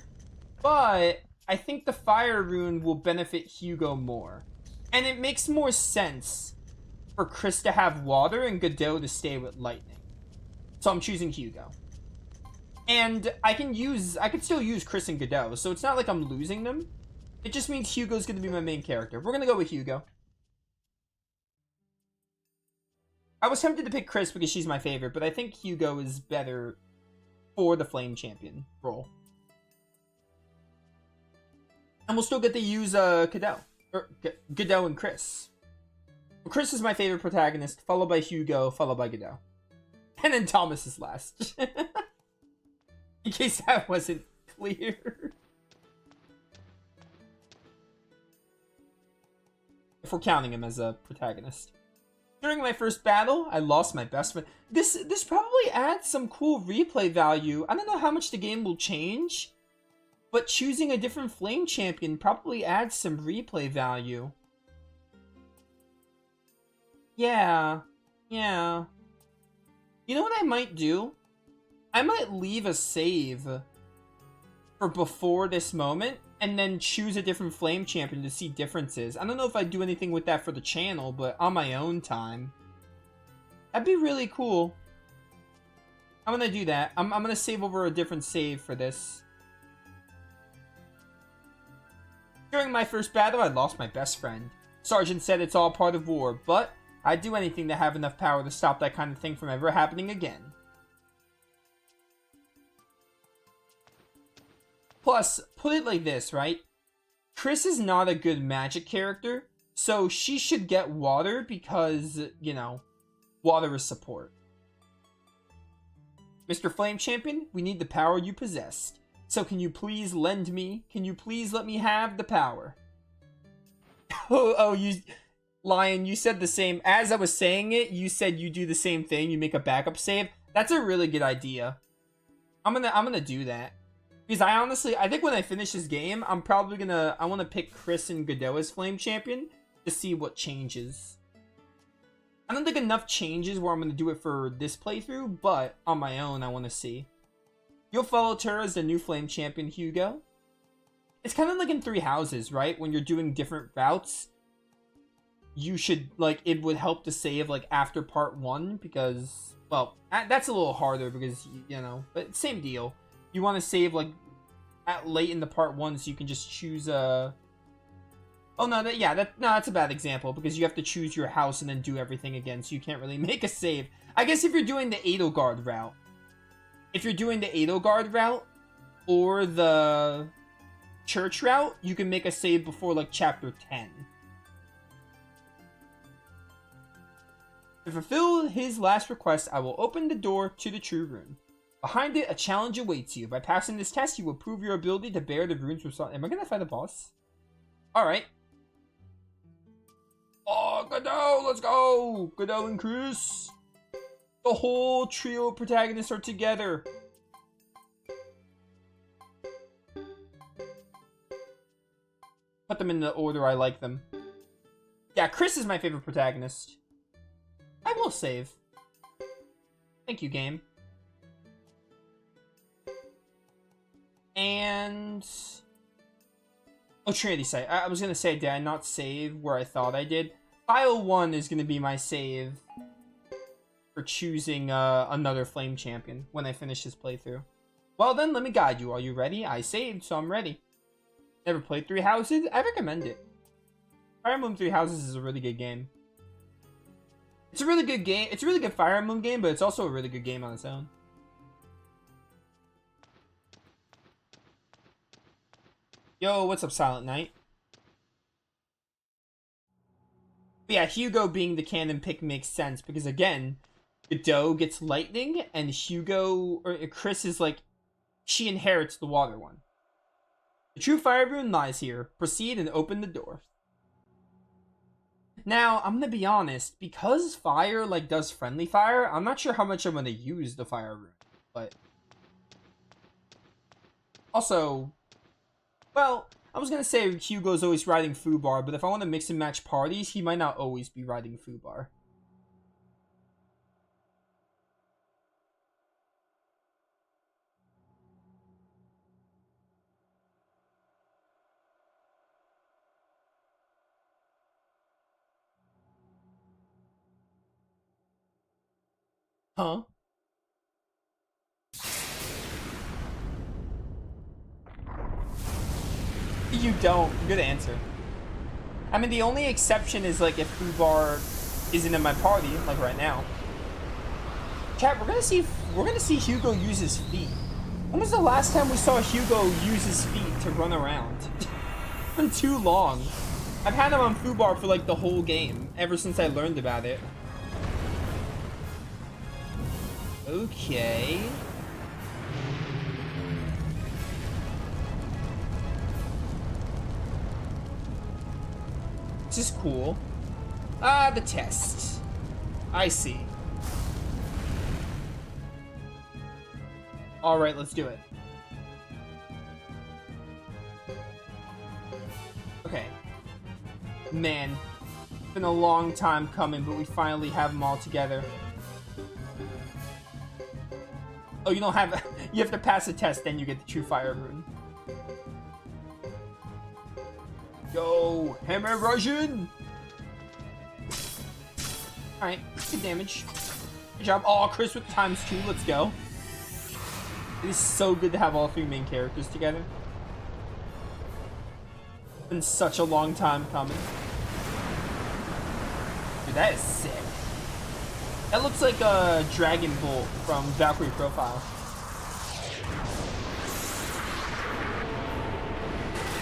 But I think the fire rune will benefit Hugo more. And it makes more sense for Chris to have water and Godot to stay with lightning. So I'm choosing Hugo. And I could still use Chris and Godot, so it's not like I'm losing them. It just means Hugo's going to be my main character. We're going to go with Hugo. I was tempted to pick Chris because she's my favorite, but I think Hugo is better for the Flame Champion role. And we'll still get to use Godot. Or Godot and Chris. Chris is my favorite protagonist, followed by Hugo, followed by Godot. And then Thomas is last. In case that wasn't clear. If we're counting him as a protagonist. During my first battle, I lost my best friend. This probably adds some cool replay value. I don't know how much the game will change, but choosing a different flame champion probably adds some replay value. Yeah. You know what I might do? I might leave a save for before this moment, and then choose a different flame champion to see differences. I don't know if I'd do anything with that for the channel, but on my own time. That'd be really cool. I'm gonna do that. I'm gonna save over a different save for this. During my first battle, I lost my best friend. Sergeant said it's all part of war, but I'd do anything to have enough power to stop that kind of thing from ever happening again. Plus, put it like this, right? Chris is not a good magic character, so she should get water because, you know, water is support. Mr. Flame Champion, we need the power you possessed. So can you please let me have the power? You... Lion, you said the same. As I was saying it, you said you do the same thing. You make a backup save. That's a really good idea. I'm gonna do that. Because I think when I finish this game, I want to pick Chris and Godot as Flame Champion to see what changes. I don't think enough changes where I'm gonna do it for this playthrough, but on my own, I want to see. You'll follow Tur as the new Flame Champion, Hugo. It's kind of like in Three Houses, right? When you're doing different routes, you should, like, it would help to save, like, after part 1, because, well, that's a little harder, because, you know, but same deal. You want to save, like, late in the part 1, so you can just choose a... Oh, no, that's a bad example, because you have to choose your house and then do everything again, so you can't really make a save. I guess if you're doing the Edelgard route, or the church route, you can make a save before, like, chapter 10. To fulfill his last request, I will open the door to the true rune. Behind it, a challenge awaits you. By passing this test, you will prove your ability to bear the rune's responsibility. Am I gonna fight a boss? Alright. Oh, Godot, let's go! Godot and Chris. The whole trio of protagonists are together. Put them in the order I like them. Yeah, Chris is my favorite protagonist. I will save. Thank you, game. And... oh, Trinity site. I was going to say, did I not save where I thought I did? File 1 is going to be my save for choosing another Flame Champion when I finish this playthrough. Well then, let me guide you. Are you ready? I saved, so I'm ready. Never played Three Houses? I recommend it. Fire Emblem Three Houses is a really good game. It's a really good game. It's a really good Fire Emblem game, but it's also a really good game on its own. Yo, what's up, Silent Knight? But yeah, Hugo being the canon pick makes sense, because again, Godot gets lightning, and Chris is like, she inherits the water one. The true fire rune lies here. Proceed and open the door. Now, I'm gonna be honest, because fire, like, does friendly fire, I'm not sure how much I'm gonna use the fire rune, but... also, well, I was gonna say Hugo's always riding Fubar, but if I want to mix and match parties, he might not always be riding Fubar. Huh? You don't. Good answer. I mean, the only exception is, like, if Fubar isn't in my party, like right now. Chat, we're gonna see Hugo use his feet. When was the last time we saw Hugo use his feet to run around? It's been too long. I've had him on Fubar for, like, the whole game, ever since I learned about it. Okay. This is cool. Ah, the test. I see. Alright, let's do it. Okay. Man. It's been a long time coming, but we finally have them all together. Oh, you don't have... you have to pass a test, then you get the true fire rune. Yo, hammer Russian! Alright, good damage. Good job. Oh, Chris with ×2, let's go. It is so good to have all three main characters together. Been such a long time coming. Dude, that is sick. That looks like a Dragon Bolt from Valkyrie Profile.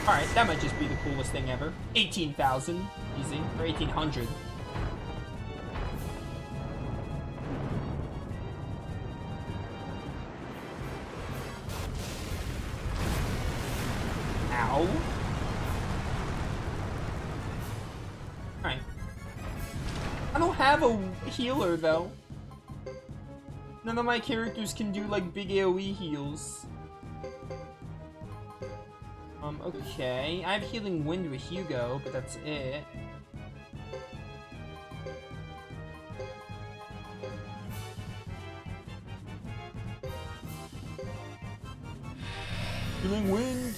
Alright, that might just be the coolest thing ever. 18,000, easy. Or 1,800. Ow. Alright. I don't have a healer, though. None of my characters can do, like, big AoE heals. Okay. I have Healing Wind with Hugo, but that's it. Healing Wind!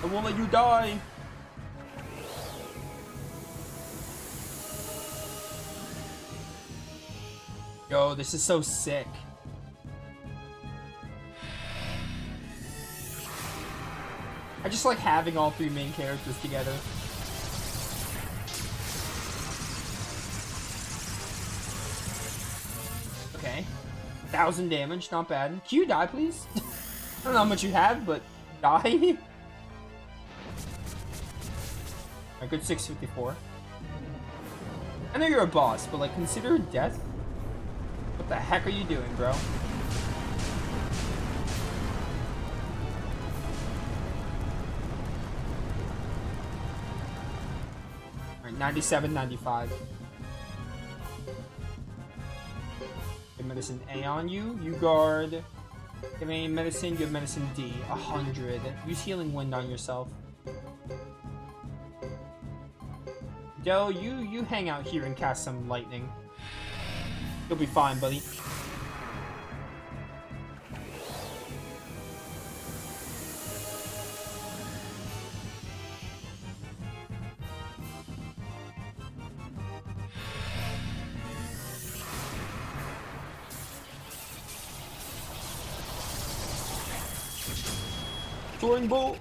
I won't let you die! Yo, this is so sick. I just like having all three main characters together. Okay. 1,000 damage, not bad. Can you die, please? I don't know how much you have, but die? A good 654. I know you're a boss, but like, consider death? What the heck are you doing, bro? Alright, 97, 95. Get medicine A on you. You guard. Give me medicine, you have medicine D. 100. Use Healing Wind on yourself. Doe, you hang out here and cast some lightning. You'll be fine, buddy. Soaring Bolt!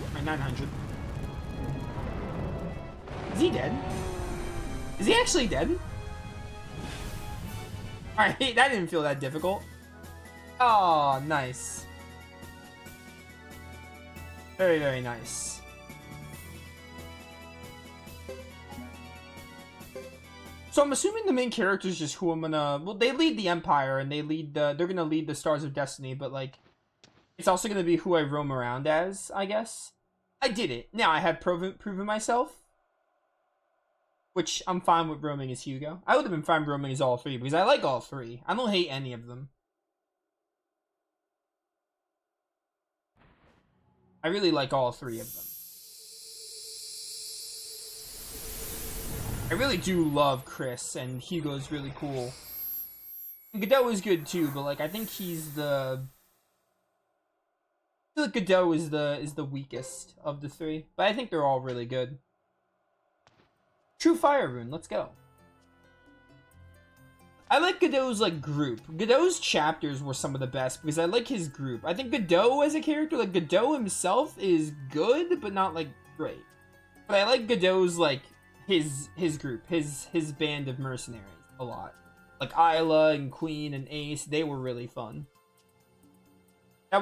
Alright, 900. Is he dead? Is he actually dead? Alright, that didn't feel that difficult. Oh, nice. Very, very nice. So I'm assuming the main character is just who I'm gonna... Well, they lead the Empire, and they lead the... They're gonna lead the Stars of Destiny, but, like... It's also gonna be who I roam around as, I guess. I did it. Now I have proven myself. Which I'm fine with roaming as Hugo. I would have been fine roaming as all three, because I like all three. I don't hate any of them. I really like all three of them. I really do love Chris, and Hugo's really cool. And Godot is good too, but like I think he's the... I feel like Godot is the weakest of the three, but I think they're all really good. True Fire Rune, let's go. I like Godot's like group. Godot's chapters were some of the best because I like his group. I think Godot as a character, like Godot himself is good, but not like great. But I like Godot's like his group, his band of mercenaries a lot. Like Isla and Queen and Ace, they were really fun.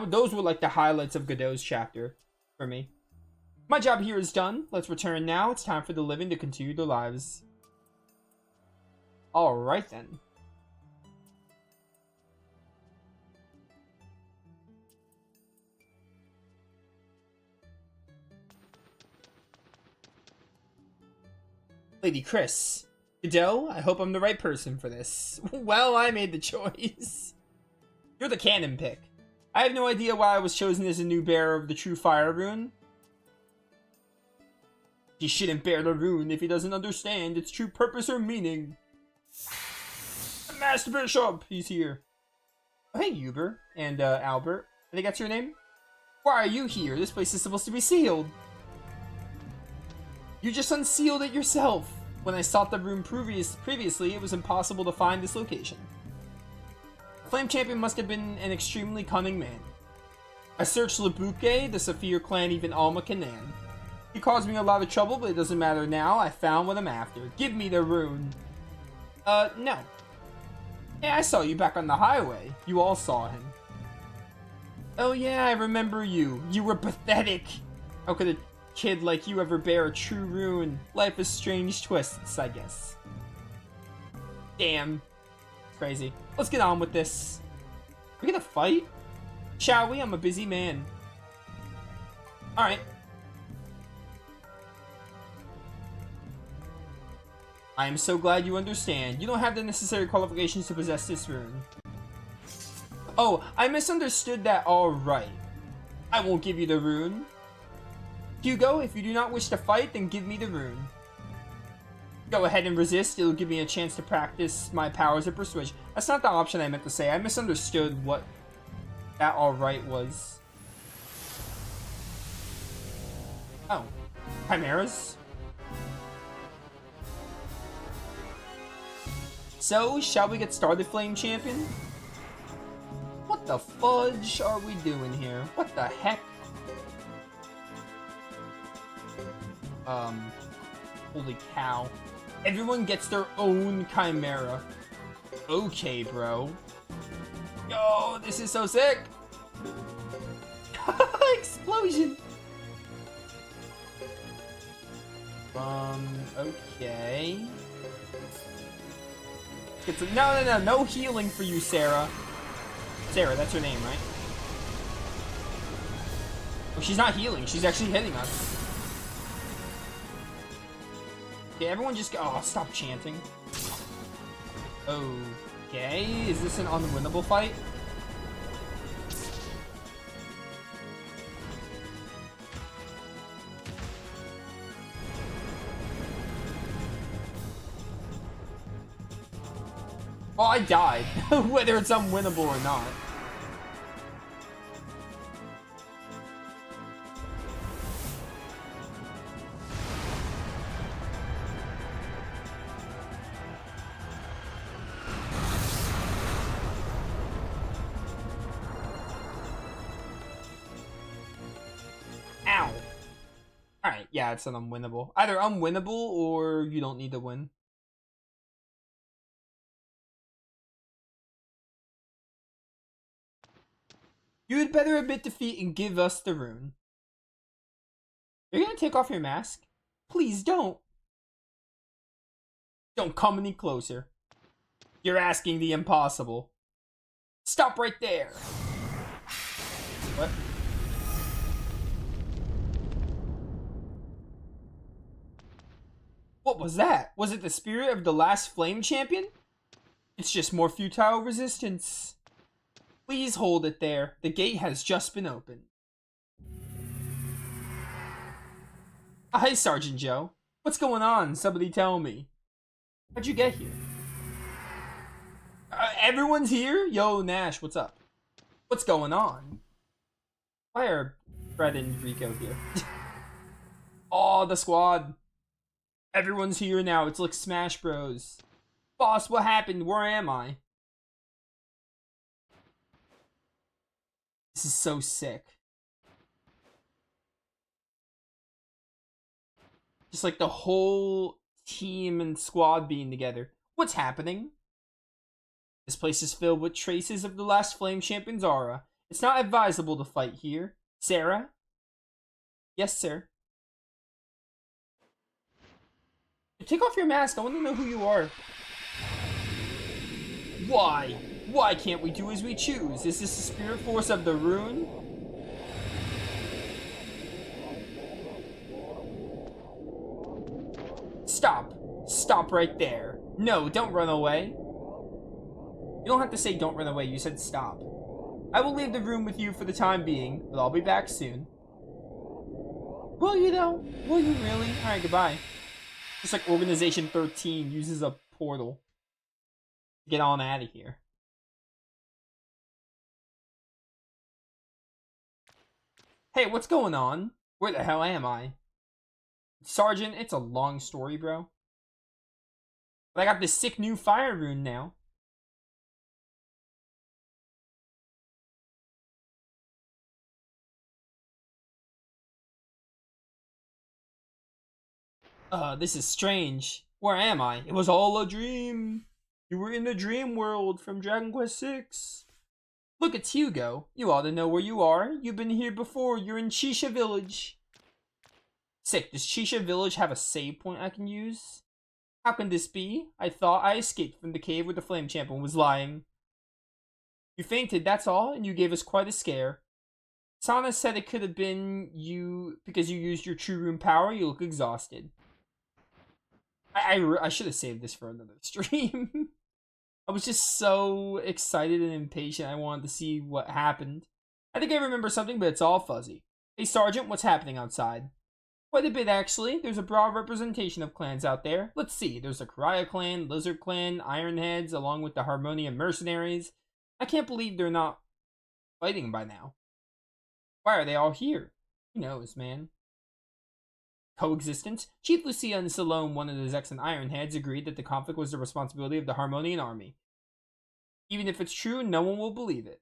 Those were like the highlights of Godot's chapter for me. My job here is done. Let's return now. It's time for the living to continue their lives. Alright then. Lady Chris. Godot, I hope I'm the right person for this. Well, I made the choice. You're the canon pick. I have no idea why I was chosen as a new bearer of the True Fire Rune. He shouldn't bear the rune if he doesn't understand its true purpose or meaning. The Master Bishop! He's here. Oh, hey, Uber. And, Albert. I think that's your name? Why are you here? This place is supposed to be sealed. You just unsealed it yourself. When I sought the rune previously, it was impossible to find this location. The Flame Champion must have been an extremely cunning man. I searched Labuke, the Saphir clan, even Alma Kanan. He caused me a lot of trouble, but it doesn't matter now. I found what I'm after. Give me the rune. No. Hey, I saw you back on the highway. You all saw him. Oh yeah, I remember you. You were pathetic. How could a kid like you ever bear a true rune? Life is strange twists, I guess. Damn. Crazy. Let's get on with this. Are we gonna fight? Shall we? I'm a busy man. Alright. I am so glad you understand. You don't have the necessary qualifications to possess this rune. Oh, I misunderstood that. Alright. I won't give you the rune. Hugo, if you do not wish to fight, then give me the rune. Go ahead and resist. It'll give me a chance to practice my powers of persuasion. That's not the option I meant to say. I misunderstood what that alright was. Oh. Chimeras? So, shall we get started, Flame Champion? What the fudge are we doing here? What the heck? Holy cow. Everyone gets their own Chimera. Okay, bro. Yo, this is so sick! Explosion! Okay. No healing for you, Sarah. Sarah, that's her name, right? Oh, she's not healing, she's actually hitting us. Okay, everyone just go. Oh, stop chanting. Okay, is this an unwinnable fight? Well, I died, whether it's unwinnable or not. Ow. Alright, yeah, it's an unwinnable. Either unwinnable or you don't need to win. You had better admit defeat and give us the rune. You're gonna take off your mask? Please don't. Don't come any closer. You're asking the impossible. Stop right there. What? What was that? Was it the spirit of the last Flame Champion? It's just more futile resistance. Please hold it there. The gate has just been opened. Hi, Sergeant Joe. What's going on? Somebody tell me. How'd you get here? Everyone's here? Yo, Nash, what's up? What's going on? Why are Fred and Rico here? Oh, the squad. Everyone's here now. It's like Smash Bros. Boss, what happened? Where am I? This is so sick. Just like the whole team and squad being together. What's happening? This place is filled with traces of the last Flame Champion's aura. It's not advisable to fight here. Sarah? Yes, sir. Take off your mask. I want to know who you are. Why? Why can't we do as we choose? Is this the spirit force of the rune? Stop. Stop right there. No, don't run away. You don't have to say don't run away. You said stop. I will leave the room with you for the time being, but I'll be back soon. Will you though? Will you really? Alright, goodbye. Just like Organization 13 uses a portal to get on out of here. Hey, what's going on? Where the hell am I? Sergeant, it's a long story, bro. But I got this sick new fire rune now. This is strange. Where am I? It was all a dream. You were in the dream world from Dragon Quest VI. Look, it's Hugo. You ought to know where you are. You've been here before. You're in Shisha Village. Sick. Does Shisha Village have a save point I can use? How can this be? I thought I escaped from the cave where the Flame Champion was lying. You fainted, that's all, and you gave us quite a scare. Sana said it could have been you because you used your true rune power. You look exhausted. I should have saved this for another stream. I was just so excited and impatient. I wanted to see what happened. I think I remember something, but it's all fuzzy. Hey, Sergeant, what's happening outside? Quite a bit, actually. There's a broad representation of clans out there. Let's see. There's the Karaya clan, Lizard clan, Ironheads, along with the Harmonium mercenaries. I can't believe they're not fighting by now. Why are they all here? Who knows, man? Coexistence. Chief Lucia and Salome, one of the Zex and Ironheads, agreed that the conflict was the responsibility of the Harmonian army. Even if it's true, no one will believe it.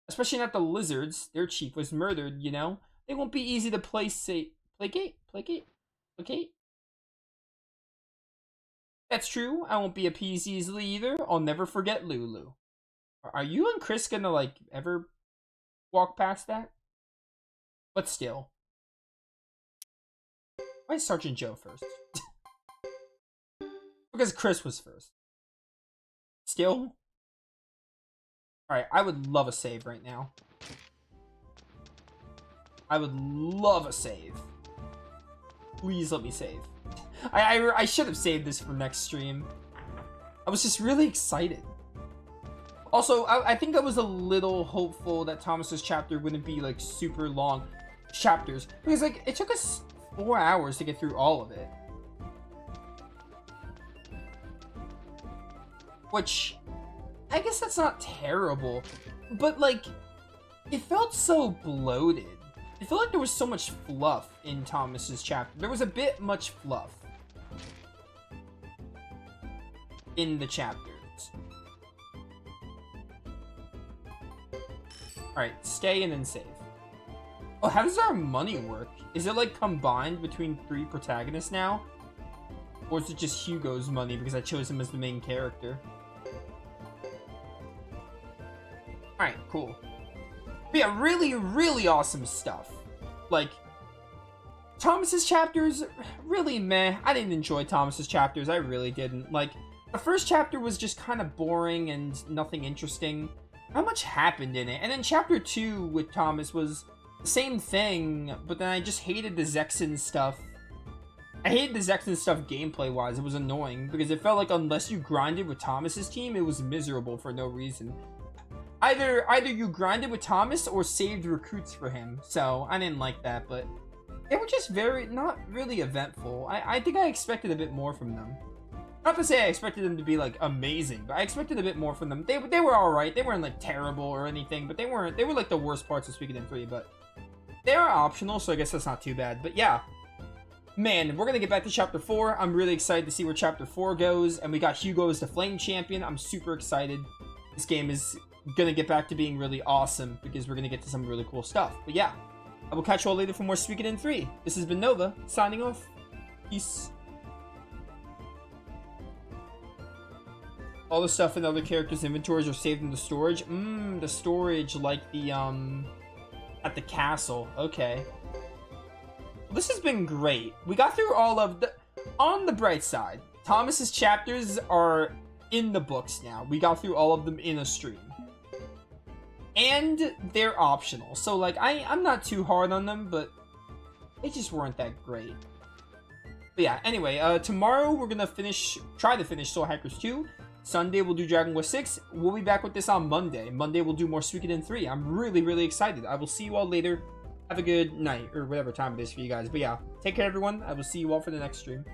Especially not the Lizards. Their chief was murdered, you know? They won't be easy to placate. That's true. I won't be appeased easily either. I'll never forget Lulu. Are you and Chris gonna, like, ever walk past that? But still. Why is Sergeant Joe first? Because Chris was first. Still? Alright, I would love a save right now. I would love a save. Please let me save. I should have saved this for next stream. I was just really excited. Also, I think I was a little hopeful that Thomas's chapter wouldn't be, like, super long chapters. Because, like, it took us 4 hours to get through all of it. Which, I guess that's not terrible. But, like, it felt so bloated. I feel like there was so much fluff in Thomas's chapter. There was a bit much fluff in the chapters. Alright, stay and then save. Oh, how does our money work? Is it, like, combined between 3 protagonists now? Or is it just Hugo's money because I chose him as the main character? Alright, cool. But yeah, really, really awesome stuff. Like, Thomas's chapters, really meh. I didn't enjoy Thomas's chapters. I really didn't. Like, the first chapter was just kind of boring and nothing interesting. Not much happened in it. And then chapter 2 with Thomas was the same thing, but then I just hated the Zexen stuff. I hated the Zexen stuff gameplay-wise. It was annoying, because it felt like unless you grinded with Thomas's team, it was miserable for no reason. Either you grinded with Thomas or saved recruits for him, so I didn't like that, but they were just not really eventful. I think I expected a bit more from them. Not to say I expected them to be, like, amazing, but I expected a bit more from them. They were alright. They weren't, like, terrible or anything, but they were, like, the worst parts of Suikoden 3, but they are optional, so I guess that's not too bad. But yeah, man, we're gonna get back to Chapter 4. I'm really excited to see where Chapter 4 goes, and we got Hugo as the Flame Champion. I'm super excited. This game is gonna get back to being really awesome, because we're gonna get to some really cool stuff. But yeah, I will catch you all later for more Suikoden 3. This has been Nova, signing off. Peace. All the stuff in other characters' inventories are saved in the storage. The storage, like the, at the castle. Okay. This has been great. We got through all of the... On the bright side, Thomas's chapters are in the books now. We got through all of them in a stream. And they're optional. So, like, I'm not too hard on them, but they just weren't that great. But yeah, anyway, tomorrow we're gonna try to finish Soul Hackers 2. Sunday we'll do Dragon Quest 6. We'll be back with this on Monday. Monday we'll do more Suikoden 3. I'm really, really excited. I will see you all later. Have a good night, or whatever time it is for you guys. But yeah, take care everyone. I will see you all for the next stream.